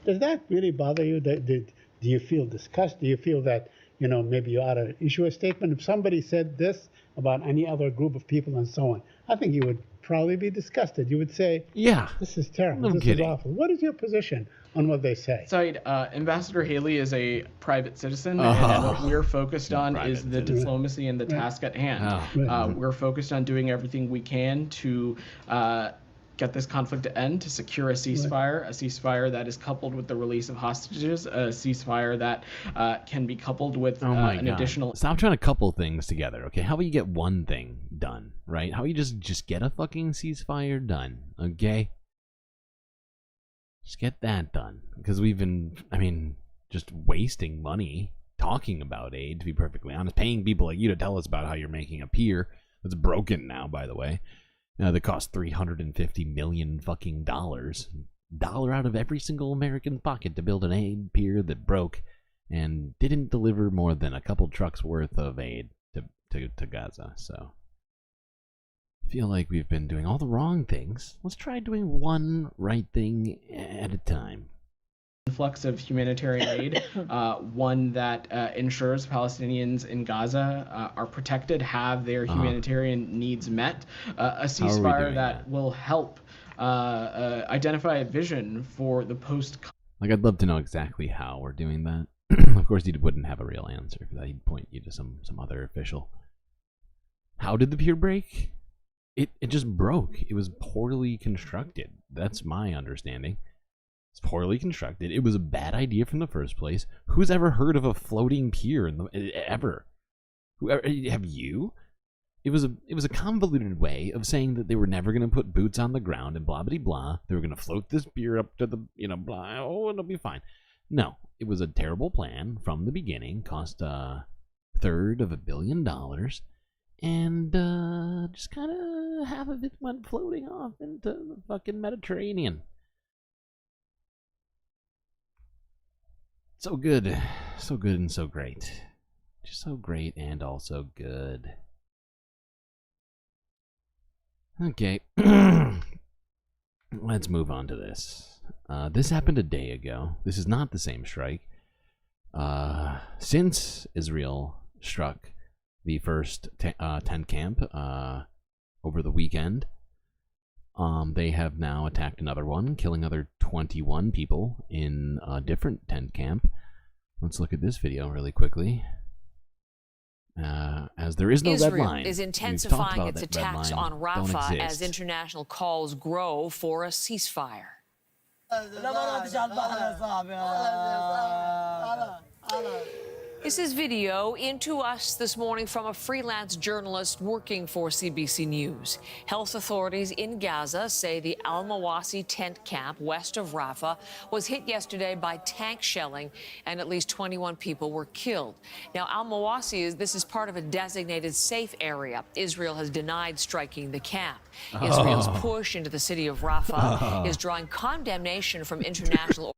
Does that really bother you? Do you feel disgust? Do you feel that, maybe you ought to issue a statement? If somebody said this about any other group of people and so on, I think you would probably be disgusted. You would say, yeah, this is terrible. This is awful. What is your position on what they say? Side, Ambassador Haley is a private citizen, and what we're focused on is the diplomacy and the task at hand. We're focused on doing everything we can to get this conflict to end, to secure a ceasefire that is coupled with the release of hostages, a ceasefire that can be coupled with an additional... Stop trying to couple things together, okay? How about you get one thing done, right? How about you just get a fucking ceasefire done, okay? Just get that done. Because we've been, just wasting money talking about aid, to be perfectly honest. Paying people like you to tell us about how you're making a pier that's broken now, by the way. That cost $350 million fucking dollars. Dollar out of every single American pocket to build an aid pier that broke and didn't deliver more than a couple trucks worth of aid to Gaza. So I feel like we've been doing all the wrong things. Let's try doing one right thing at a time. Influx of humanitarian aid, one that ensures Palestinians in Gaza are protected, have their humanitarian needs met, a ceasefire that will help identify a vision for the post... Like, I'd love to know exactly how we're doing that. Of course, he wouldn't have a real answer for that. He'd point you to some other official. How did the pier break? It just broke. It was poorly constructed. That's my understanding. It's poorly constructed. It was a bad idea from the first place. Who's ever heard of a floating pier ever? Have you? It was a convoluted way of saying that they were never going to put boots on the ground and blah blah blah. They were going to float this pier up to the blah. Oh, it'll be fine. No, it was a terrible plan from the beginning. Cost $1/3 of $1 billion, and just kind of half of it went floating off into the fucking Mediterranean. So good and so great. Just so great and also good. Okay, let's move on to this. This happened a day ago. This is not the same strike. Since Israel struck the first tent camp over the weekend, they have now attacked another one, killing other 21 people in a different tent camp. Let's look at this video really quickly. as there is no red Israel line. is We've intensifying talked about its that red attacks line. on Don't Rafah as exist. international calls grow for a ceasefire. This is video into us this morning from a freelance journalist working for CBC News. Health authorities in Gaza say the Al Mawasi tent camp west of Rafah was hit yesterday by tank shelling and at least 21 people were killed. Now, Al Mawasi this is part of a designated safe area. Israel has denied striking the camp. Israel's push into the city of Rafah is drawing condemnation from international.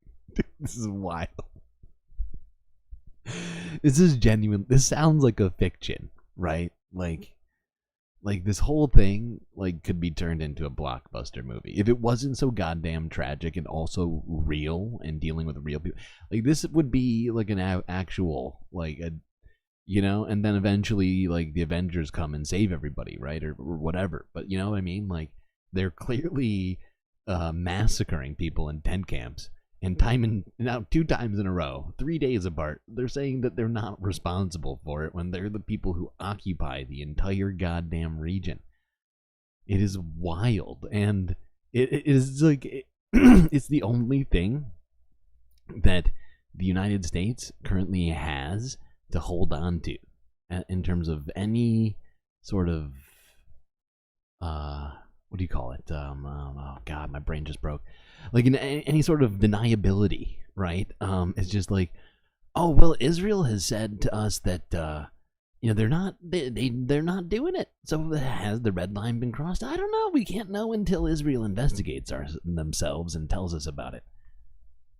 This is wild. This is genuine. This sounds like a fiction, right? Like this whole thing could be turned into a blockbuster movie if it wasn't so goddamn tragic and also real and dealing with real people. Like this would be like an actual and then eventually the Avengers come and save everybody, right, or whatever. But you know what I mean? Like they're clearly massacring people in tent camps. And now 2 times in a row, 3 days apart, they're saying that they're not responsible for it when they're the people who occupy the entire goddamn region. It is wild, and it is it's the only thing that the United States currently has to hold on to in terms of any sort of what do you call it? Oh God, my brain just broke. In any sort of deniability, right? It's just oh well, Israel has said to us that they're not doing it. So has the red line been crossed? I don't know. We can't know until Israel investigates themselves and tells us about it.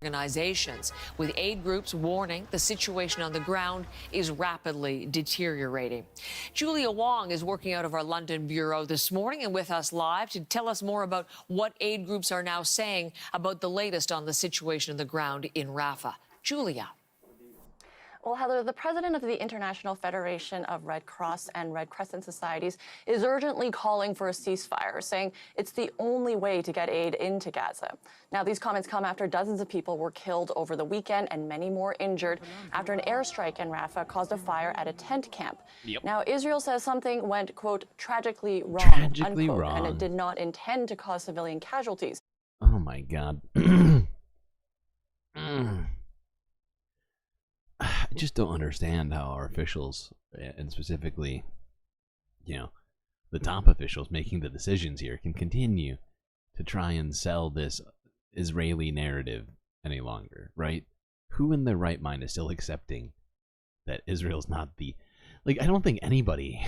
Organizations, with aid groups warning the situation on the ground is rapidly deteriorating. Julia Wong is working out of our London bureau this morning and with us live to tell us more about what aid groups are now saying about the latest on the situation on the ground in Rafah. Julia. Well, Heather, the president of the International Federation of Red Cross and Red Crescent Societies is urgently calling for a ceasefire, saying it's the only way to get aid into Gaza. Now, these comments come after dozens of people were killed over the weekend and many more injured after an airstrike in Rafah caused a fire at a tent camp. Yep. Now, Israel says something went, quote, tragically wrong, unquote, and it did not intend to cause civilian casualties. Oh, my God. I just don't understand how our officials, and specifically, the top officials making the decisions here, can continue to try and sell this Israeli narrative any longer, right? Who in their right mind is still accepting that Israel's not the... I don't think anybody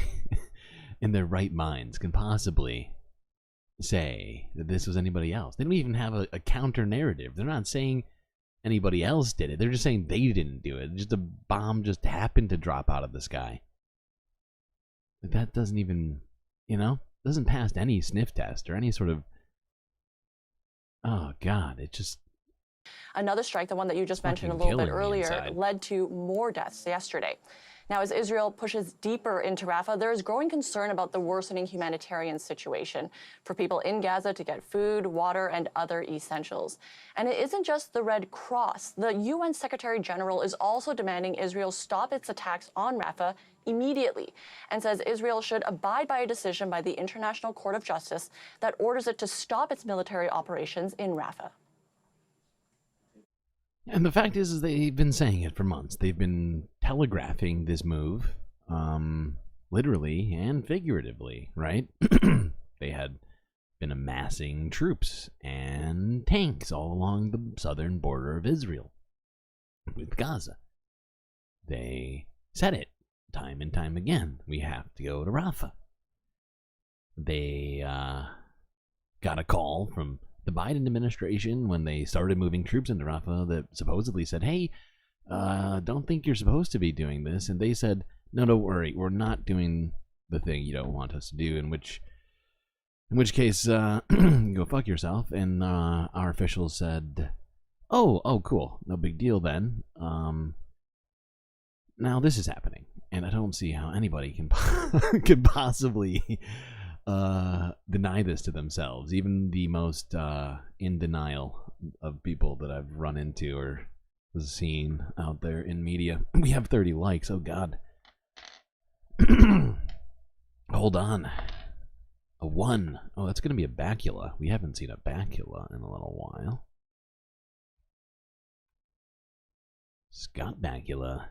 in their right minds can possibly say that this was anybody else. They don't even have a counter narrative. They're not saying anybody else did it. They're just saying they didn't do it. Just a bomb just happened to drop out of the sky. That doesn't even, doesn't pass any sniff test or any sort of... Oh, God, it just... Another strike, the one that you just mentioned a little bit earlier, led to more deaths yesterday. Now, as Israel pushes deeper into Rafah, there is growing concern about the worsening humanitarian situation for people in Gaza to get food, water, and other essentials. And it isn't just the Red Cross. The UN Secretary General is also demanding Israel stop its attacks on Rafah immediately and says Israel should abide by a decision by the International Court of Justice that orders it to stop its military operations in Rafah. And the fact is they've been saying it for months. They've been telegraphing this move, literally and figuratively, right? They had been amassing troops and tanks all along the southern border of Israel with Gaza. They said it time and time again. We have to go to Rafah. They got a call from the Biden administration when they started moving troops into Rafah that supposedly said, hey, don't think you're supposed to be doing this. And they said, no, don't worry, we're not doing the thing you don't want us to do, in which case, go fuck yourself. And our officials said, oh, cool, no big deal then. Now this is happening, and I don't see how anybody can could possibly deny this to themselves. Even the most in denial of people that I've run into or seen out there in media. We have 30 likes. Oh God, Hold on. A 1. Oh, that's going to be a bacula. We haven't seen a bacula in a little while. Scott Bakula,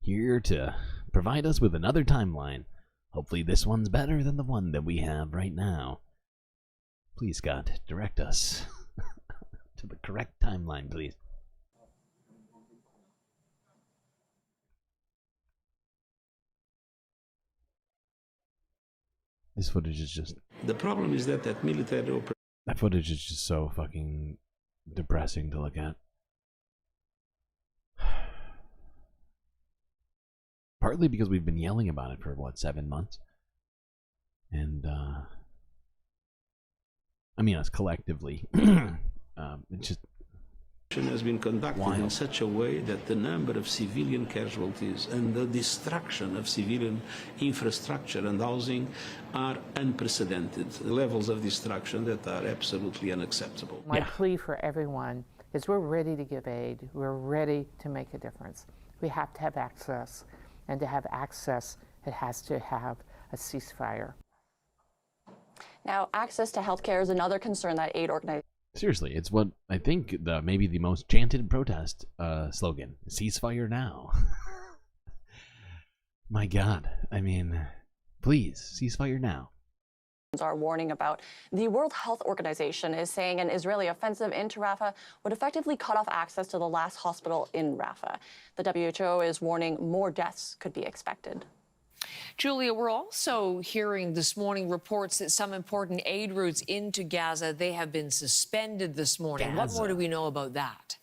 here to provide us with another timeline. Hopefully this one's better than the one that we have right now. Please, Scott, direct us to the correct timeline, please. This footage is just... The problem is that military operation... That footage is just so fucking depressing to look at. Partly because we've been yelling about it for, what, 7 months? And, I mean, us collectively. It's just... has been conducted in such a way that the number of civilian casualties and the destruction of civilian infrastructure and housing are unprecedented. The levels of destruction that are absolutely unacceptable. My plea for everyone is we're ready to give aid. We're ready to make a difference. We have to have access. And to have access, it has to have a ceasefire. Now, access to healthcare is another concern that aid organizations... Seriously, it's what I think maybe the most chanted protest slogan. Ceasefire now. My God. I mean, please, ceasefire now. Are warning about. The World Health Organization is saying an Israeli offensive into Rafah would effectively cut off access to the last hospital in Rafah. The WHO is warning more deaths could be expected. Julia, we're also hearing this morning reports that some important aid routes into Gaza, they have been suspended this morning. What more do we know about that?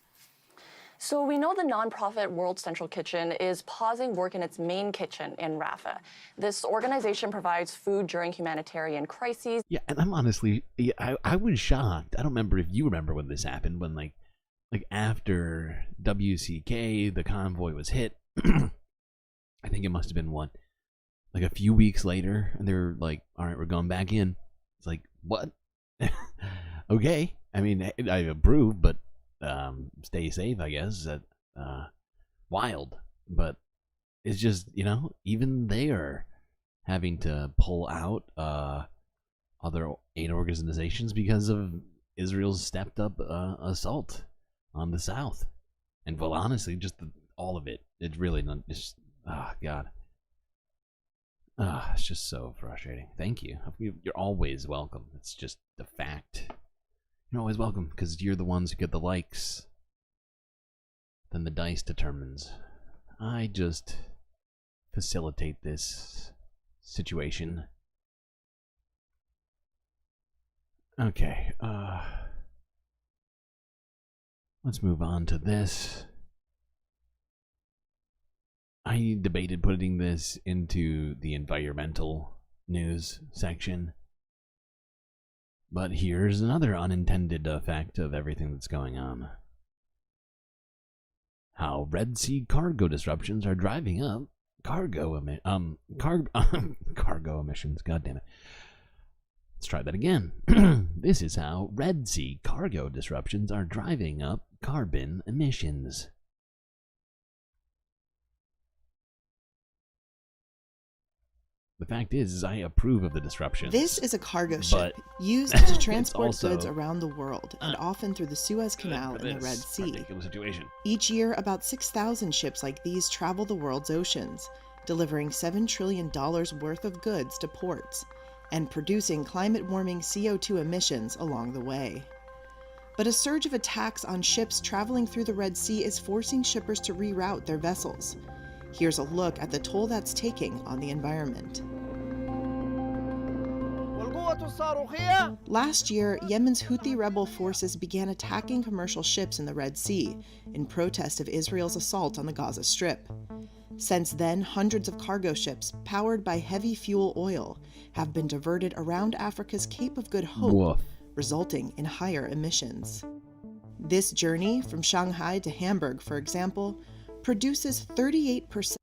So we know the nonprofit World Central Kitchen is pausing work in its main kitchen in Rafah. This organization provides food during humanitarian crises. Yeah, and I'm honestly, I was shocked. I don't remember if you remember when this happened, when like after WCK, the convoy was hit. I think it must have been like a few weeks later, and they're like, all right, we're going back in. It's like, what? Okay. I mean, I approve, but stay safe, I guess. Wild. But it's just, even they are having to pull out other aid organizations because of Israel's stepped up assault on the south. And well, honestly, just all of it. It's really not just, God. It's just so frustrating. Thank you. You're always welcome. It's just the fact. You're always welcome because you're the ones who get the likes. Then the dice determines. I just facilitate this situation. Okay, let's move on to this. I debated putting this into the environmental news section. But here's another unintended effect of everything that's going on. How Red Sea cargo disruptions are driving up cargo emissions. God damn it. Let's try that again. This is how Red Sea cargo disruptions are driving up carbon emissions. The fact is I approve of the disruption. This is a cargo ship used to transport goods around the world, and often through the Suez Canal and the Red Sea. Ridiculous situation. Each year, about 6,000 ships like these travel the world's oceans, delivering $7 trillion worth of goods to ports, and producing climate-warming CO2 emissions along the way. But a surge of attacks on ships traveling through the Red Sea is forcing shippers to reroute their vessels. Here's a look at the toll that's taking on the environment. Last year, Yemen's Houthi rebel forces began attacking commercial ships in the Red Sea in protest of Israel's assault on the Gaza Strip. Since then, hundreds of cargo ships, powered by heavy fuel oil, have been diverted around Africa's Cape of Good Hope, resulting in higher emissions. This journey, from Shanghai to Hamburg, for example, produces 38%. I just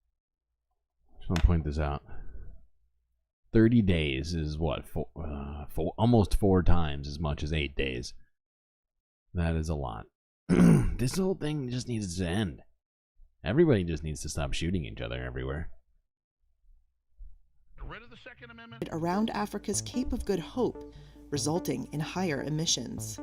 want to point this out. 30 days is what? Almost 4 times as much as 8 days. That is a lot. This whole thing just needs to end. Everybody just needs to stop shooting each other everywhere. around Africa's Cape of Good Hope, resulting in higher emissions.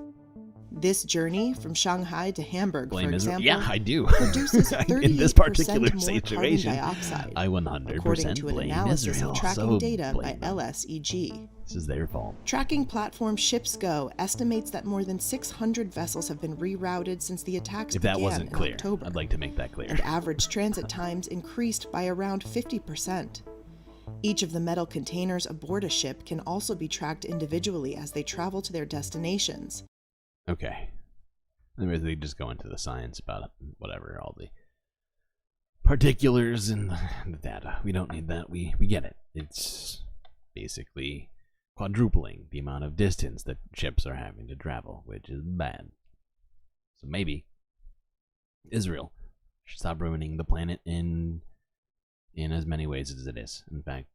This journey from Shanghai to Hamburg, for example, yeah, I do. produces 38% in this particular more situation, carbon dioxide, I 100% according to an blame analysis Israel. of tracking So data by blame them. LSEG. This is their fault. Tracking platform ShipsGo estimates that more than 600 vessels have been rerouted since the attacks If that began wasn't in clear, October, I'd like to make that clear. and average transit times increased by around 50%. Each of the metal containers aboard a ship can also be tracked individually as they travel to their destinations. Okay. Anyways, they just go into the science about it, whatever, all the particulars and the data. We don't need that. We get it. It's basically quadrupling the amount of distance that ships are having to travel, which is bad. So maybe Israel should stop ruining the planet in as many ways as it is. In fact,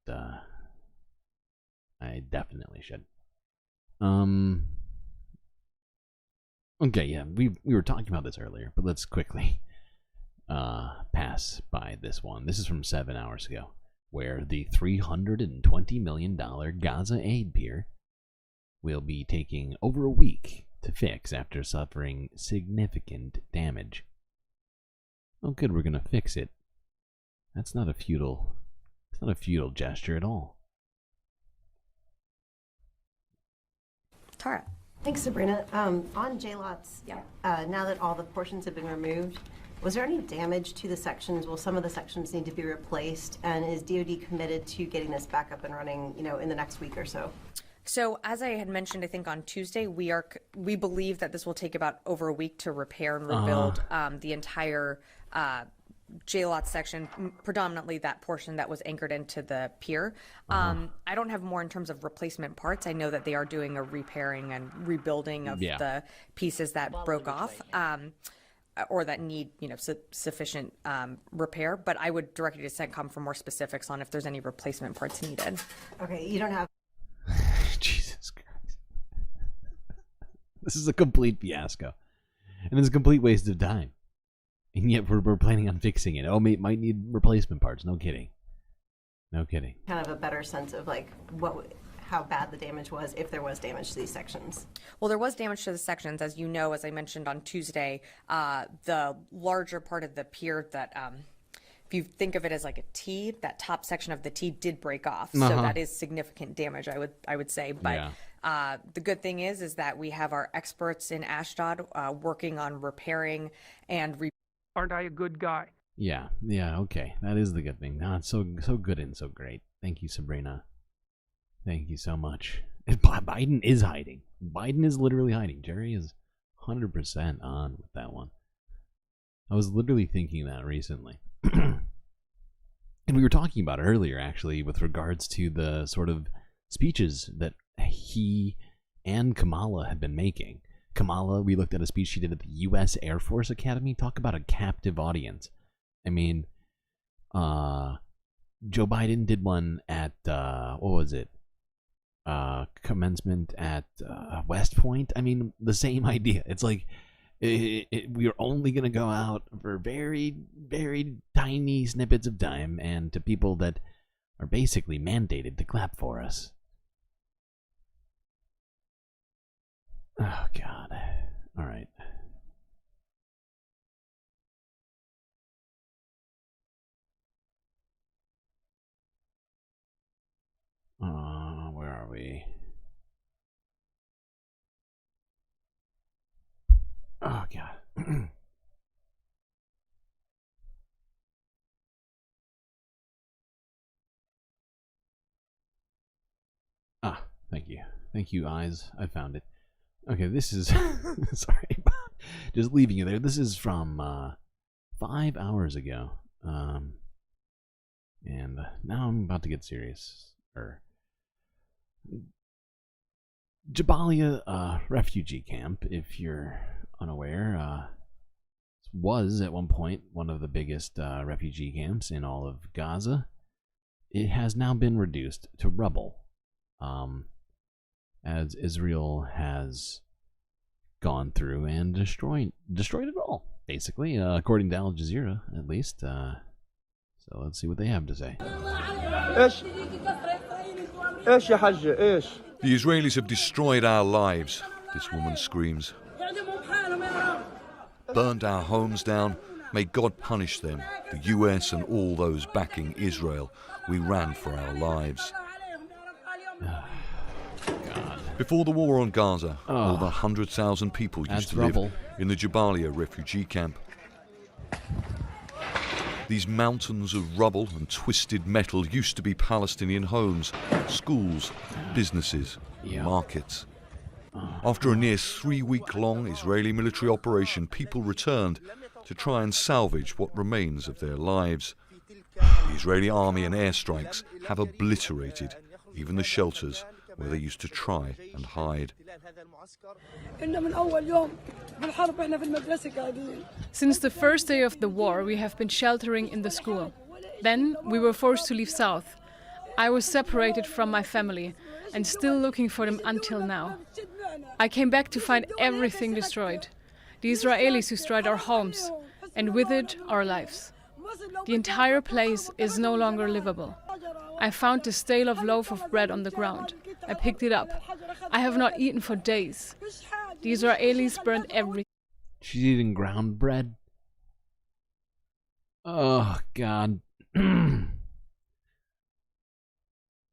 I definitely should. Okay, yeah, we were talking about this earlier, but let's quickly pass by this one. This is from 7 hours ago, where the $320 million Gaza aid pier will be taking over a week to fix after suffering significant damage. Oh, good, we're gonna fix it. It's not a futile gesture at all. Tara. Thanks, Sabrina. On JLOTs, now that all the portions have been removed, was there any damage to the sections? Will some of the sections need to be replaced? And is DoD committed to getting this back up and running, in the next week or so? So as I had mentioned, I think on Tuesday, we believe that this will take about over a week to repair and rebuild the entire JLOT section, predominantly that portion that was anchored into the pier. I don't have more in terms of replacement parts. I know that they are doing a repairing and rebuilding of the pieces that broke off or that need, sufficient repair. But I would direct you to CENTCOM for more specifics on if there's any replacement parts needed. Okay, you don't have... Jesus Christ. This is a complete fiasco. And it's a complete waste of time. And yet we're planning on fixing it. Oh, it might need replacement parts. No kidding. No kidding. Kind of a better sense of how bad the damage was, if there was damage to these sections. Well, there was damage to the sections, as you know, as I mentioned on Tuesday. The larger part of the pier that, if you think of it as like a T, that top section of the T did break off. So that is significant damage, I would say. But the good thing is that we have our experts in Ashdod working on repairing and Aren't I a good guy? Yeah, okay. That is the good thing. No, it's so good and so great. Thank you, Sabrina. Thank you so much. Biden is hiding. Biden is literally hiding. Jerry is 100% on with that one. I was literally thinking that recently. And we were talking about it earlier, actually, with regards to the sort of speeches that he and Kamala had been making. Kamala, we looked at a speech she did at the U.S. Air Force Academy. Talk about a captive audience. I mean, Joe Biden did one at, what was it? Commencement at West Point. I mean, the same idea. It's like, we are only going to go out for very, very tiny snippets of time and to people that are basically mandated to clap for us. Oh, God. All right. Where are we? Oh, God. Thank you. Thank you, eyes. I found it. Okay, this is... sorry about just leaving you there. This is from 5 hours ago. And now I'm about to get serious. Jabalia refugee camp, if you're unaware, was at one point one of the biggest refugee camps in all of Gaza. It has now been reduced to rubble, as Israel has gone through and destroyed it all, basically, according to Al Jazeera, at least. So let's see what they have to say. The Israelis have destroyed our lives, this woman screams. Burned our homes down. May God punish them, the US and all those backing Israel. We ran for our lives. Before the war on Gaza, over 100,000 people used to live in the Jabalia refugee camp. These mountains of rubble and twisted metal used to be Palestinian homes, schools, businesses, markets. After a near 3-week-long Israeli military operation, people returned to try and salvage what remains of their lives. The Israeli army and airstrikes have obliterated even the shelters where they used to try and hide. Since the first day of the war, we have been sheltering in the school. Then we were forced to leave south. I was separated from my family and still looking for them until now. I came back to find everything destroyed. The Israelis destroyed our homes, and with it, our lives. The entire place is no longer livable. I found the stale of loaf of bread on the ground. I picked it up. I have not eaten for days. The Israelis burned everything. She's eating ground bread. Oh, God. And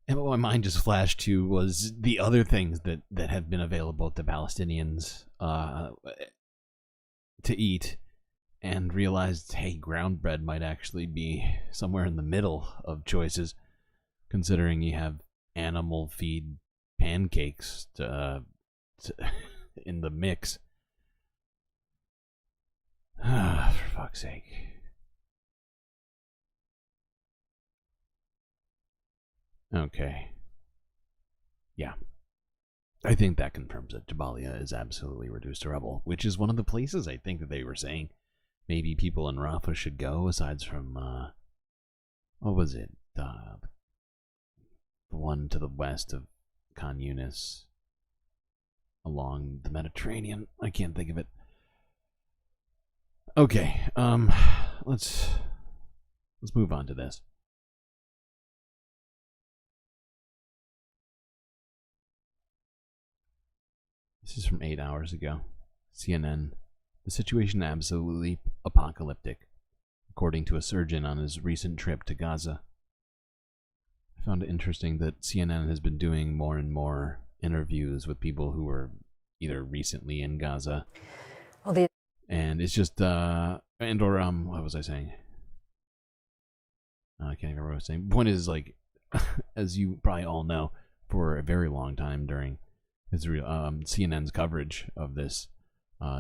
what my mind just flashed to was the other things that have been available to Palestinians to eat, and realized, hey, ground bread might actually be somewhere in the middle of choices, considering you have animal feed pancakes in the mix. For fuck's sake. Okay. Yeah. I think that confirms that Jabalia is absolutely reduced to rubble, which is one of the places I think that they were saying maybe people in Rafah should go, aside from, what was it? The one to the west of Khan Yunis, along the Mediterranean. I can't think of it. Okay, let's move on to this. This is from 8 hours ago. CNN. The situation absolutely apocalyptic, according to a surgeon on his recent trip to Gaza. I found it interesting that CNN has been doing more and more interviews with people who were either recently in Gaza. And it's just, what was I saying? I can't remember what I was saying. Point is, like, as you probably all know, for a very long time during Israel, CNN's coverage of this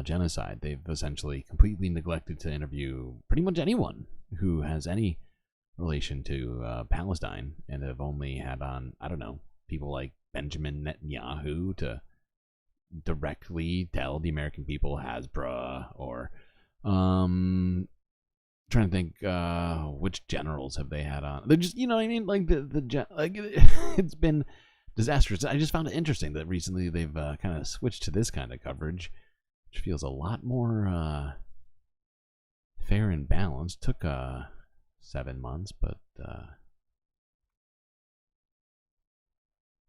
genocide, they've essentially completely neglected to interview pretty much anyone who has any relation to Palestine, and have only had on, I don't know, people like Benjamin Netanyahu to directly tell the American people Hasbra, or trying to think which generals have they had on. They're just, you know what I mean, like it's been disastrous. I just found it interesting that recently they've kind of switched to this kind of coverage, which feels a lot more fair and balanced. Took 7 months, but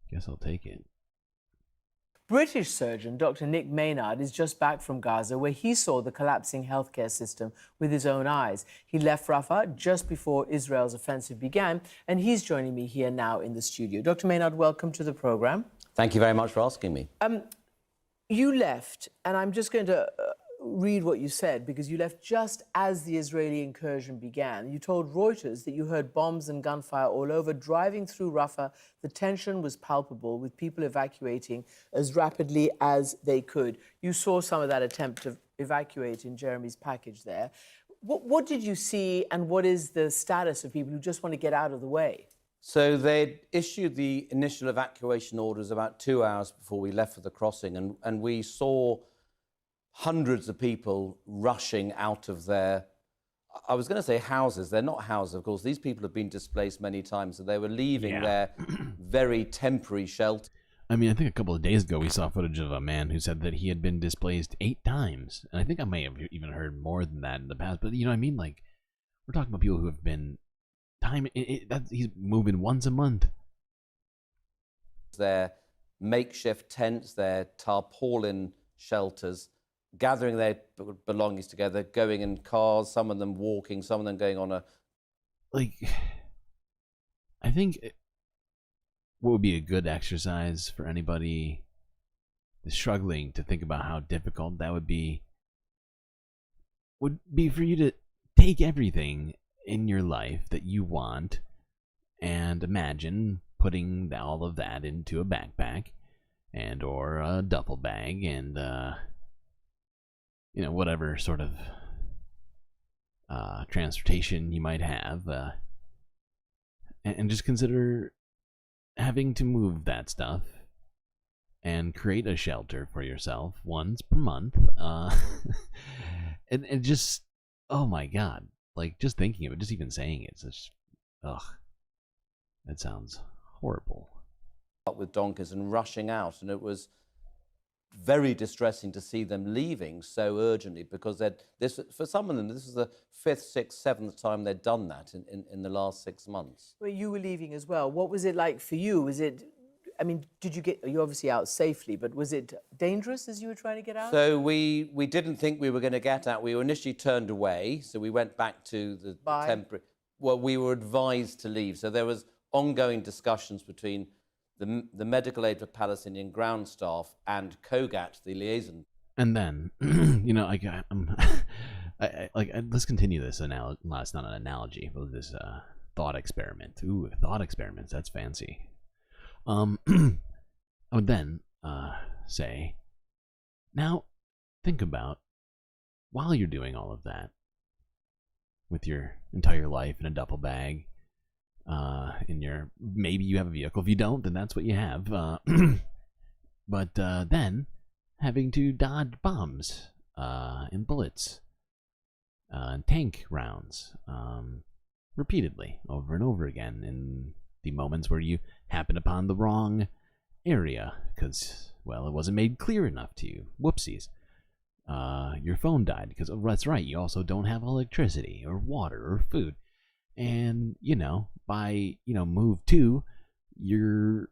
guess I'll take it. British surgeon Dr. Nick Maynard is just back from Gaza, where he saw the collapsing healthcare system with his own eyes. He left Rafah just before Israel's offensive began, and he's joining me here now in the studio. Dr. Maynard, welcome to the program. Thank you very much for asking me. You left, and I'm just going to read what you said, because you left just as the Israeli incursion began. You told Reuters that you heard bombs and gunfire all over. Driving through Rafah, the tension was palpable, with people evacuating as rapidly as they could. You saw some of that attempt to evacuate in Jeremy's package there. What did you see, and what is the status of people who just want to get out of the way? So they issued the initial evacuation orders about 2 hours before we left for the crossing, and we saw hundreds of people rushing out of their, I was going to say houses. They're not houses, of course. These people have been displaced many times, so they were leaving their very temporary shelter. I mean, I think a couple of days ago we saw footage of a man who said that he had been displaced 8 times. And I think I may have even heard more than that in the past. But you know what I mean? Like, we're talking about people who have been he's moving once a month. Their makeshift tents, their tarpaulin shelters, gathering their belongings together, going in cars, some of them walking, some of them going on a... I think what would be a good exercise for anybody struggling to think about how difficult that would be for you to take everything in your life that you want and imagine putting all of that into a backpack and or a duffel bag and whatever sort of transportation you might have, and just consider having to move that stuff and create a shelter for yourself once per month, and just, oh my god, like just thinking of it, just even saying it, it's just, that sounds horrible. With donkeys and rushing out, and it was very distressing to see them leaving so urgently, because for some of them this is the 5th, 6th, 7th time they'd done that in the last 6 months. Well, you were leaving as well. What was it like for you? Was it, I mean, you're obviously out safely, but was it dangerous as you were trying to get out? So we didn't think we were going to get out. We were initially turned away, so we went back to the temporary... Well, we were advised to leave, so there was ongoing discussions between the Medical Aid for Palestinian ground staff and COGAT, the liaison. And then, let's continue this analogy. Well, it's not an analogy, but this thought experiment. Ooh, thought experiments, that's fancy. I would then say, now think about, while you're doing all of that, with your entire life in a duffel bag, maybe you have a vehicle. If you don't, then that's what you have. But then having to dodge bombs and bullets and tank rounds repeatedly over and over again in the moments where you happen upon the wrong area because, well, it wasn't made clear enough to you. Whoopsies. Your phone died because, oh, that's right, you also don't have electricity or water or food. And, by, move 2, you're,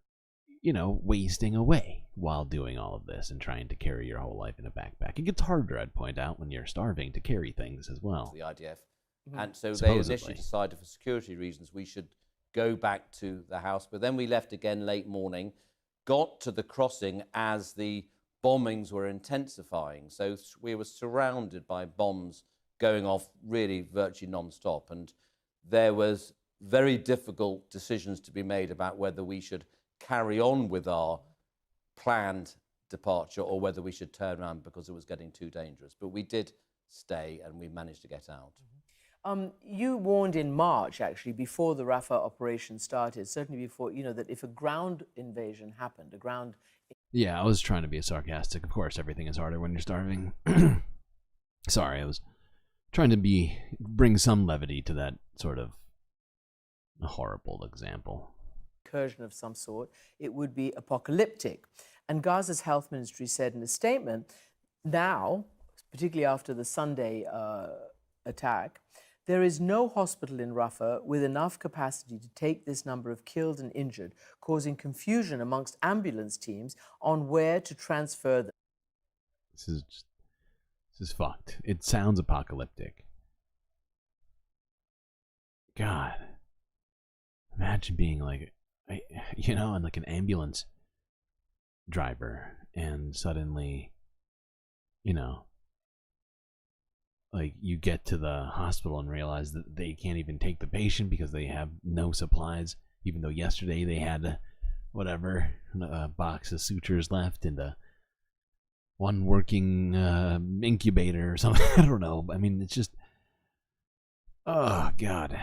wasting away while doing all of this and trying to carry your whole life in a backpack. It gets harder, I'd point out, when you're starving to carry things as well. The IDF. And so they initially decided for security reasons we should go back to the house. But then we left again late morning, got to the crossing as the bombings were intensifying. So we were surrounded by bombs going off really virtually non-stop. And there was very difficult decisions to be made about whether we should carry on with our planned departure or whether we should turn around because it was getting too dangerous. But we did stay and we managed to get out. You warned in March, actually, before the Rafah operation started, certainly before, that if a ground invasion happened, Yeah, I was trying to be sarcastic. Of course, everything is harder when you're starving. Sorry, I was trying to bring some levity to that sort of horrible example. Incursion of some sort, it would be apocalyptic. And Gaza's health ministry said in a statement, now, particularly after the Sunday attack, there is no hospital in Rafah with enough capacity to take this number of killed and injured, causing confusion amongst ambulance teams on where to transfer them. This is fucked. It sounds apocalyptic. God. Imagine being like, like an ambulance driver and suddenly, like you get to the hospital and realize that they can't even take the patient because they have no supplies, even though yesterday they had a box of sutures left and one working incubator or something. I don't know. I mean, it's just, oh God,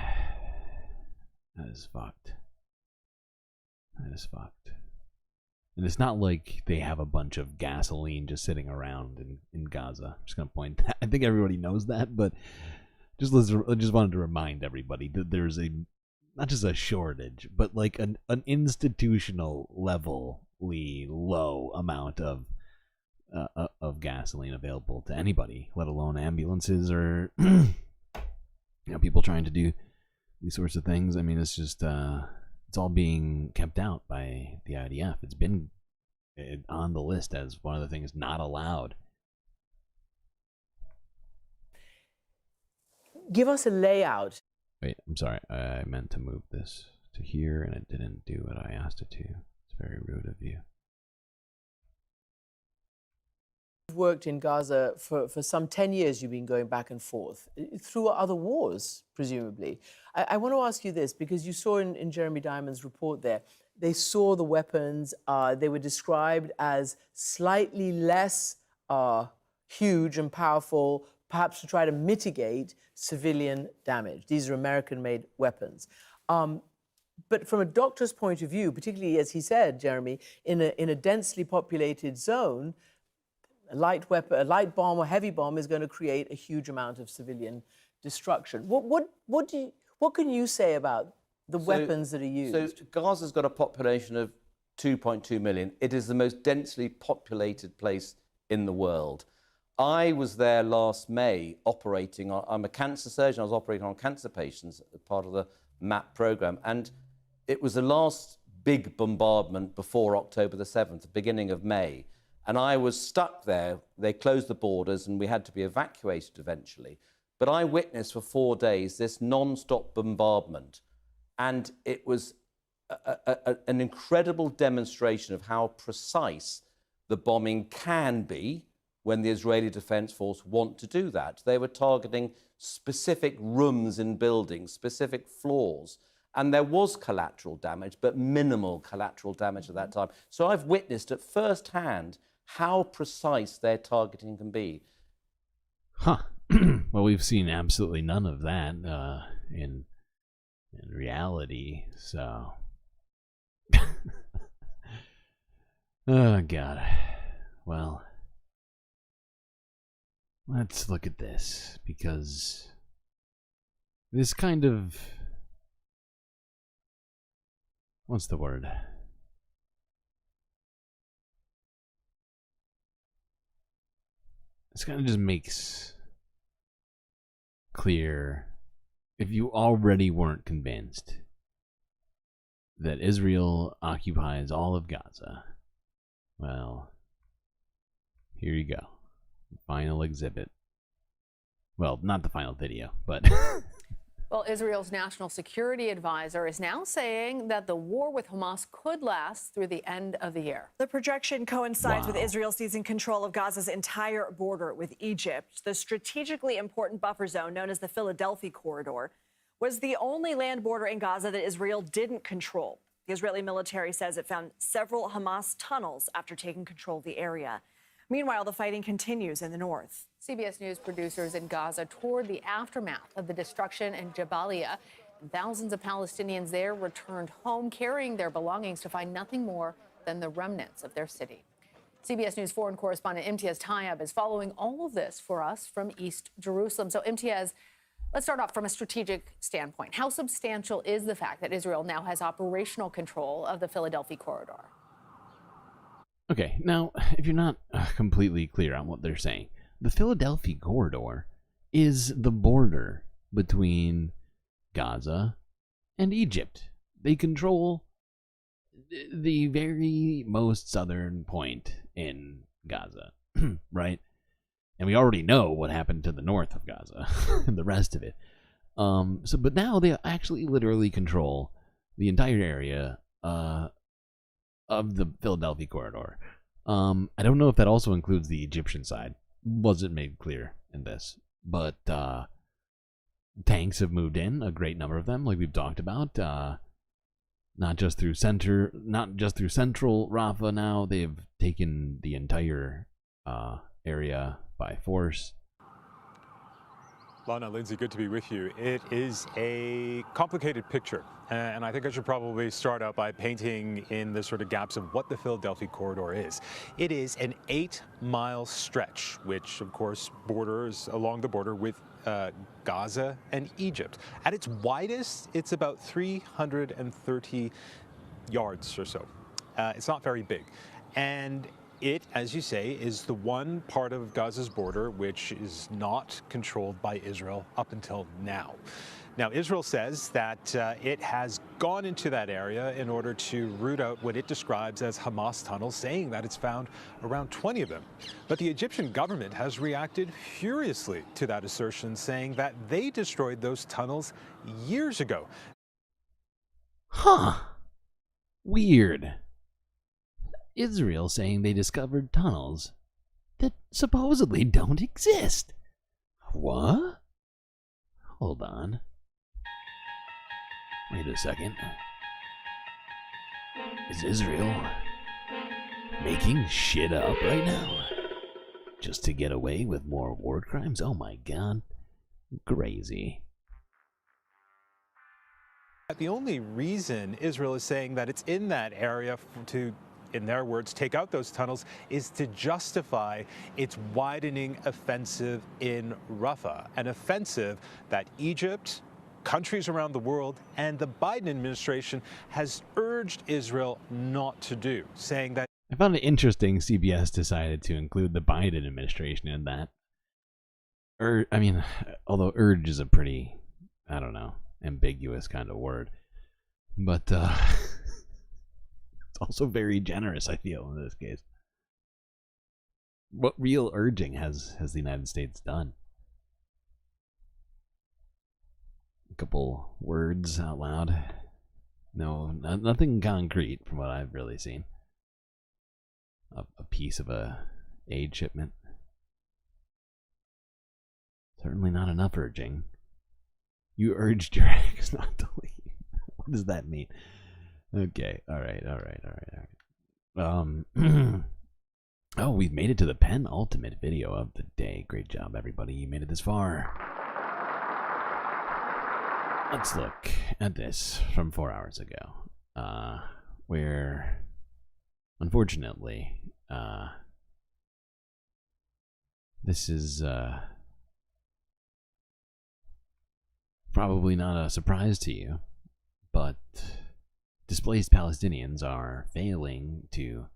that is fucked. That is fucked. And it's not like they have a bunch of gasoline just sitting around in Gaza. I'm just going to point that. I think everybody knows that, but I just wanted to remind everybody that there's not just a shortage, but like an institutional levelly low amount of gasoline available to anybody, let alone ambulances or people trying to do these sorts of things. I mean, it's just it's all being kept out by the IDF. It's been on the list as one of the things not allowed. Give us a layout. Wait, I'm sorry. I meant to move this to here, and it didn't do what I asked it to. It's very rude of you. You've worked in Gaza for some 10 years. You've been going back and forth through other wars, presumably. I want to ask you this, because you saw in Jeremy Diamond's report there, they saw the weapons. They were described as slightly less huge and powerful, perhaps to try to mitigate civilian damage. These are American-made weapons. But from a doctor's point of view, particularly, as he said, Jeremy, in a densely populated zone, a light bomb or heavy bomb is going to create a huge amount of civilian destruction. What can you say about the weapons that are used? So Gaza's got a population of 2.2 million. It is the most densely populated place in the world. I was there last May operating on, I'm a cancer surgeon, I was operating on cancer patients as part of the MAP program, and it was the last big bombardment before October the 7th, the beginning of May, and I was stuck there. They closed the borders and we had to be evacuated eventually. But I witnessed for 4 days this non-stop bombardment, and it was an incredible demonstration of how precise the bombing can be when the Israeli Defense Force want to do that. They were targeting specific rooms in buildings, specific floors, and there was collateral damage, but minimal collateral damage at that time. So I've witnessed at first hand how precise their targeting can be. Huh. Well, we've seen absolutely none of that in reality, so... Oh, God. Well... Let's look at this, because this kind of... What's the word? This kind of just makes clear, if you already weren't convinced, that Israel occupies all of Gaza. Well, here you go. Final exhibit. Well, not the final video, but... Well, Israel's national security advisor is now saying that the war with Hamas could last through the end of the year. The projection coincides with Israel seizing control of Gaza's entire border with Egypt. The strategically important buffer zone, known as the Philadelphia Corridor, was the only land border in Gaza that Israel didn't control. The Israeli military says it found several Hamas tunnels after taking control of the area. Meanwhile, the fighting continues in the north. CBS News producers in Gaza toured the aftermath of the destruction in Jabalia. Thousands of Palestinians there returned home carrying their belongings to find nothing more than the remnants of their city. CBS News foreign correspondent Imtiaz Tayyab is following all of this for us from East Jerusalem. So Imtiaz, let's start off from a strategic standpoint. How substantial is the fact that Israel now has operational control of the Philadelphia Corridor? Okay, now, if you're not completely clear on what they're saying, the Philadelphia Corridor is the border between Gaza and Egypt. They control the very most southern point in Gaza, right? And we already know what happened to the north of Gaza and the rest of it. But now they actually literally control the entire area of the Philadelphia Corridor. I don't know if that also includes the Egyptian side. Wasn't made clear in this. But tanks have moved in, a great number of them, like we've talked about. Not just through central Rafah now. They've taken the entire area by force. Lana, Lindsay, good to be with you. It is a complicated picture, and I think I should probably start out by painting in the sort of gaps of what the Philadelphia Corridor is. It is an 8-mile stretch, which, of course, borders along the border with Gaza and Egypt. At its widest, it's about 330 yards or so. It's not very big. And it, as you say, is the one part of Gaza's border which is not controlled by Israel up until now. Now, Israel says that it has gone into that area in order to root out what it describes as Hamas tunnels, saying that it's found around 20 of them. But the Egyptian government has reacted furiously to that assertion, saying that they destroyed those tunnels years ago. Huh. Weird. Israel saying they discovered tunnels that supposedly don't exist. What? Hold on. Wait a second. Is Israel making shit up right now? Just to get away with more war crimes? Oh my god. Crazy. The only reason Israel is saying that it's in that area to, in their words, take out those tunnels is to justify its widening offensive in Rafah, an offensive that Egypt, countries around the world, and the Biden administration has urged Israel not to do, saying that... I found it interesting CBS decided to include the Biden administration in that. I mean, although urge is a pretty, I don't know, ambiguous kind of word. But it's also very generous, I feel, in this case. What real urging has the United States done? A couple words out loud. No, nothing concrete from what I've really seen. A piece of a aid shipment. Certainly not enough urging. You urged your ex not to leave. What does that mean? Okay, alright. Oh, we've made it to the penultimate video of the day. Great job, everybody. You made it this far. Let's look at this from 4 hours ago. Where, unfortunately, this is probably not a surprise to you, but displaced Palestinians are failing to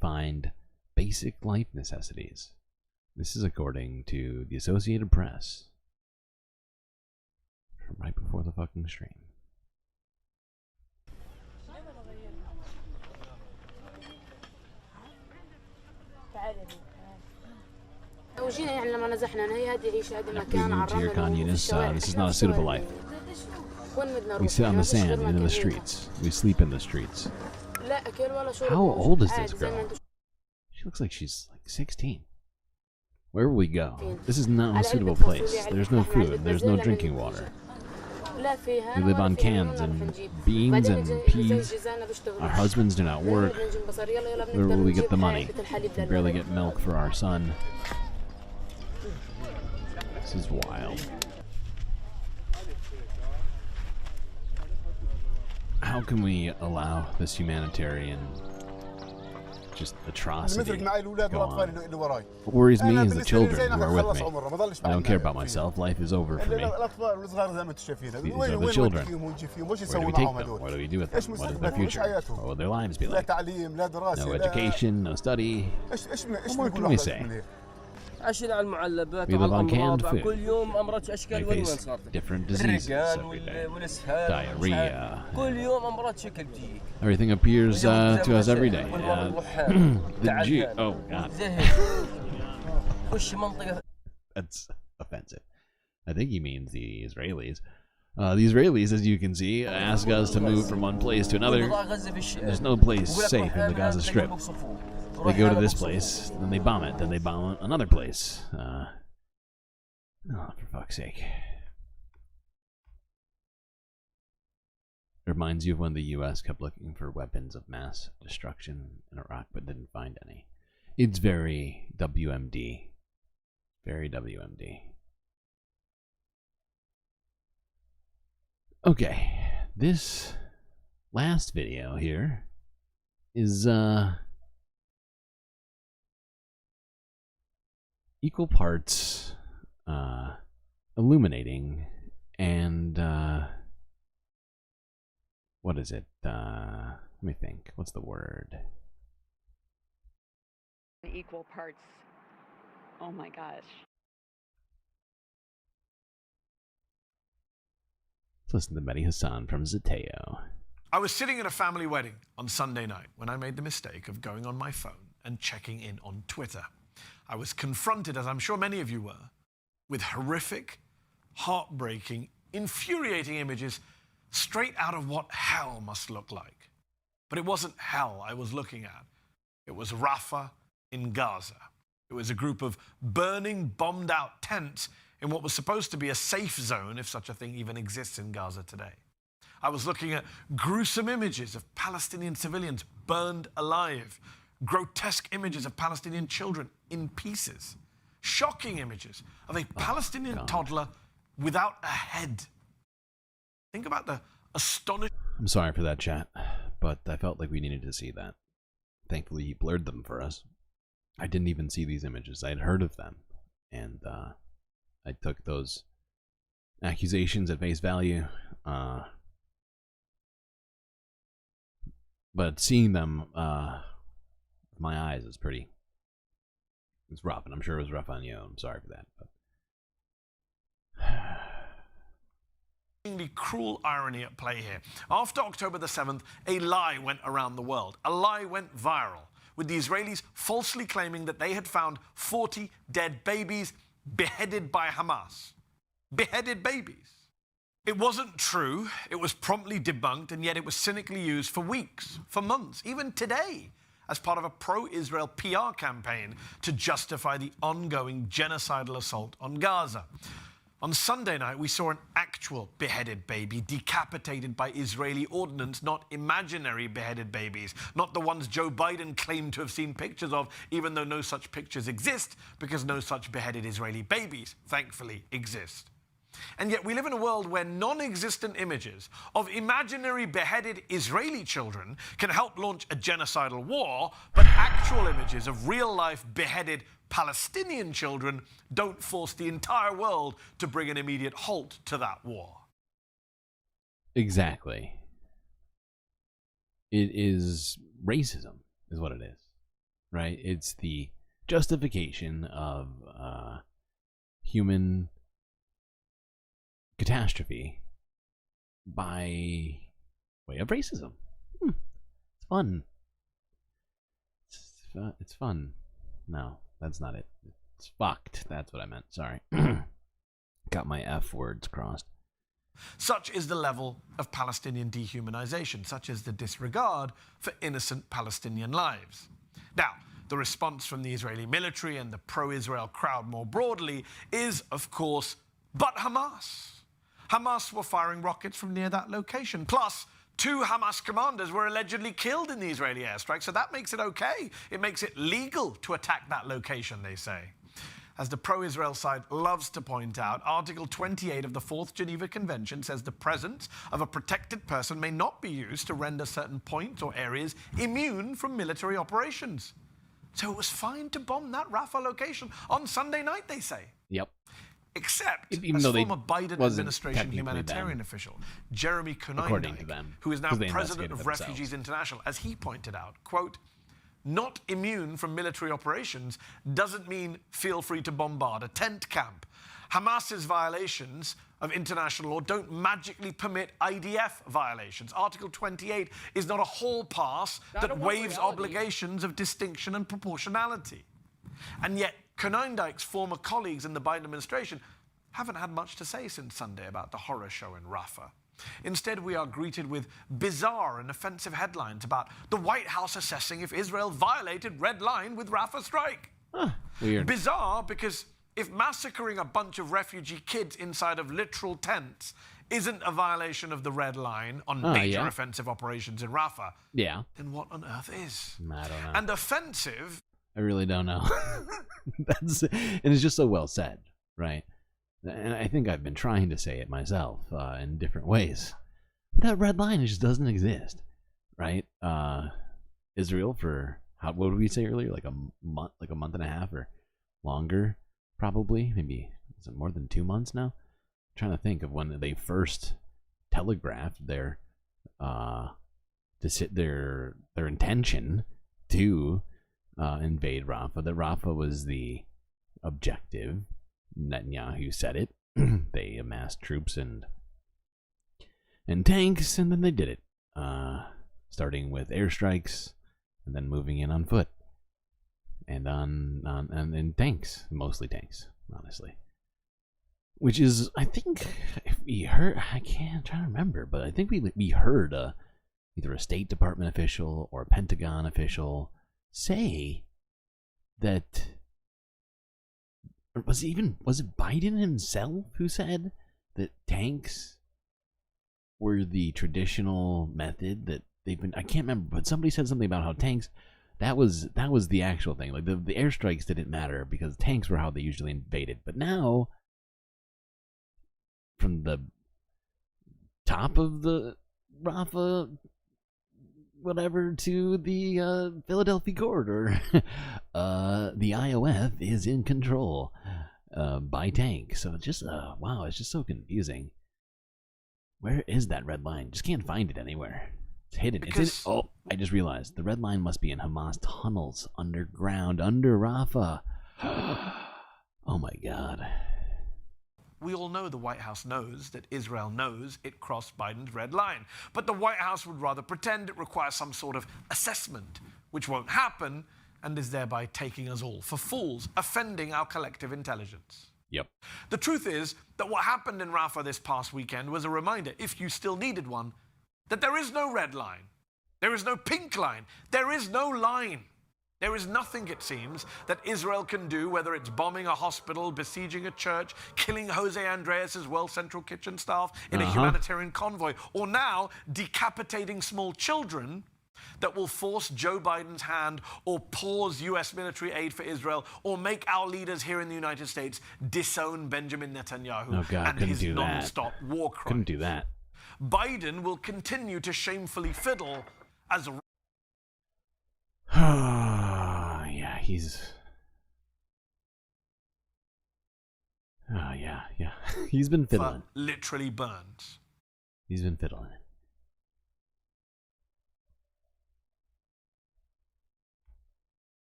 find basic life necessities. This is according to the Associated Press from right before the fucking stream. Dear communists, this is not a suitable life. We sit on the sand and in the streets. We sleep in the streets. How old is this girl? She looks like she's like 16. Where will we go? This is not a suitable place. There's no food. There's no drinking water. We live on cans and beans and peas. Our husbands do not work. Where will we get the money? We barely get milk for our son. This is wild. How can we allow this humanitarian just atrocity go on? What worries me is the children who are with me. I don't care about myself. Life is over for me. These are the children. Where do we take them? What do we do with them? What is their future? What will their lives be like? No education, no study. What more can we say? We live on canned food. We face different diseases every day. Diarrhea. Everything appears to us every day. The Jew. Oh, God. That's offensive. I think he means the Israelis. The Israelis, as you can see, ask us to move from one place to another. There's no place safe in the Gaza Strip. They go to this place, then they bomb it, then they bomb another place. Oh, for fuck's sake. It reminds you of when the US kept looking for weapons of mass destruction in Iraq, but didn't find any. It's very WMD. Very WMD. Okay, this last video here is, equal parts illuminating and what is it? Let me think. What's the word? Equal parts. Oh my gosh. Let's listen to Mehdi Hassan from Zateo. I was sitting at a family wedding on Sunday night when I made the mistake of going on my phone and checking in on Twitter. I was confronted, as I'm sure many of you were, with horrific, heartbreaking, infuriating images straight out of what hell must look like. But it wasn't hell I was looking at. It was Rafah in Gaza. It was a group of burning, bombed-out tents in what was supposed to be a safe zone, if such a thing even exists in Gaza today. I was looking at gruesome images of Palestinian civilians burned alive, grotesque images of Palestinian children in pieces, shocking images of a Palestinian toddler without a head. Think about the astonishing... I'm sorry for that, chat, but I felt like we needed to see that. Thankfully, he blurred them for us. I didn't even see these images. I had heard of them, and I took those accusations at face value. But seeing them with my eyes is pretty... It's rough, and I'm sure it was rough on you. I'm sorry for that. The cruel irony at play here. After October the 7th, a lie went around the world. A lie went viral, with the Israelis falsely claiming that they had found 40 dead babies beheaded by Hamas. Beheaded babies. It wasn't true, it was promptly debunked, and yet it was cynically used for weeks, for months, even today, as part of a pro-Israel PR campaign to justify the ongoing genocidal assault on Gaza. On Sunday night, we saw an actual beheaded baby decapitated by Israeli ordnance, not imaginary beheaded babies, not the ones Joe Biden claimed to have seen pictures of, even though no such pictures exist, because no such beheaded Israeli babies, thankfully, exist. And yet we live in a world where non-existent images of imaginary beheaded Israeli children can help launch a genocidal war, but actual images of real-life beheaded Palestinian children don't force the entire world to bring an immediate halt to that war. Exactly. It is racism, is what it is, right? It's the justification of human catastrophe by way of racism. It's fun. It's fun. No, that's not it. It's fucked. That's what I meant. Sorry. Got my F words crossed. Such is the level of Palestinian dehumanization, such is the disregard for innocent Palestinian lives. Now, the response from the Israeli military and the pro-Israel crowd more broadly is, of course, but Hamas. Hamas were firing rockets from near that location. Plus, 2 Hamas commanders were allegedly killed in the Israeli airstrike, so that makes it okay. It makes it legal to attack that location, they say. As the pro-Israel side loves to point out, Article 28 of the 4th Geneva Convention says the presence of a protected person may not be used to render certain points or areas immune from military operations. So it was fine to bomb that Rafah location on Sunday night, they say. Yep. Except, even as though former Biden administration humanitarian them, official Jeremy according to Konyndyk, them, who is now president of themselves. Refugees International, as he pointed out, quote, not immune from military operations doesn't mean feel free to bombard a tent camp. Hamas's violations of international law don't magically permit IDF violations. Article 28 is not a hall pass that waives obligations of distinction and proportionality. And yet, Konyndyck's former colleagues in the Biden administration haven't had much to say since Sunday about the horror show in Rafah. Instead, we are greeted with bizarre and offensive headlines about the White House assessing if Israel violated red line with Rafah strike. Weird. Bizarre because if massacring a bunch of refugee kids inside of literal tents isn't a violation of the red line on major offensive operations in Rafah, then what on earth is? I don't know. And offensive... I really don't know. And it's just so well said, right? And I think I've been trying to say it myself in different ways. But that red line just doesn't exist, right? Israel for, what did we say earlier? Like a month and a half or longer, probably. Maybe, is it more than 2 months now? I'm trying to think of when they first telegraphed their intention to invade Rafah. That Rafah was the objective. Netanyahu said it. They amassed troops and and tanks, and then they did it. Starting with airstrikes, and then moving in on foot, and and tanks, mostly tanks, honestly. Which is, I think, if we heard, I'm trying to remember, but I think we heard either a State Department official or a Pentagon official say that, or was it Biden himself who said that tanks were the traditional method that they've been, I can't remember, but somebody said something about how tanks, that was the actual thing. Like the airstrikes didn't matter because tanks were how they usually invaded. But now, from the top of the Rafah whatever to the Philadelphia corridor, the IOF is in control by tanks. So it's just wow, it's just so confusing. Where is that red line? Just can't find it anywhere. It's hidden. It's in, oh, I just realized the red line must be in Hamas tunnels underground under Rafah. Oh my God. We all know the White House knows that Israel knows it crossed Biden's red line. But the White House would rather pretend it requires some sort of assessment, which won't happen, and is thereby taking us all for fools, offending our collective intelligence. Yep. The truth is that what happened in Rafah this past weekend was a reminder, if you still needed one, that there is no red line. There is no pink line. There is no line. There is nothing, it seems, that Israel can do, whether it's bombing a hospital, besieging a church, killing Jose Andreas' World Central Kitchen staff in a humanitarian convoy, or now decapitating small children, that will force Joe Biden's hand or pause U.S. military aid for Israel or make our leaders here in the United States disown Benjamin Netanyahu and his non-stop war crime. Couldn't do that. Biden will continue to shamefully fiddle as a... Yeah, he's... Oh, yeah. He's been fiddling. Literally burns. He's been fiddling.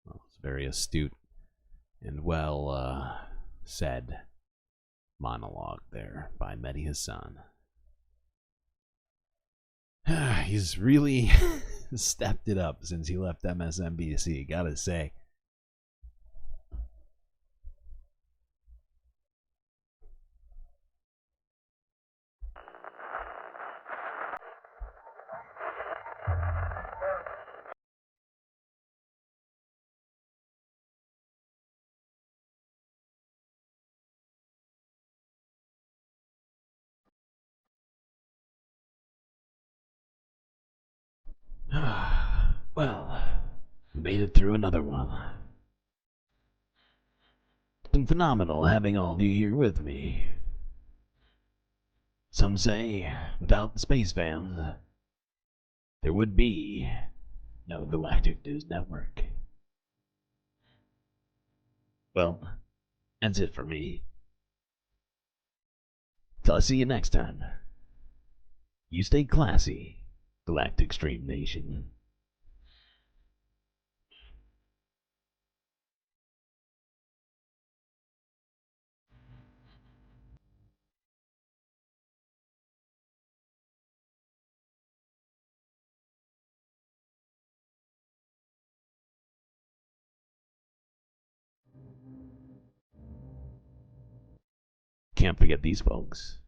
Well, it's very astute and well said monologue there by Mehdi Hassan. He's really stepped it up since he left MSNBC, gotta say. Well, made it through another one. It's been phenomenal having all of you here with me. Some say, without the space fans, there would be no Galactic News Network. Well, that's it for me. Till I see you next time. You stay classy, Galactic Stream Nation. Can't forget these folks.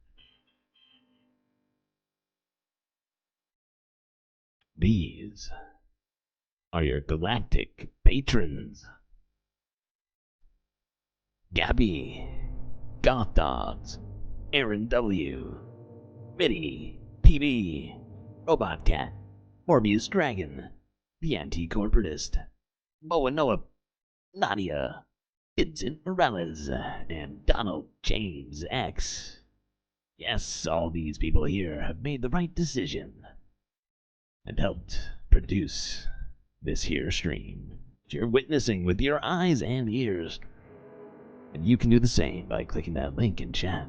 These are your galactic patrons. Gabby, Goth Dogs, Aaron W, Mitty, PB, Robot Cat, Morbius Dragon, The Anti-Corporatist, Boa Noah, Nadia, Vincent Morales, and Donald James X. Yes, all these people here have made the right decision and helped produce this here stream that you're witnessing with your eyes and ears. And you can do the same by clicking that link in chat.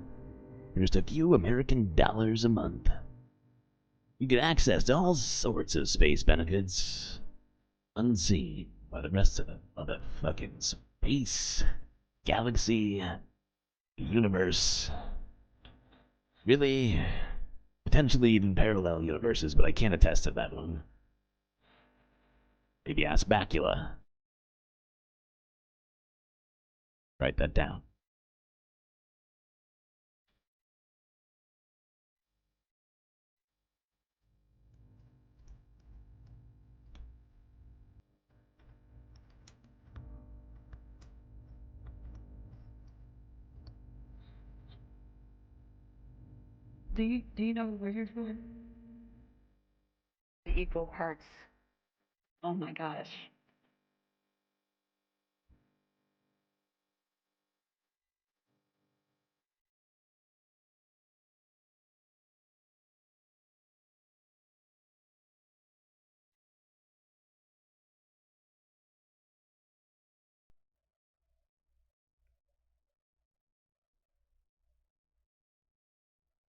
For just a few American dollars a month, you get access to all sorts of space benefits unseen by the rest of the motherfucking space galaxy, universe. Really? Potentially even parallel universes, but I can't attest to that one. Maybe ask Bacula. Write that down. Do you know where you're going? The equal parts. Oh my gosh.